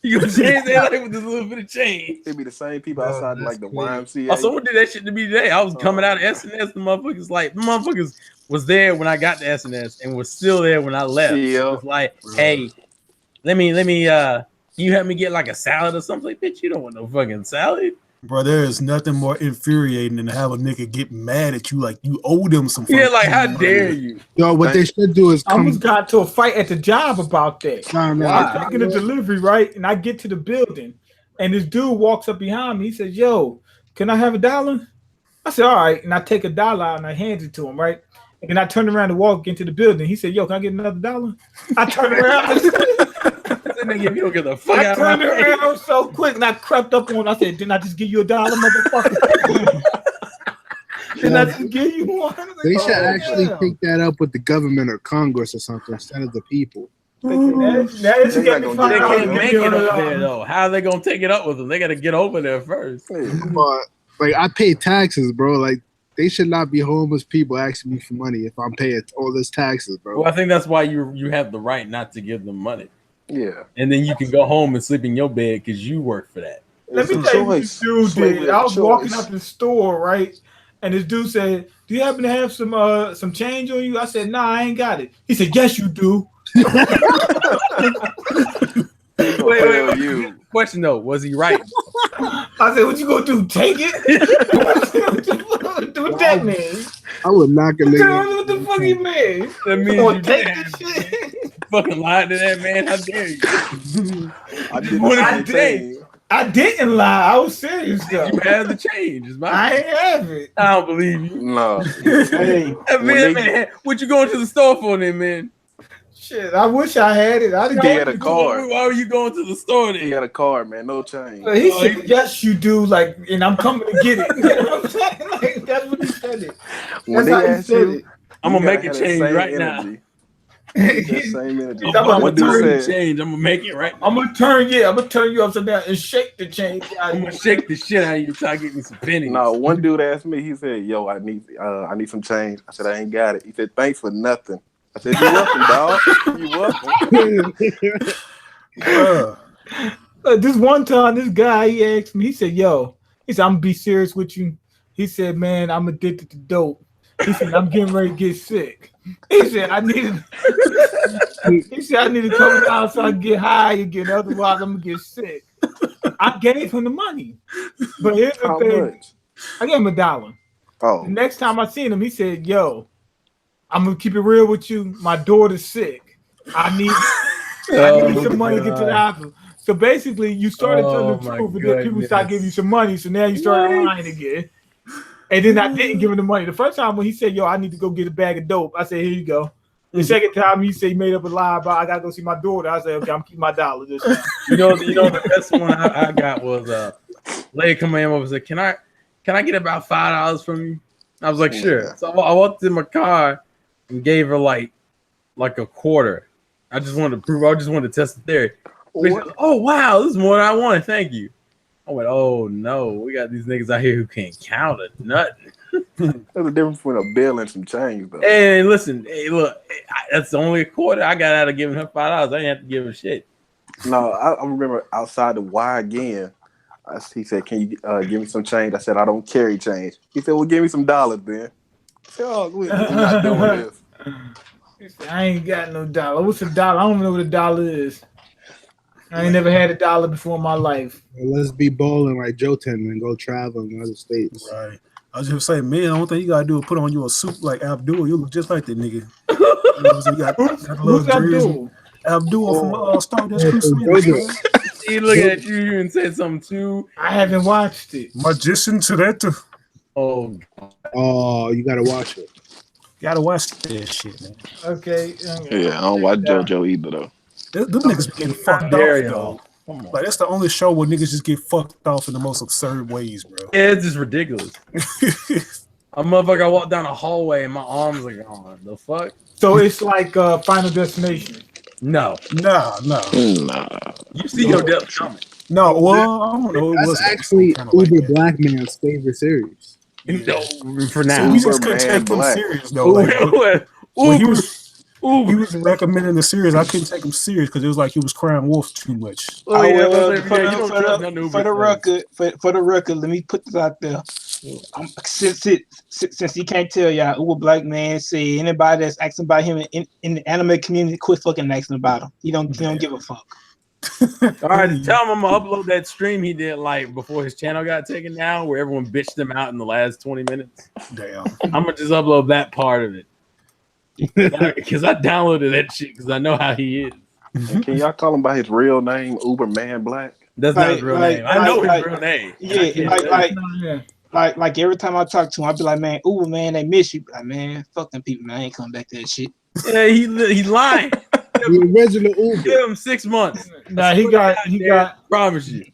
You gonna change their life with this little bit of change. They be the same people outside like the YMCA. Someone did that shit to me today. I was coming out of SNS. The motherfuckers was there when I got to SNS and was still there when I left. It was like, hey, let me you help me get like a salad or something? Like, bitch, you don't want no fucking salad. Bro, there is nothing more infuriating than to have a nigga get mad at you like you owe them some. Yeah, like how dare you? Yo, what they should do is I almost got to a fight at the job about that. I'm taking a delivery, right? And I get to the building, and this dude walks up behind me. He says, "Yo, can I have $1?" I said, "All right." And I take $1 out and I hand it to him, right? And then I turned around to walk into the building. He said, "Yo, can I get another $1?" I turned around. Nigga, if you don't get the fuck I out turned of my face. around so quick and I crept up on. I said, "Didn't I just give you $1, motherfucker?" Didn't I just give you one? They should actually take that up with the government or Congress or something instead of the people. They can't make it up there though. How are they gonna take it up with them? They gotta get over there first. But like I pay taxes, bro. Like they should not be homeless people asking me for money if I'm paying all this taxes, bro. Well, I think that's why you have the right not to give them money. Yeah. And then you can go home and sleep in your bed because you work for that. Let me tell you what this dude did. I was walking up the store, right? And this dude said, "Do you happen to have some change on you?" I said, "Nah, I ain't got it." He said, "Yes, you do." Wait. Question though, was he right? I said, "What you gonna do? Take it?" Do what that mean? I would knock a nigga. What the fuck you mean? That means you take this shit. Fucking lied to that man. How dare you? I didn't lie. I was serious though. You had the change. I ain't have it. I don't believe you. No. Hey, man, what you going to the store for then, man? Shit, I wish I had it. I didn't. He had a card. Why were you going to the store then? He had a card, man. No change. He said, "Yes, you do." Like, and I'm coming to get it. You know what I'm saying? Like, that's what he said. It. When they ask you, I'm gonna make a change right now. That same energy. I'm gonna turn change. I'm gonna make it right. I'm gonna turn you upside down and shake the change. I'm gonna shake the shit out of you. Try to get me some pennies. No, one dude asked me. He said, "Yo, I need some change." I said, "I ain't got it." He said, "Thanks for nothing." I said, "You're welcome, dog. You're welcome." This one time, this guy he asked me. He said, "Yo," he said, "I'm gonna be serious with you." He said, "Man, I'm addicted to dope." He said, "I'm getting ready to get sick." He said, "I need to come out so I can get high again. Otherwise, I'm gonna get sick." I gave him the money, but here's the thing: much? I gave him $1. Oh, the next time I seen him, he said, "Yo, I'm gonna keep it real with you. My daughter's sick. I need some money to get to the hospital." So basically, you started telling the truth, and then people start giving you some money. So now you started lying again. And then I didn't give him the money. The first time when he said, "Yo, I need to go get a bag of dope," I said, "Here you go." The second time he said he made up a lie about I gotta go see my daughter. I said, "Okay, I'm keeping my dollar this time." You know, the best one I got was lady come in and said, "Can I get about $5 from you?" I was like, "Sure." So I walked in my car and gave her like a quarter. I just wanted to prove. I just wanted to test the theory. Goes, oh wow, this is more than I wanted. Thank you. I went, oh no, we got these niggas out here who can't count or nothing. There's a difference between a bill and some change, though. And listen, hey, look, that's only a quarter I got out of giving her $5. I didn't have to give her shit. No, I remember outside the Y again. He said, "Can you give me some change?" I said, "I don't carry change." He said, "Well, give me some dollars, then." I said, "Oh, we're not doing this." He said, I ain't got no dollar. What's a dollar? I don't even know what a dollar is. I ain't never had a dollar before in my life. Well, let's be bowling like Joe Ten and go travel in other states. Right. I was just saying, man, the only thing you gotta do is put on you a suit like Abdul. You look just like that nigga. Who's Abdul? Abdul from Stardust Cruise. He looking at you and said something too. I haven't watched it. Magician Toretto. Oh, you gotta watch it. Gotta watch that shit, man. Okay. Yeah, I don't watch JoJo either though. Them niggas be getting fucked off, though. Like that's the only show where niggas just get fucked off in the most absurd ways, bro. Yeah, it's just ridiculous. A motherfucker, I walked down a hallway and my arms are gone. The fuck? So it's like Final Destination. No. Nah. You see your death coming. No, well, I don't know. That's actually Uber Black Man's favorite series. No, for now. So we just couldn't take him serious though. Like, when he was recommending the series, I couldn't take him serious because it was like he was crying wolf too much. For the record, let me put this out there. Since he can't tell y'all, Uber Black Man said anybody that's asking about him in the anime community, quit fucking asking about him. He don't give a fuck. All right, tell him I'm gonna upload that stream he did like before his channel got taken down, where everyone bitched him out in the last 20 minutes. Damn. I'm gonna just upload that part of it because I downloaded that shit because I know how he is. And can y'all call him by his real name, Uber Man Black? That's not his real name. I know his real name. Yeah, like every time I talk to him, I be like, man, Uber man, they miss you. Like, man, fuck them people, man. I ain't coming back to that shit. Yeah, he lying. The original Uber. Give him 6 months. Nah, he got. Promise you.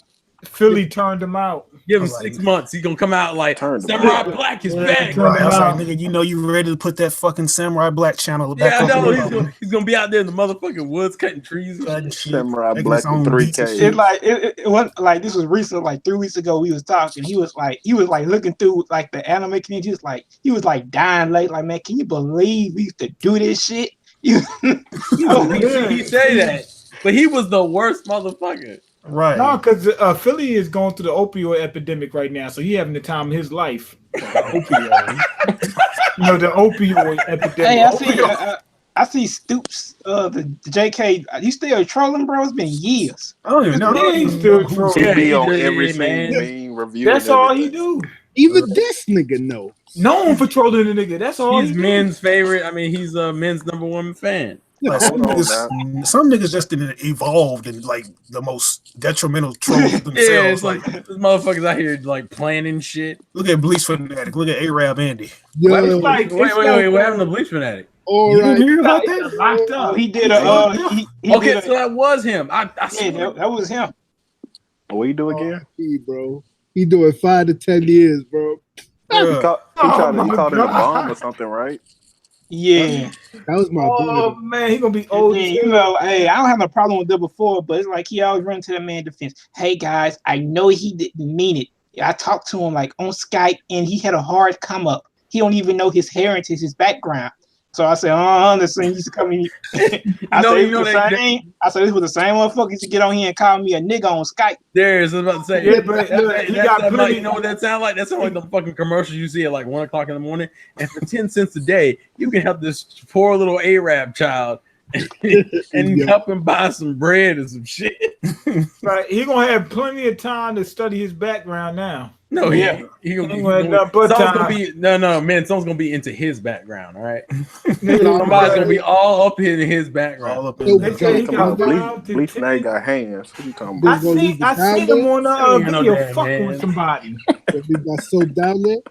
Philly turned him out. Give him 6 months. He's gonna come out like Samurai Black is back. Right. I was like, nigga, you know you ready to put that fucking Samurai Black channel back I know. He's gonna be out there in the motherfucking woods cutting trees. Samurai Black with 3K. It was like this was recent, like 3 weeks ago. We was talking. He was like looking through like the anime community. He was like dying late. Like, man, can you believe we used to do this shit? He say that, but he was the worst motherfucker. Right. No, because Philly is going through the opioid epidemic right now, so he having the time of his life. Opioid. The opioid epidemic. Hey, I see Stoops, the JK. You still trolling, bro? It's been years. I don't even know. He's still trolling. He be on every single review. That's all he do. Even this nigga know. Known for trolling the nigga. That's all. He's men's favorite. I mean, he's men's #1 fan. Like, some niggas just didn't evolve in like the most detrimental trolls themselves. Yeah, it's like this motherfuckers out here like planning shit. Look at Bleach Fanatic. Look at Arab Andy. Wait, what happened to Bleach Fanatic? You didn't hear about that? Locked up. He did a. Okay, so that was him. That was him. What you do again, bro? He doing 5 to 10 years, bro. He called it a bomb or something, right? Yeah, that was my boy. Oh man, he gonna be old. Hey, I don't have no problem with that before, but it's like he always run to the man defense. Hey guys, I know he didn't mean it. I talked to him like on Skype, and he had a hard come up. He don't even know his heritage, his background. So I said, this thing used to come in. I said, this was the same motherfucker used to get on here and call me a nigga on Skype. There's about to say, yeah, but you know what that sound like? That sounds like the fucking commercials you see at like 1 o'clock in the morning. And for 10 cents a day, you can help this poor little Arab child and help him buy some bread and some shit. Right, he gonna have plenty of time to study his background now. No, someone's gonna be into his background, all right? Somebody's gonna be all up in his background. Bleach now got hands. What you talking about? I seen him on a video fucking with somebody. He got so down there.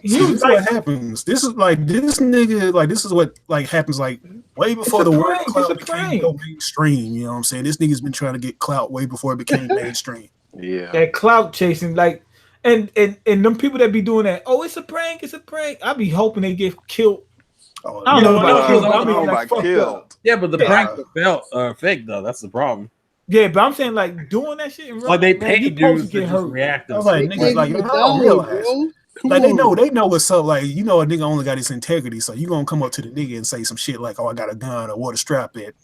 He was this is what happens. This is like this nigga. Like this is what like happens. Like way before the word clout became mainstream. You know what I'm saying? This nigga's been trying to get clout way before it became mainstream. Yeah. That clout chasing, like, and them people that be doing that. Oh, it's a prank. It's a prank. I be hoping they get killed. Oh, I don't know about killed. I mean, like fucked killed. up. Yeah, but the prank felt fake though. That's the problem. Yeah, but I'm saying like doing that shit. Like they paid dudes to just react. I was like, niggas like, I don't realize. Like they know what's up. Like, you know, a nigga only got his integrity, so you gonna come up to the nigga and say some shit like, "Oh, I got a gun," or "What a strap at."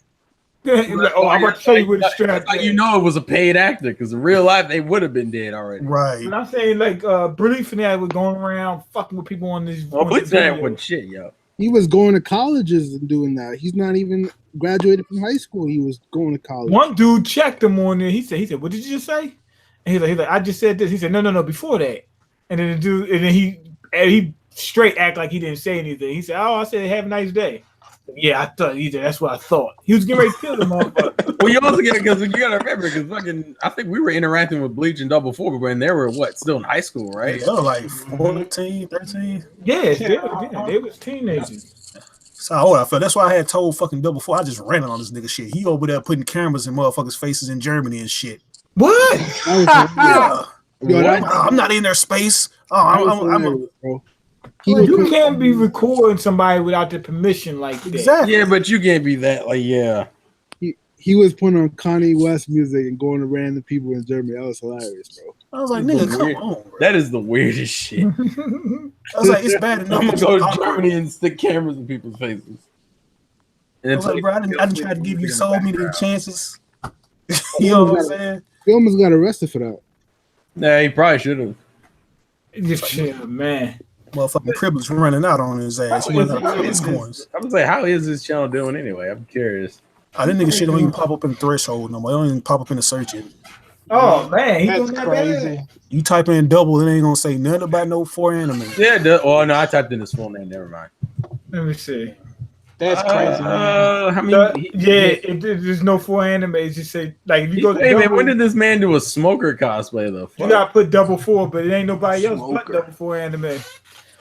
Like, oh, I'm about to show you where the strap. Like, you know, it was a paid actor because in real life they would have been dead already. Right. And I'm saying like, Brilliant Fanatic was going around fucking with people on this. Oh, Brilliant Fanatic wasn't shit, yo. He was going to colleges and doing that. He's not even graduated from high school. He was going to college. One dude checked him on there. He said, "What did you just say?" And he's like, "I just said this." He said, "No, before that." And then the dude, and then he straight act like he didn't say anything. He said, "Oh, I said have a nice day." Yeah, I thought either. That's what I thought. He was getting ready to kill the motherfucker. Well, you also get because you gotta remember because fucking I think we were interacting with Bleach and Double Four when they were still in high school, right? Yeah, they were like 14, 13. Yeah, they was teenagers. So how old I felt. That's why I had told fucking Double Four. I just ran on this nigga shit. He over there putting cameras in motherfuckers' faces in Germany and shit. What? Yeah. I'm not in their space. Oh, You can't be recording somebody without their permission like that. Exactly. Yeah, but you can't be that. Like, yeah. He was putting on Kanye West music and going to random people in Germany. That was hilarious, bro. I was like, nigga, come on, bro. That is the weirdest shit. I was like, it's bad enough. I'm gonna go to Germany and stick cameras in people's faces. And I was like, bro, I didn't try to give you so many chances. You know what I'm saying? He almost got arrested for that. Nah, he probably should have. Yeah, man. Motherfucking privilege running out on his ass. He went out of his coins. I was like, how is this channel doing anyway? I'm curious. That nigga shit don't even pop up in the threshold no more. It don't even pop up in the search engine. Oh man, that's crazy. You type in double, it ain't gonna say nothing about no 4 anime. Yeah, no, I typed in his full name. Never mind. Let me see. That's crazy. How many? There's no 4 animes. You say like if you go to Hey man, double, when did this man do a smoker cosplay though? you gotta put double 4, but it ain't nobody else but double 4 anime.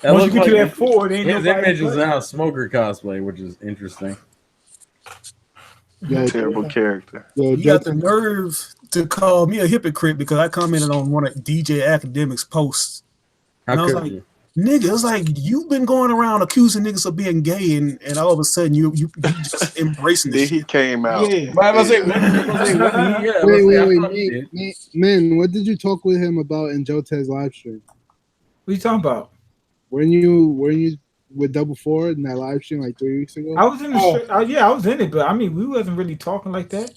That Once you get to like that 4, it ain't his nobody image is but now smoker cosplay, which is interesting. Terrible character. You got the nerve to call me a hypocrite because I commented on one of DJ Academic's posts. And I was like, nigga, it's like you've been going around accusing niggas of being gay, and all of a sudden you just embracing this. He came out. Yeah. Wait, man, what did you talk with him about in Jotez's live stream? What are you talking about? Weren't you with Double 4 in that live stream like 3 weeks ago? I was in the I was in it, but I mean we wasn't really talking like that.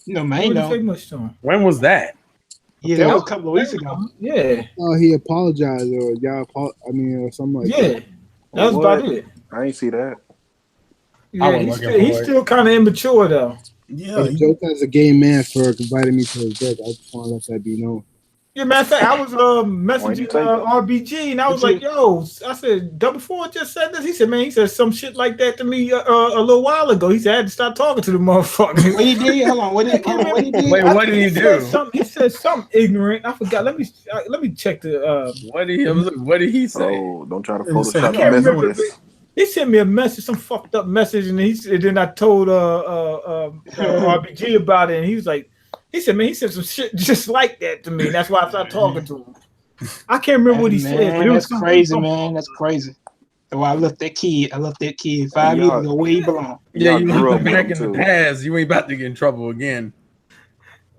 No, man, say much to him. When was that? Yeah, that was a couple of weeks ago. Yeah. Oh, he apologized or or something like that. Yeah, that was about it. I ain't see that. Yeah, he's still kind of immature though. Yeah, Jotez's a gay man for inviting me to his death. I just want to let that be known. Yeah, matter of fact, I was messaging RBG, and I was like, "Yo," I said, "Double 4 just said this." He said, "Man, he said some shit like that to me a little while ago." He said, "I had to stop talking to the motherfucker." What he did? Hold on. What he did? Wait, what did he do? He said something ignorant. I forgot. Let me check the. What did he say? Oh, don't try to Photoshop the messages. He sent me a message, some fucked up message, and then I told RBG about it, and he was like. He said, "Man, he said some shit just like that to me. That's why I started talking to him." I can't remember what he said, but it was crazy, man. That's crazy. So I left that kid. 5 years ago where he belonged. Yeah, you left back in the past. You ain't about to get in trouble again.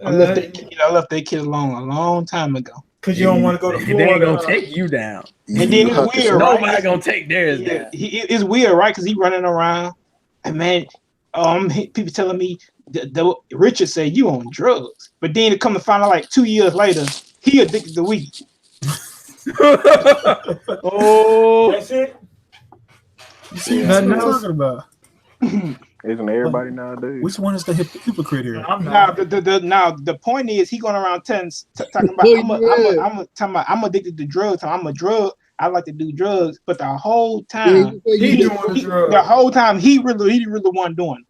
I left that kid alone a long time ago. Cause you don't want to go to Florida. They ain't gonna take you down. And then it's weird, right? Nobody gonna take theirs down. It's weird, right? Because he running around, and man, people telling me. Richard said you on drugs, but then to come to find out like 2 years later, he addicted to weed. Oh, that's it. You see what I'm talking about? Isn't everybody nowadays? Which one is the hypocrite here? The point is he going around talking about I'm addicted to drugs. I'm a drug. I like to do drugs, but the whole time he really wasn't doing it.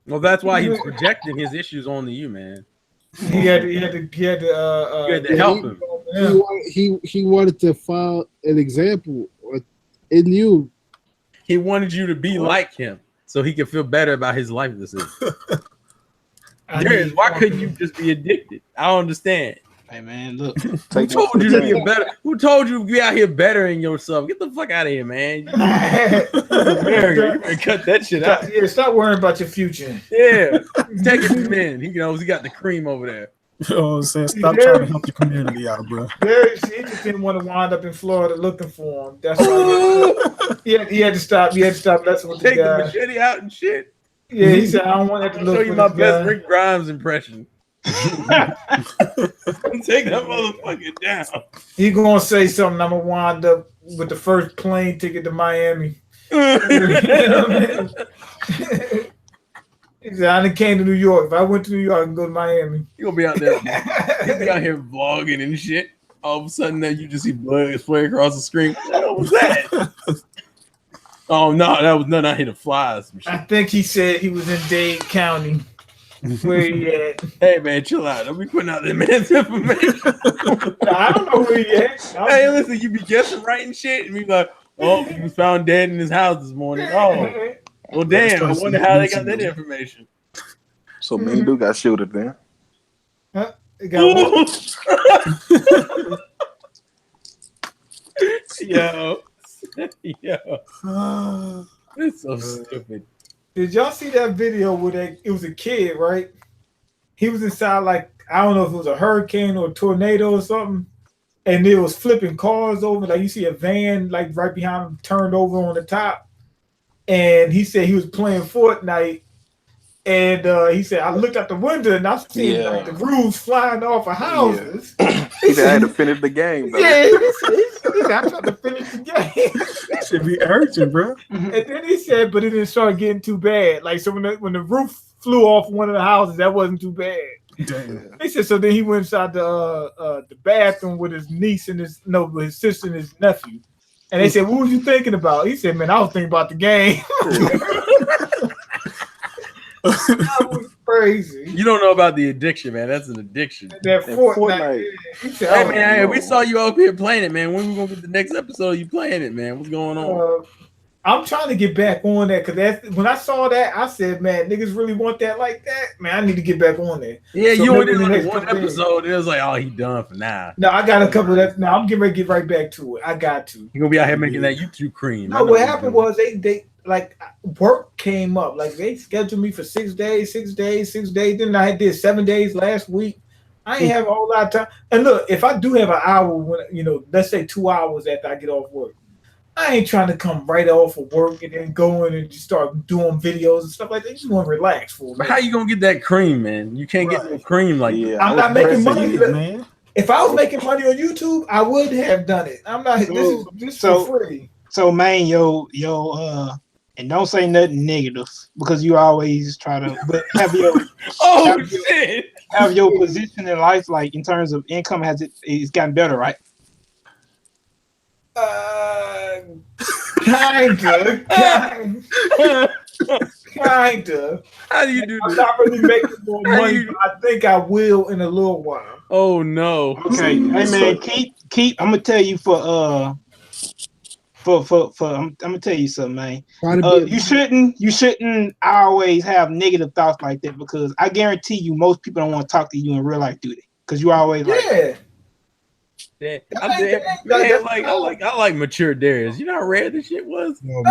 Well, that's why he's projecting his issues onto you, man. He had to help him. He wanted to follow an example or in you. He wanted you to be like him so he could feel better about his life decision. Darius, why couldn't you just be addicted? I don't understand. Hey man, look. Who told you to get better? Who told you to be out here bettering yourself? Get the fuck out of here, man. You better cut that shit out. Yeah, stop worrying about your future. Yeah, take it from men. He knows he got the cream over there. You know what I'm saying? Stop trying to help the community out, bro. He just didn't want to wind up in Florida looking for him. That's why he had to stop. He had to stop messing with Take the guy. the machete out and shit. Yeah, he said, I don't want that to look show for you my this best guy. Rick Grimes impression. Take that motherfucker down. He gonna say something. I'm gonna wind up with the first plane ticket to Miami. You know what I mean? He said, I done came to New York. If I went to New York, I can go to Miami. You gonna be out there. You be out here vlogging and shit. All of a sudden, then you just see blood spray across the screen. What was that? Oh no, that was nothing. I hit a fly or some shit. I think he said he was in Dade County. Where he at? Hey man, chill out. Don't be putting out that man's information. I don't know where he at. Hey, listen, you be guessing right and shit, and be like, oh, he was found dead in his house this morning. Oh, well, damn. I wonder how they got that information. So me and Dude got shooted then. Huh? Got Yo. It's so stupid. Did y'all see that video where it was a kid, right? He was inside, like, I don't know if it was a hurricane or a tornado or something, and it was flipping cars over. Like, you see a van, like, right behind him turned over on the top. And he said he was playing Fortnite. And he said, I looked out the window and I seen like the roofs flying off of houses. Yeah. He said I had to finish the game, though. Yeah, he said, I tried to finish the game. That should be urgent, bro. And then he said, but it didn't start getting too bad. Like, so when the roof flew off one of the houses, that wasn't too bad. Damn. He said, so then he went inside the bathroom with his niece and with his sister and his nephew. And they said, what was you thinking about? He said, man, I was thinking about the game. That was crazy. You don't know about the addiction, man. That's an addiction. That Fortnite. Hey, man, we saw you up here playing it, man. When we gonna get the next episode? You playing it, man? What's going on? I'm trying to get back on that because when I saw that, I said, man, niggas really want that like that? Man, I need to get back on there. Yeah, so you went in like one episode. It was like, oh, he done for now. No, I got a couple of that. Now I'm getting ready to get right back to it. I got to. You're gonna be out here making that YouTube cream. No, what happened was they like work came up. Like they scheduled me for 6 days. Then I did 7 days last week. I ain't have a whole lot of time. And look, if I do have an hour, when let's say 2 hours after I get off work, I ain't trying to come right off of work and then go in and just start doing videos and stuff like that. You just want to relax for a minute. But how you gonna get that cream, man? You can't get no cream like that. I'm not making money, man. If I was making money on YouTube, I would have done it. I'm not. This is for free. So, man, and don't say nothing negative because you always try to. But have your have your position in life, like in terms of income, it's gotten better, right? Kinda. How do you do I'm this? not really making more money, but I think I will in a little while. Oh no. Okay, hey man, keep. I'm gonna tell you I'm gonna tell you something, man. You shouldn't always have negative thoughts like that because I guarantee you most people don't want to talk to you in real life, do they? Because you always I like mature Darius. You know how rare this shit was? No.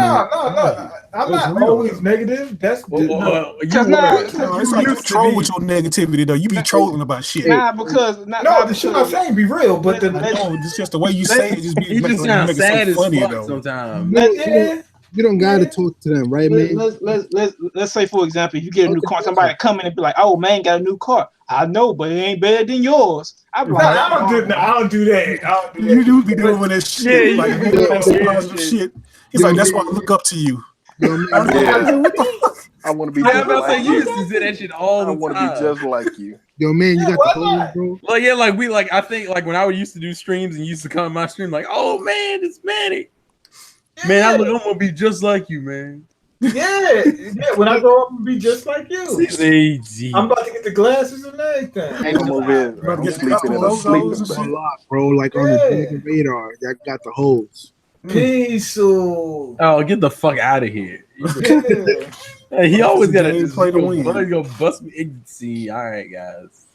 I'm not always negative. That's it's like you troll with your negativity though. You be trolling about shit. The shit I'm saying be real, but it's just the way you say it. Just be you just sound sad as fuck sometimes. You don't gotta talk to them, right, man? Let's say, for example, you get a new car, somebody come in and be like, "Oh, man, got a new car." I know, but it ain't better than yours. I'm like, I don't do that. You do be doing that shit. Like you do positive shit. He's like, that's why I look up to you. I want to be just like you. Used to say that shit all the time. I want to be just like you. Yo, man, you got the hose, bro. Like, yeah, like I think like when I used to do streams and used to come on my stream, like, oh man, it's Manny. Man, I'm gonna be just like you, man. Yeah. When I grow up, I'm gonna be just like you. I'm about to get the glasses and everything. I'm over here. I'm sleeping in a sleeping bag. Bro, like on the radar, that got the hose. Peace. Oh, get the fuck out of here. Yeah. Hey, he always got to play to win. Go bust me. See, all right, guys.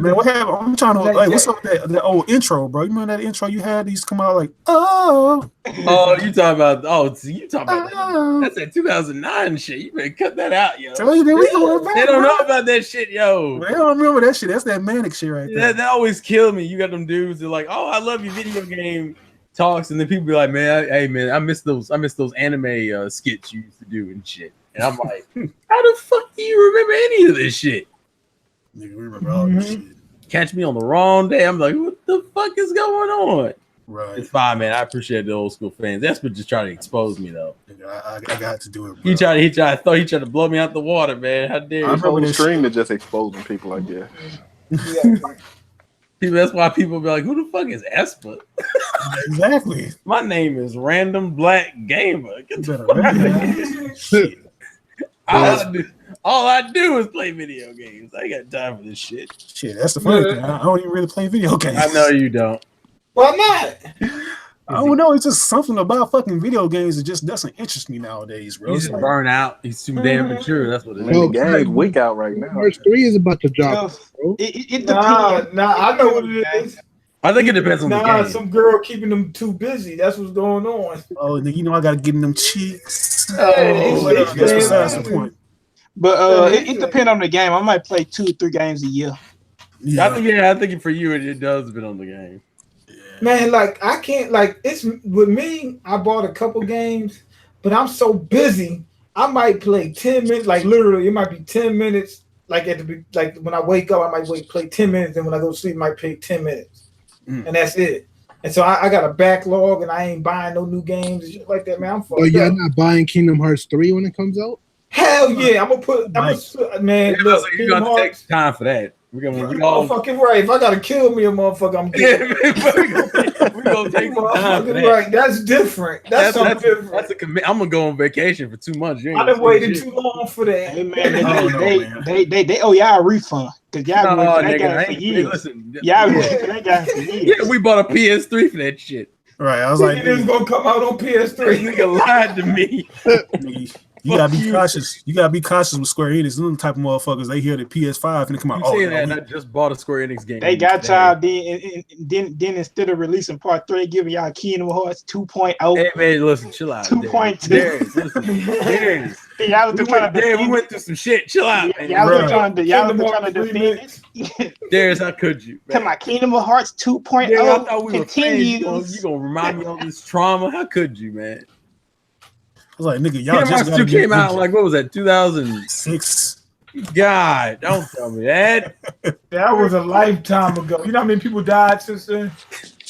Man, what happened? I'm trying to like, what's up with that old intro, bro? You remember that intro you had? These come out like, oh, you talking about? You talking about? That's that 2009 shit. You better cut that out, yo. Tell you, we going back, they don't bro. know about that shit, yo. They don't remember that shit. That's that manic shit right there. That always killed me. You got them dudes that are like, oh, I love your video game talks, and then people be like, man, hey man, I miss those anime skits you used to do and shit. And I'm like, how the fuck do you remember any of this shit? Nigga, we remember all this shit. Catch me on the wrong day. I'm like, what the fuck is going on? Right. It's fine, man. I appreciate the old school fans. That's what just trying to expose me though. I got to do it, bro. He tried to blow me out the water, man. How dare you? I remember the stream that just exposing people like that. That's why people be like, who the fuck is Espa? Exactly. My name is Random Black Gamer. Get the fuck out of here. Shit. All I do is play video games. I ain't got time for this shit. Shit, that's the funny thing. I don't even really play video games. I know you don't. Why not? I don't know. It's just something about fucking video games that just doesn't interest me nowadays, bro. He's just burn out. He's too damn mature. That's what it is. The game's weak out right now. Verse 3 is about to drop, bro. It Nah, depends. I know what it is. I think it depends on the game. Some girl keeping them too busy. That's what's going on. Oh, and then, you know I gotta get in them cheeks. That's besides the point. But it depends on the game. I might play 2 or 3 games a year. Yeah. I think for you it does depend on the game. Man, like I can't it's with me. I bought a couple games, but I'm so busy. I might play 10 minutes. Like literally, it might be 10 minutes. Like when I wake up, I might play 10 minutes, and when I go to sleep, I might play 10 minutes, and that's it. And so I got a backlog, and I ain't buying no new games and shit like that, man. I'm fucked Oh, you're up. not buying Kingdom Hearts 3 when it comes out? Hell yeah, I'm gonna put man. Yeah, Look, so you're gonna take time for that. We're all fucking right. If I gotta kill me a motherfucker, I'm getting we're gonna take some time for that. Right, that's different. That's something different. That's a commit. I'm gonna go on vacation for 2 months. I've been waiting too long for that. Hey man, they owe y'all a refund because y'all been for that game for years. Listen, Y'all been for that game for years. Yeah, we bought a PS3 for that shit. Right, I was like, it is gonna come out on PS3. Nigga lied to me. You gotta be cautious. You gotta be cautious with Square Enix. Them type of motherfuckers. They hear the PS5 and they come out. You saying that? And I just bought a Square Enix game. They got y'all. Then instead of releasing Part 3, giving y'all Kingdom Hearts 2.0. Hey man, listen, chill out. 2.2. We went through some shit. Chill out. Y'all were trying to defend it. Darius, how could you? Come on, Kingdom Hearts 2.0 Yeah, I thought we continues. were friends. You gonna remind me of this trauma? How could you, man? I was like, nigga, y'all Kingdom just Hearts 2 came out like, what was that? 2006. God, don't tell me that. That was a lifetime ago. You know how many people died since then?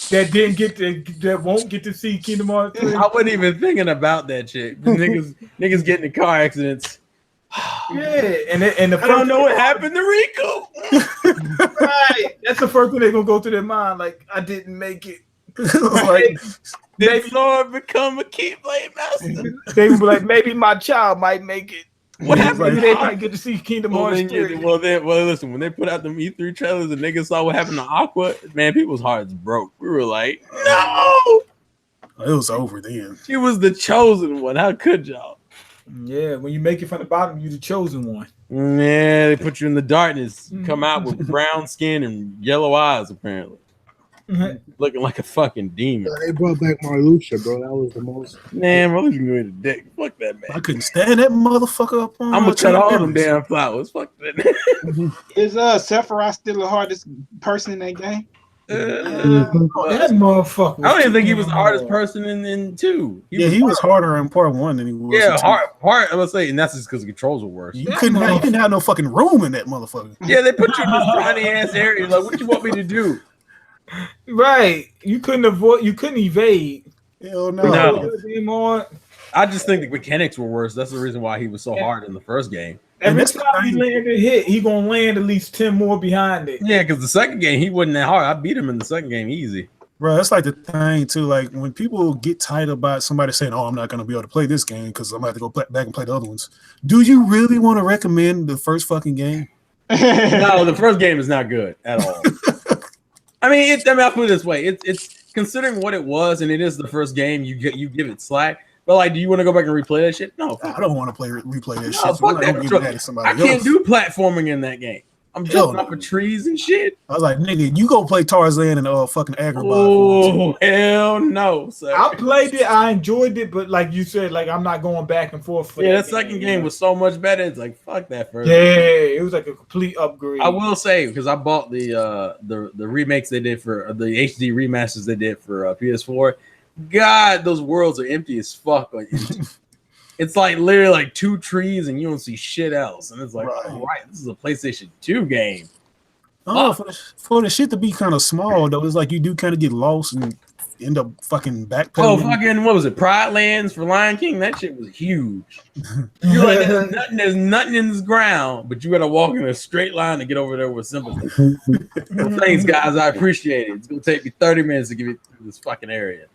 That won't get to see Kingdom Hearts 3? I wasn't even thinking about that shit. Niggas getting in car accidents. Yeah, and I don't know what happened to Rico. Right, that's the first thing they're gonna go through their mind. Like, I didn't make it. Like, did Lord become a Keyblade master? They would be like, maybe my child might make it. What happened? Maybe they might get to see Kingdom Hearts 3. Well, listen, when they put out them E3 trailers and niggas saw what happened to Aqua, man, people's hearts broke. We were like, no! It was over then. She was the chosen one. How could y'all? Yeah, when you make it from the bottom, you're the chosen one. Yeah, they put you in the darkness. You come out with brown skin and yellow eyes, apparently. Looking like a fucking demon. They brought back Marluxia, bro. That was the most. Man, Marluxia going to dick. Fuck that man. I couldn't stand that motherfucker up on. I'm gonna cut all them damn flowers. Fuck that. Is Sephiroth still the hardest person in that game? That motherfucker. I don't even think he was the hardest person in 2. He was harder in part 1 than he was. Yeah, in 2. hard. I would say, and that's just because the controls were worse. You didn't have no fucking room in that motherfucker. Yeah, they put you in this tiny ass area. Like, what you want me to do? Right, you couldn't evade. Hell no. I just think the mechanics were worse. That's the reason why he was so hard in the first game. Every time he landed a hit, he gonna land at least 10 more behind it. Yeah, because the second game he wasn't that hard. I beat him in the second game easy. Bro, that's like the thing too. Like when people get tight about somebody saying, "Oh, I'm not gonna be able to play this game because I'm gonna have to go back and play the other ones." Do you really want to recommend the first fucking game? No, the first game is not good at all. I mean, I'll put it this way: considering what it was, and it is the first game, you give it slack. But like, do you want to go back and replay that shit? No, I don't want to replay that no, shit. fuck that. I can't do platforming in that game. I'm jumping off of trees and shit. I was like, nigga, you go play Tarzan and fucking Agrabah. Oh hell no! Sir. I played it, I enjoyed it, but like you said, like I'm not going back and forth. For that second game was so much better. It's like fuck that first. Yeah, it was like a complete upgrade. I will say because I bought the remakes they did for the HD remasters they did for PS4. God, those worlds are empty as fuck. Like, it's like literally like 2 trees and you don't see shit else. And it's like, all right, this is a PlayStation 2 game. Oh, for the shit to be kind of small though, it's like you do kind of get lost and end up fucking backpedaling. Oh, fucking what was it? Pride Lands for Lion King. That shit was huge. You're like, there's nothing in this ground, but you gotta walk in a straight line to get over there with sympathy. Well, thanks, guys. I appreciate it. It's gonna take me 30 minutes to get through this fucking area.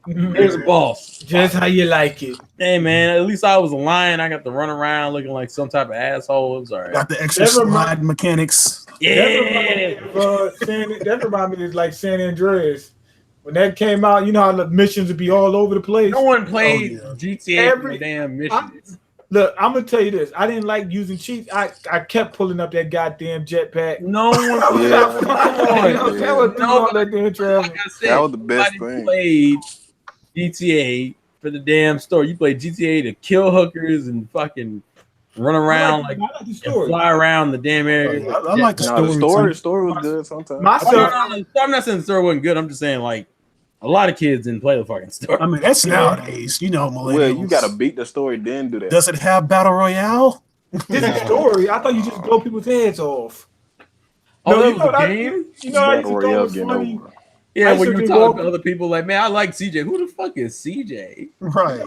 There's a boss. Just how you like it. Hey man, at least I was a lion. I got to run around looking like some type of asshole. It was all right. Got the extra slide mechanics. Yeah. That reminds me of like San Andreas. When that came out, you know how the missions would be all over the place. No one played GTA for the damn missions. Look, I'm gonna tell you this. I didn't like using cheats. I kept pulling up that goddamn jetpack. No one that was the best thing. Played GTA for the damn story. You played GTA to kill hookers and fucking run around and fly around the damn area. I like the story. The story was good sometimes. I'm not saying the story wasn't good. I'm just saying like a lot of kids didn't play the fucking story. I mean, that's nowadays, you know, millennials. Well, you gotta beat the story, then do that. Does it have battle royale? This is story. I thought you just blow people's heads off. Oh, no, that was a game? You know, I used to go was funny. Yeah, when you talk to other people, like, man, I like CJ. Who the fuck is CJ? Right.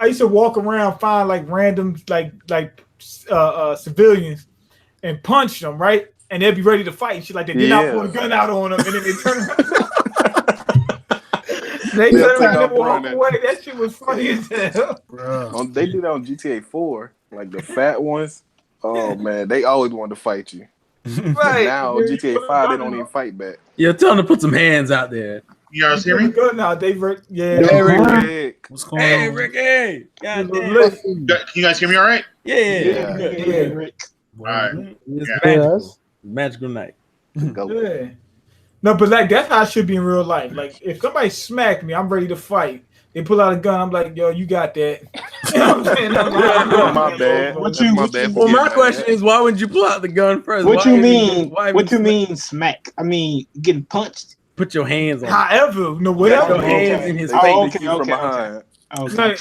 I used to walk around, find like random civilians, and punch them, right? And they'd be ready to fight. And shit like that. Then I pull a gun out on them, and then they turn around. They turn around and walk away. That shit was funny as hell. They do that on GTA 4, like the fat ones. Oh man, they always wanted to fight you. Right. Now GTA 5, they don't even fight back. Yeah, tell them to put some hands out there. You guys hear me? Good now, Dave. Yeah. Hey, Rick. What's going Hey, on? Ricky. God damn. Can you guys hear me all right? Yeah. Rick. All right. It's magical night. Go. Yeah. No, but like that's how it should be in real life. Like if somebody smack me, I'm ready to fight. They pull out a gun. I'm like, yo, you got that. You know what I'm saying? My bad. My bad. Well, my question is, why would you pull out the gun first? What you mean? What you mean smack? I mean getting punched. Put your hands on. However, no, whatever. Your hands in his face. Okay. No,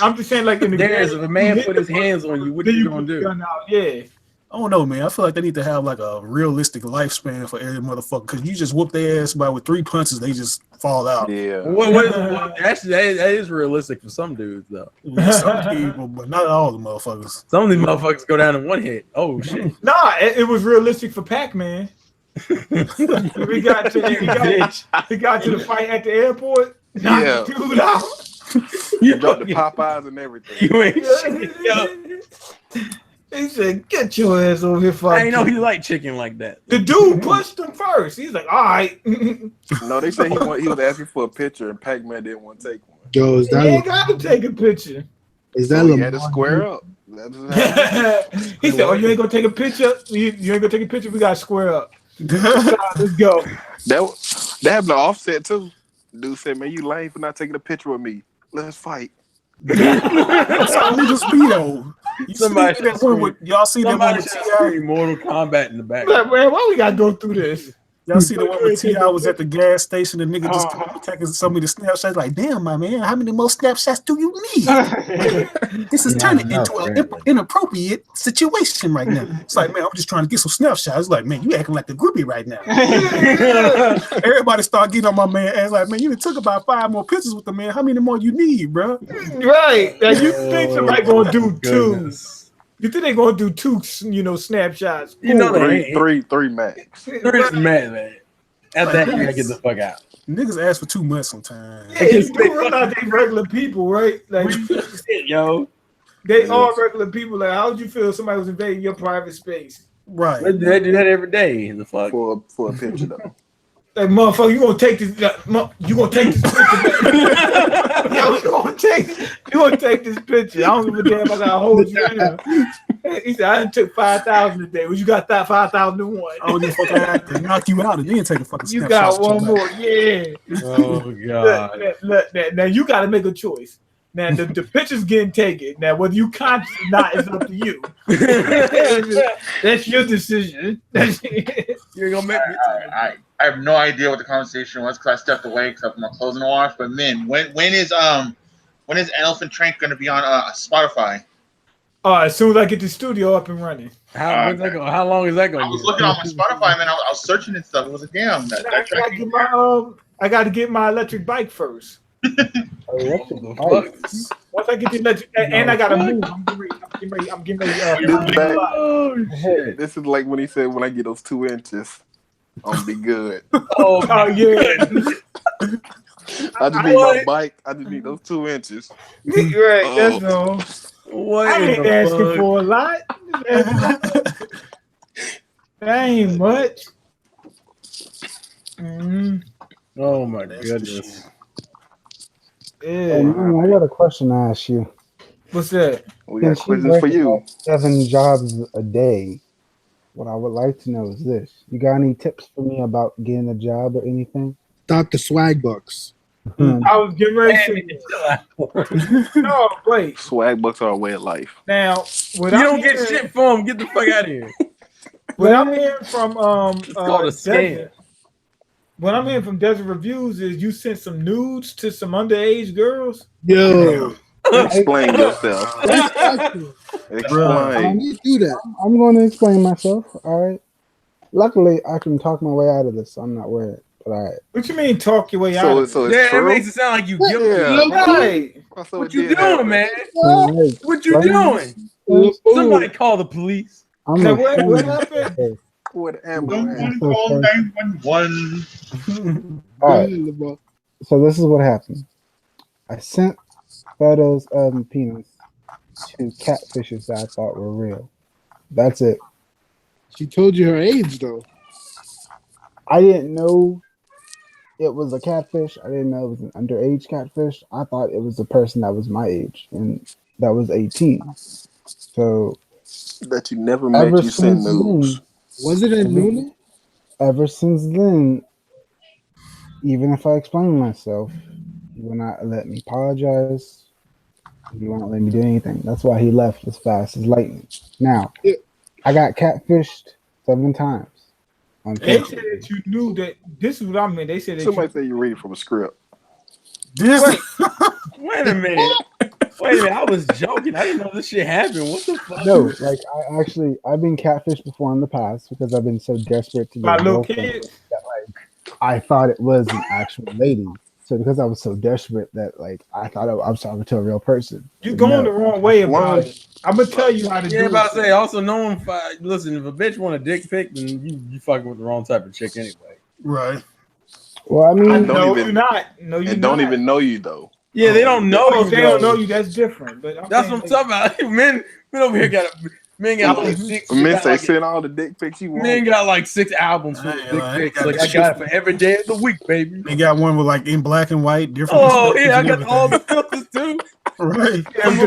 I'm just saying, like in the If a man put his hands on you, what are you gonna do? Yeah. I don't know, man. I feel like they need to have like a realistic lifespan for every motherfucker. Because you just whoop their ass by with 3 punches, they just fall out. Yeah. Actually, that is realistic for some dudes, though. Some people, but not all the motherfuckers. Some of these motherfuckers go down in one hit. Oh shit! Nah, it was realistic for Pac-Man. we got to the fight at the airport. Yeah. Dude out. You dropped the Popeyes and everything. You ain't shit, yo. He said, "Get your ass over here, fuck." I didn't know he liked chicken like that. The dude pushed him first. He's like, "All right." No, they said he was asking for a picture, and Pac-Man didn't want to take one. Yo, is that he ain't got to take a picture. Is that he had to square up. He said, "Oh, you ain't gonna take a picture? You ain't gonna take a picture? We gotta square up. Let's go." That happened to Offset too. Dude said, "Man, you lame for not taking a picture with me. Let's fight." That's how niggas be though. Y'all see that one with T.I.? Mortal Kombat in the back. Like, man, why we gotta go through this? Y'all see the one where T.I. was at the gas station and nigga just taking some of the snapshots like, damn, my man, how many more snapshots do you need? This is turning into an inappropriate situation right now. It's like, man, I'm just trying to get some snapshots. It's like, man, you acting like the groupie right now. Everybody start getting on my man ass like, man, you took about 5 more pictures with the man. How many more you need, bro? Right. Now you think somebody gonna do 2? You think they gonna do 2, snapshots? You know, three max. 3 is mad, man. After that, you gotta get the fuck out. Niggas ask for too much sometimes. Yeah, you realize they regular people, right? Like, yo, they are regular people. Like, how would you feel if somebody was invading your private space? Right. They do that every day. The fuck for a picture though. Like, motherfucker, you gonna take this picture back. Yo, you gonna take this picture. I don't give a damn. I gotta hold you down. He said, I done took 5,000 today. Well, you got that 5,001. I don't give a fuck. They knock you out and then take a fucking You snapshot. got one more, yeah. Oh God. Look, now you got to make a choice. Now the picture's getting taken. Now whether you conscious or not is up to you. That's your decision. You ain't gonna make me. I have no idea what the conversation was because I stepped away because of my clothes in the wash. But man, when is Elephant Trunk going to be on Spotify? As soon as I get the studio up and running. How long is that going? I was looking on my Spotify and then I was searching and stuff. It was like, damn, that track. I got to get my electric bike first. Once I get the electric, and I gotta move. I'm getting ready. Oh shit! This is like when he said, "When I get those 2 inches, I'll be good." Oh yeah. I just need my bike. I just need those 2 inches. Right. That's all. What I ain't asking for a lot. That ain't much. Oh my goodness. Yeah. I got a question to ask you. What's that? We got questions for you. 7 jobs a day. What I would like to know is this: you got any tips for me about getting a job or anything? Stop the swag bucks. I was getting ready to. No, wait. Swag bucks are a way of life. Now, You don't get shit for them. Get the fuck out of here. What I'm hearing from It's called a scam. What I'm hearing from Desert Reviews is you sent some nudes to some underage girls. Yo, explain yourself. Explain. You do that. I'm going to explain myself. All right. Luckily, I can talk my way out of this. So I'm not worried. But all right. What you mean, talk your way out of it? So Yeah, true? It makes it sound like you guilty. Yeah. Right. What you doing, man? Right. What you doing? Somebody call the police. Now, what happened? What Someone call 911. All right. So this is what happened. I sent photos of my penis to catfishes that I thought were real. That's it. She told you her age though. I didn't know it was a catfish. I didn't know it was an underage catfish. I thought it was a person that was my age and that was 18. So that you never met, you sent news. Was it a Nuna? Ever since then, even if I explain myself, he will not let me apologize. He won't let me do anything. That's why he left as fast as lightning. Now, I got catfished 7 times. They said that you knew that this is what I mean. They said that Somebody say you read from a script. Wait a minute. I was joking. I didn't know this shit happened. What the fuck? No, like I've been catfished before in the past because I've been so desperate to get a little girlfriend kids. that like I thought it was an actual lady. So because I was so desperate that like I thought I was talking to a real person. You're going the wrong way about it. I'm gonna tell you how to do it. Yeah, about to say. Also, no one. Listen, if a bitch want a dick pic, then you fucking with the wrong type of chick anyway. Right. Well, I mean, no, you're not. No, you're don't even know you though. Yeah, they don't know you. They don't know you. That's different. But that's what I'm talking about. Men over here got like 6. Men say send all the dick pics you want. Men got like 6 albums for dick pics. Like I got it for every day of the week, baby. They got one with like in black and white, different. Oh yeah, I got all the filters too. Right. I'm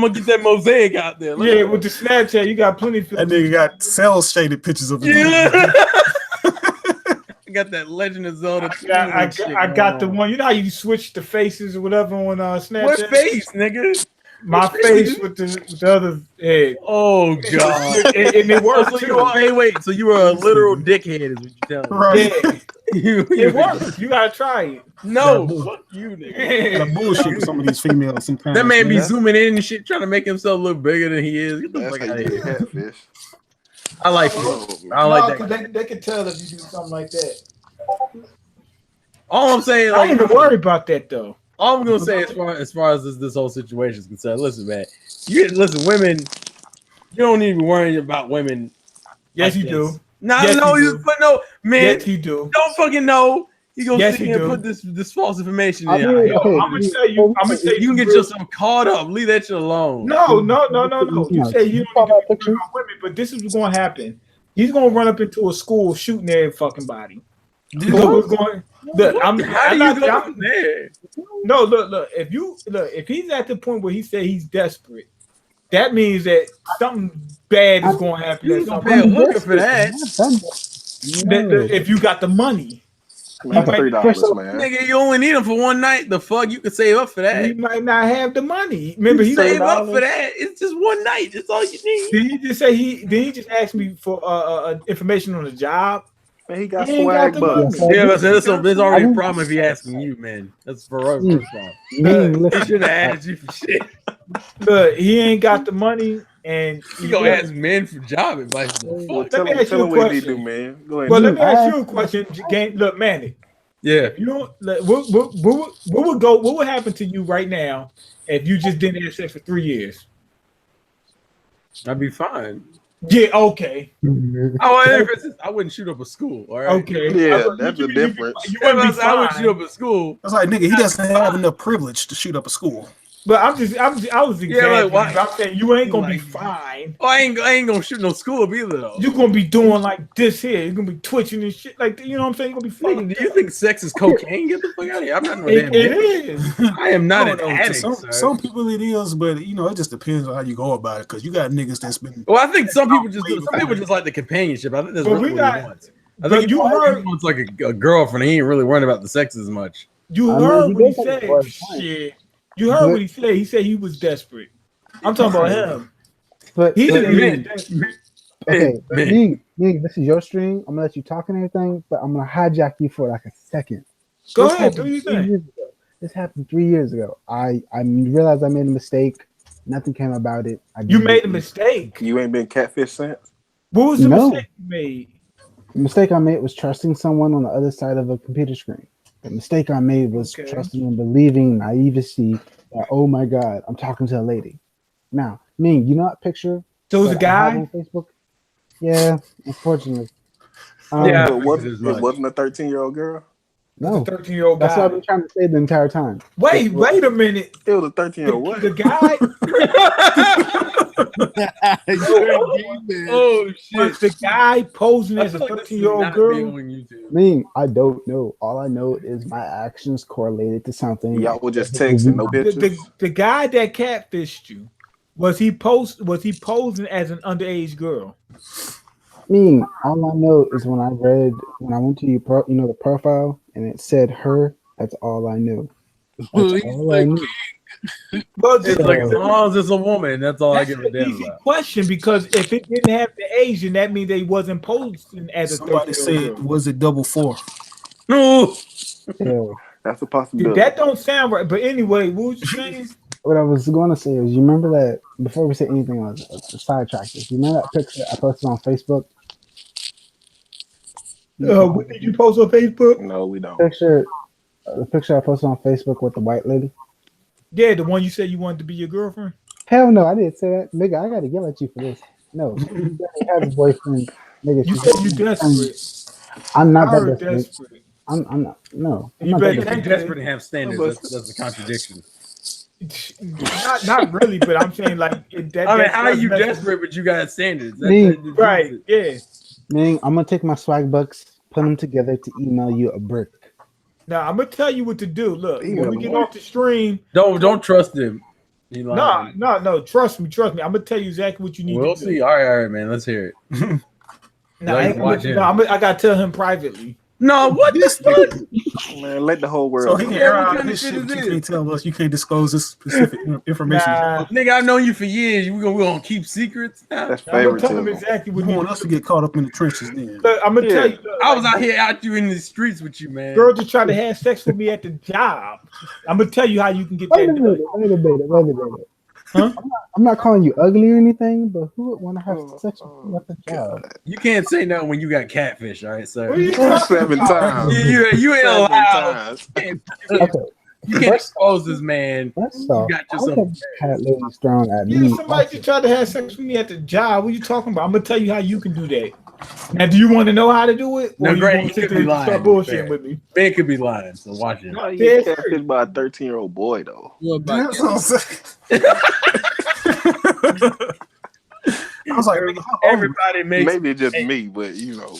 gonna get that mosaic out there. Yeah, with the Snapchat, you got plenty of filters. That nigga got cell shaded pictures of yeah. I got that Legend of Zelda. I got the one. You know how you switch the faces or whatever on Snapchat? What face, nigga? My face with the other head. Oh god! and it works. So wait. So you were a literal dickhead, is what you telling me? Right. Yeah. It works. You gotta try it. No, fuck you, nigga. The bullshit with some of these females sometimes. That man be zooming in and shit, trying to make himself look bigger than he is. Get the fuck out of here. Catfish. I like it. I like that. They can tell if you do something like that. All I'm saying, I ain't even worry about that though. All I'm gonna say as far as this whole situation is concerned, listen, man. Listen, women. You don't need to be worrying about women. Yes, like you do. But no, man. Yes, you do. Don't fucking know. You gonna Yes, sit you here and do. put this false information I in. mean, okay, I'm gonna tell you. You can get yourself caught up. Leave that shit alone. No. You say you don't need to be about women, but this is what's gonna happen. He's gonna run up into a school shooting every fucking body. What's going? Look, I'm not there. No, look. If he's at the point where he said he's desperate, that means that something bad is going to happen. You don't pay a hooker for that. If you got the money. Man, $3, man. Nigga, you only need them for one night. The fuck, you can save up for that. He might not have the money. Remember, he save up for that. It's just one night. That's all you need. Did he just say Did he just ask me for information on the job? Man, he got swag bucks. Yeah, but there's already a problem if he asking you, man. That's for first off. He should have asked you for shit. Look, he ain't got the money, and he gonna ask men for job advice. Let me ask you a question, man. Go ahead. Well, let me ask you a question. Look, Manny. Yeah. You know, what would happen to you right now if you just didn't have sex for 3 years? I'd be fine. Yeah. Okay. I wouldn't shoot up a school. All right. Okay. Yeah, that's the difference. I wouldn't shoot up a school. That's like, nigga, he doesn't have enough privilege to shoot up a school. But I was exaggerating. I'm saying you ain't gonna be fine. Oh, I ain't gonna shoot no school up either though. You're gonna be doing like this here. You're gonna be twitching and shit like that. You know what I'm saying? You're gonna be fine. Do you think sex is cocaine? Get the fuck out of here! I'm not no damn. It is. I am not an addict. Some people it is, but you know it just depends on how you go about it. Because you got niggas that's been. Well, I think some people just like the companionship. I think that's really what he wants. I think he wants like a girlfriend. He ain't really worried about the sex as much. You heard what he said. Shit. You heard what he said. He said he was desperate. I'm talking about him. But he didn't. Okay, Miyn, this is your stream. I'm gonna let you talk and everything, but I'm gonna hijack you for like a second. Go ahead. Do you think? This happened 3 years ago. I realized I made a mistake. Nothing came about it. You made a mistake. You ain't been catfish since. What was the mistake you made? The mistake I made was trusting someone on the other side of a computer screen. The mistake I made was trusting and believing naivety that, oh my God, I'm talking to a lady. Now, Miyn, you know that picture? So it was a guy? On Facebook? Yeah, unfortunately. It wasn't a 13-year-old girl? No. A 13-year-old guy. That's what I've been trying to say the entire time. Wait a minute. It was a 13-year-old what? The guy? Oh shit! Was the guy posing as a 13-year-old girl? Miyn, I don't know. All I know is my actions correlated to something. Y'all were just texting, no pictures. The guy that catfished you, was he posing as an underage girl? Miyn, all I know is when I went to your the profile and it said her. That's all I knew. That's all I knew. But it's like as long as it's a woman, that's all I give a damn about. Question, because if it didn't have the Asian, that means they wasn't posting as a. Somebody said, was it double 4? No, that's a possibility. That don't sound right. But anyway, what was you saying? What I was going to say is, you remember that before we say anything else, sidetrack this. You remember that picture I posted on Facebook? What did you post on Facebook? No, we don't. The picture I posted on Facebook with the white lady. Yeah, the one you said you wanted to be your girlfriend. Hell no, I didn't say that, nigga. I gotta yell at you for this. No, you have a boyfriend, nigga. You said you desperate. I'm not that desperate. I'm not. No, I'm not that desperate to have standards. That's a contradiction. Not really, but I'm saying like. How are you desperate, but you got standards? Right? Yeah. Miyn, I'm gonna take my swag bucks, put them together to email you a brick. Now I'm gonna tell you what to do. Look, when we get off the stream, don't trust him. No. Trust me. I'm gonna tell you exactly what you need. We'll to see. do. All right, man. Let's hear it. I gotta tell him privately. No, what this fuck? Man, let the whole world. So he can air out this shit, but you can't tell us. You can't disclose this specific information. Nigga, I've known you for years. We gonna keep secrets. That's favoritism. I'm gonna tell him exactly what you want us to get caught up in the trenches. Then I'm gonna tell you. I was out here in the streets with you, man. Girl just tried to have sex with me at the job. I'm gonna tell you how you can get that done. Wait a minute. Huh? I'm not calling you ugly or anything, but who would want to have sex with you at the job? You can't say no when you got catfish, all right, sir. 7 times. You ain't allowed. Okay. You can't expose this man. You got yourself. Cat ladies thrown at me. Somebody just tried to have sex with me at the job. What are you talking about? I'm gonna tell you how you can do that. Now, do you want to know how to do it? No, great. He could be lying. Start bullshitting with me. Ben could be lying, so watch it. No, you get catfished by a 13-year-old boy, though. That's what I'm saying. I was like, everybody makes maybe just me, but you know.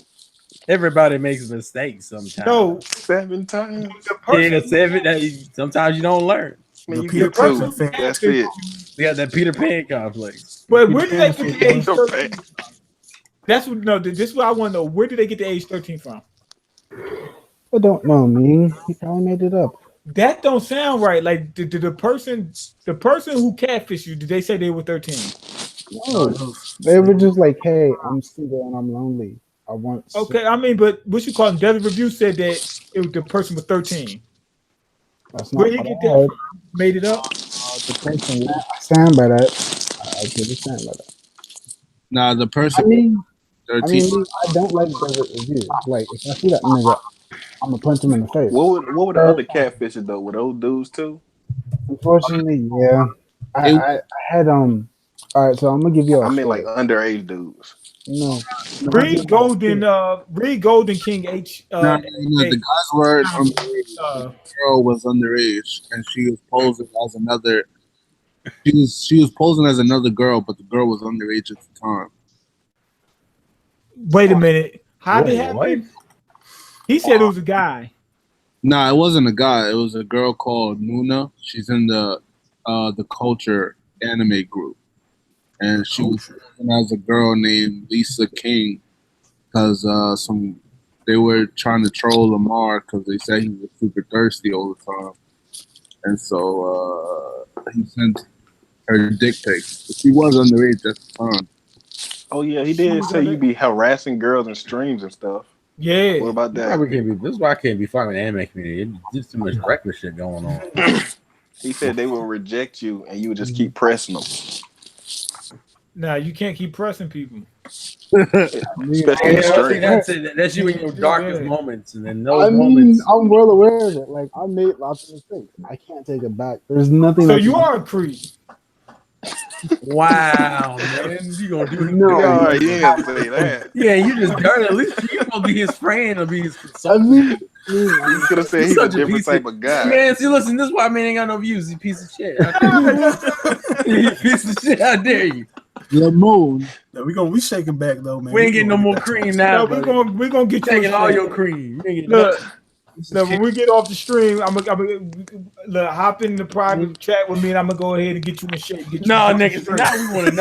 Everybody makes mistakes sometimes. No, 7 times. the person, Yeah, 7. Sometimes you don't learn. I mean, you Peter get 2. Pan fan. That's it. You got that Peter Pan complex. but where did they get the age Peter 13? That's what. No, this is what I want to know. Where did they get the age 13 from? I don't know, man. He probably made it up. That don't sound right. Like the person who catfished you, did they say they were 13? No, they were just like, "Hey, I'm single and I'm lonely. I want." Okay, I mean, but what you call them? Desert Review said that the person was 13. That's not Where you what get I that heard. from? Made it up? The person, I stand by that. I give a stand by that. Nah, the I person mean, 13. I don't like Desert Review. Like, if I see that nigga, I'm gonna punch him in the face. What were the other catfishes though? Were those dudes too? Unfortunately, yeah. I had All right, so I'm gonna give you. I mean, like underage dudes. No. Reed Golden King H. No, the guy's word underage. The girl was underage, and she was posing as another. She was posing as another girl, but the girl was underage at the time. Wait a minute. How did it happen? What? He said it was a guy. Nah, it wasn't a guy. It was a girl called Nuna. She's in the Culture anime group, and she was posing as a girl named Lisa King because they were trying to troll Lamar because they said he was super thirsty all the time, and so he sent her dick pics. But she was underage at the time. Oh yeah, he did say you be harassing girls in streams and stuff. Yeah. What about that? This is why I can't be fighting the anime community. There's too much reckless shit going on. He said they will reject you and you would just keep pressing them. Nah, you can't keep pressing people. Especially in stream. That's you in your darkest moments, and then those I mean, moments. I'm well aware of it. Like, I made lots of mistakes. I can't take it back. There's nothing. So you are a creep. Wow, man, you gonna do it? No, you ain't gonna say that. Yeah, you just dirty. At least you gonna be his friend or be his I consultant. mean, You could have said he's a different type of guy. Man, see, listen, this is why man ain't got no views. He piece of shit. He piece of shit. How dare you? The moon. No, we shaking back though, man. We ain't getting no more cream now. No, we're gonna get you taking all your cream. Look, when we get off the stream, I'm gonna hop in the private chat with me, and I'm gonna go ahead and get you in shape. No, niggas, now we want to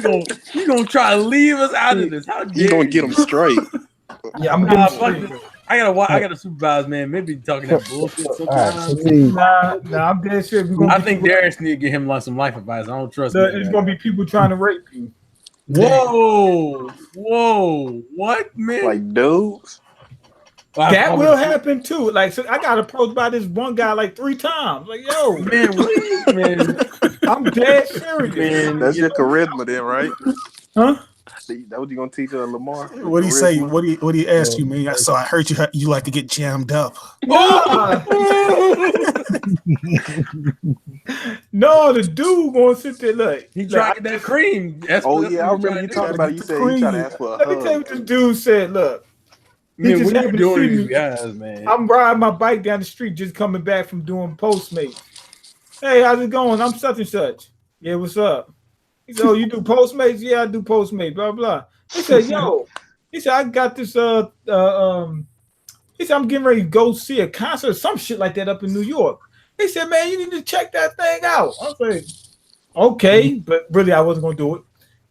know. You gonna try to leave us out of this? How dare you gonna get them straight? Yeah, I'm gonna get them straight. I gotta supervise, man. Maybe talking that bullshit sometimes. Nah, I'm dead serious. I think Darius need to get him like some life advice. I don't trust him. It's gonna be people trying to rape you. Whoa, what, man? Like dudes? That will happen too. Like, so I got approached by this one guy like 3 times. Like, yo, man, I'm dead serious. Man, that's your charisma, then, right? Huh? That what you gonna teach Lamar? What do you say? What do you ask you, man? So I heard you like to get jammed up. No, the dude gonna sit there like he trying to get that cream. I remember you talking about it. You said you trying to ask for a hug. Let me tell you what this dude said. Look, man, what are you doing to these guys, man? I'm riding my bike down the street, just coming back from doing Postmates. Hey, how's it going? I'm such and such. Yeah, what's up? He said, oh, you do Postmates? Yeah, I do Postmates, blah, blah. He said, yo, he said, I got this, he said, I'm getting ready to go see a concert or some shit like that up in New York. He said, man, you need to check that thing out. I was like, okay, but really I wasn't going to do it.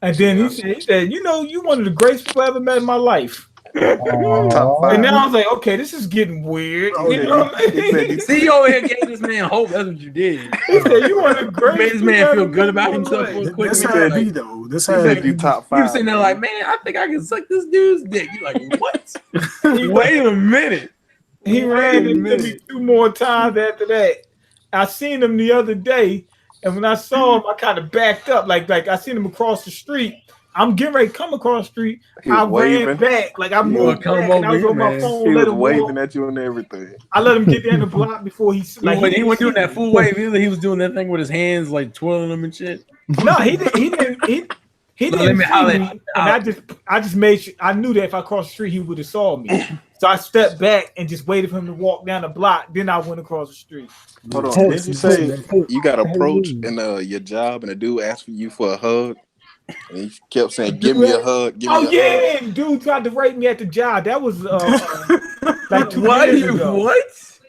And then he said, you know, you one of the greatest people I ever met in my life. And now I was like, okay, this is getting weird. You know what I mean? See, you over here gave this man hope. That's what you did. He said, you want to great. Made this man feel good about himself. That's how it be, though. That's how it be. Top 5. You were sitting there like, man, I think I can suck this dude's dick. You're like, what? Wait a minute. He ran into me 2 more times after that. I seen him the other day, and when I saw him, I kind of backed up. Like I seen him across the street. I'm getting ready to come across the street. I ran back. Like I moved back, and I was on my phone. He was waving at you and everything. I let him get down the block before he wasn't doing that full wave either. He was doing that thing with his hands, like twirling them and shit. No, he didn't see me, and I just made sure. I knew that if I crossed the street, he would have saw me. So I stepped back and just waited for him to walk down the block. Then I went across the street. Hold on, did you say you got approached in your job and a dude asked for you for a hug? And he kept saying, "Give me a hug, give me a hug." Yeah, dude tried to rape me at the job. That was like 2 years ago. What?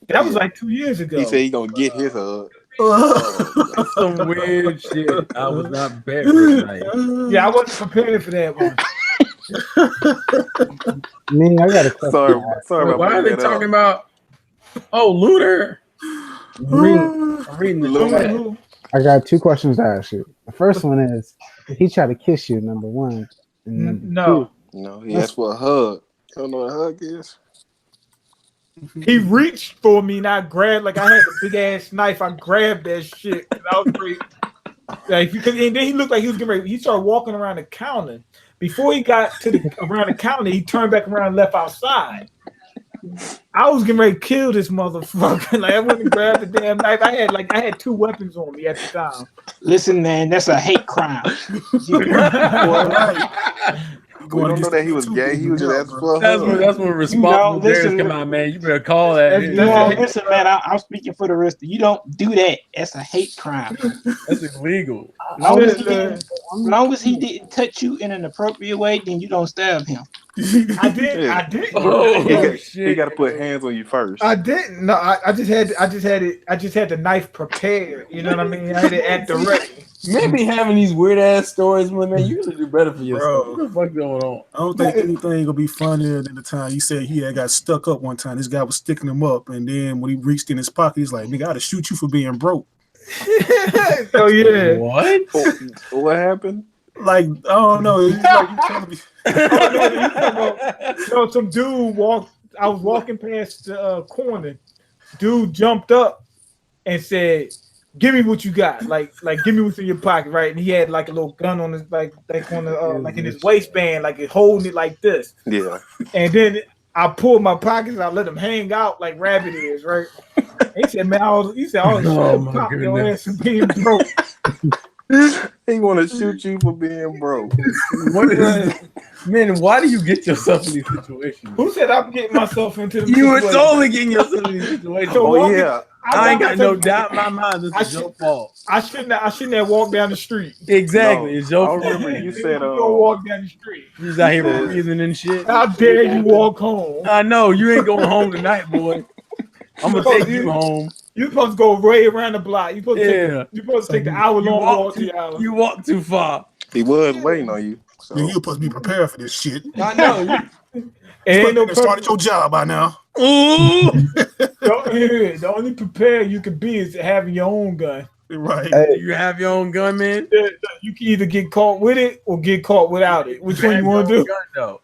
That was like 2 years ago. He said he gonna get his hug. That's some weird shit. I was not prepared for tonight. Yeah, I wasn't prepared for that one. Mean, I got a question. Sorry about why are they talking about? Oh, Lunar. I'm reading the chat. I got 2 questions to ask you. The first one is, did he try to kiss you? Number 1. And number No. 2, No, he asked for a hug. You don't know what a hug is? He reached for me and I grabbed, like I had a big ass knife. I grabbed that shit. And I was great. Like, because, and then he looked like he was getting ready. He started walking around the counter. Before he got to around the counter, he turned back around and left outside. I was getting ready to kill this motherfucker. Like I went and grabbed the damn knife. I had 2 weapons on me at the time. Listen, man, that's a hate crime. We don't know that he was gay. He was just asking for a hug. That's when responsible parents come out, man. You better call that. Listen, man, I'm speaking for the rest of you. Don't do that. That's a hate crime. That's illegal. As long as he didn't touch you in an appropriate way, then you don't stab him. I did. He got to put hands on you first. I didn't. No, I just had the knife prepared. You know what I mean? I had it at the ready. Maybe having these weird ass stories, man. You usually do better for yourself. What the fuck going on? I don't think anything gonna be funnier than the time you said he had got stuck up one time. This guy was sticking him up, and then when he reached in his pocket, he's like, "Nigga, I'd shoot you for being broke." Oh yeah. What? What happened? Like, I don't know. It's like you telling me. So some dude walked. I was walking past the corner. Dude jumped up and said, "Give me what you got. Like give me what's in your pocket, right?" And he had like a little gun on his like on the like in his waistband, like holding it like this. Yeah. And then I pulled my pockets. I let him hang out like rabbit ears, right? He said, "Man, oh shit, pop your ass for being broke." He want to shoot you for being broke. What is, man? Why do you get yourself in these situations? Who said I'm getting myself into the You were totally getting yourself in these situations. So yeah. I ain't got no doubt in my mind. This is your fault. I shouldn't have walked down the street. Exactly. No, it's your fault. I remember you said You don't walk down the street. You was out here breathing and shit. How dare you walk home? I know you ain't going home tonight, boy. I'm gonna take you home. You supposed to go way around the block. You supposed to take the hour-long walk to your house. You walk too far. He was waiting on you. So. You're supposed to be prepared for this shit. I know. Ain't no started your job by now. The only prepared you can be is having your own gun. Right. Do you have your own gun, man? You can either get caught with it or get caught without it. Which one you want to do? Gun, though.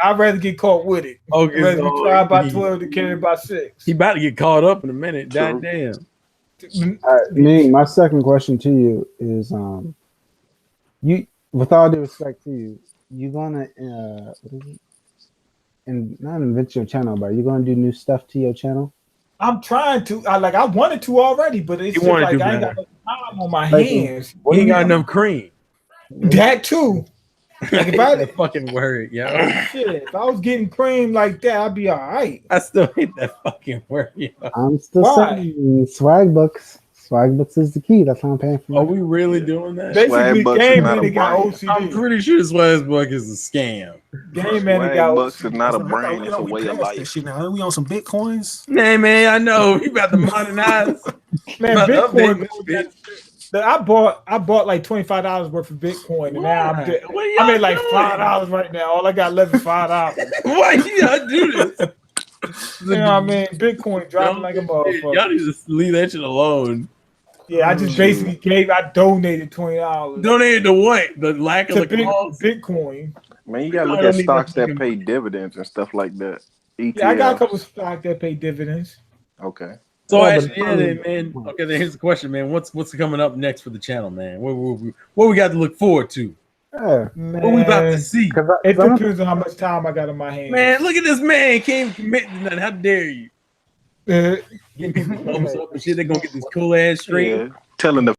I'd rather get caught with it. Okay, I'd rather be tried by 12 to carry by 6. He about to get caught up in a minute. Goddamn. All right, Ming, my second question to you is, you, with all due respect to you, you gonna and not invent your channel, but you gonna do new stuff to your channel? I'm trying to. I wanted to already, but it's just like I ain't got no time on my hands. He ain't got enough cream. That too. Like if I that fucking word, yeah. Shit, if I was getting cream like that, I'd be all right. I still hate that fucking word. Yeah. I'm still saying swag books. Swag books is the key. That's how I'm paying for. Are we really doing that? Basically, Game Man got OCD. I'm pretty sure Swag Book is a scam. Game Man got Bucks is not a brand; it's a way of life. Shit now. We on some bitcoins. Nah, man, I know. We about to modernize. Man, Bitcoin. I bought like $25 worth of Bitcoin, and now I'm at like $5 right now. All I got left is $5. Why you gotta do this? You know what I mean? Bitcoin dropping like a motherfucker. Y'all need to leave that shit alone. Yeah, I just basically donated $20. Donated to what? The lack of the cause? Bitcoin. Man, you gotta look at stocks that pay dividends and stuff like that. ETFs. Yeah, I got a couple of stocks that pay dividends. Okay. So actually, man. Okay, then here's the question, man. What's coming up next for the channel, man? What we got to look forward to? Man, what we about to see? It depends on how much time I got in my hands. Man, look at this man. Can't commit to nothing. How dare you? Getting people thumbs up and shit. They're gonna get this cool ass stream. Yeah. Telling the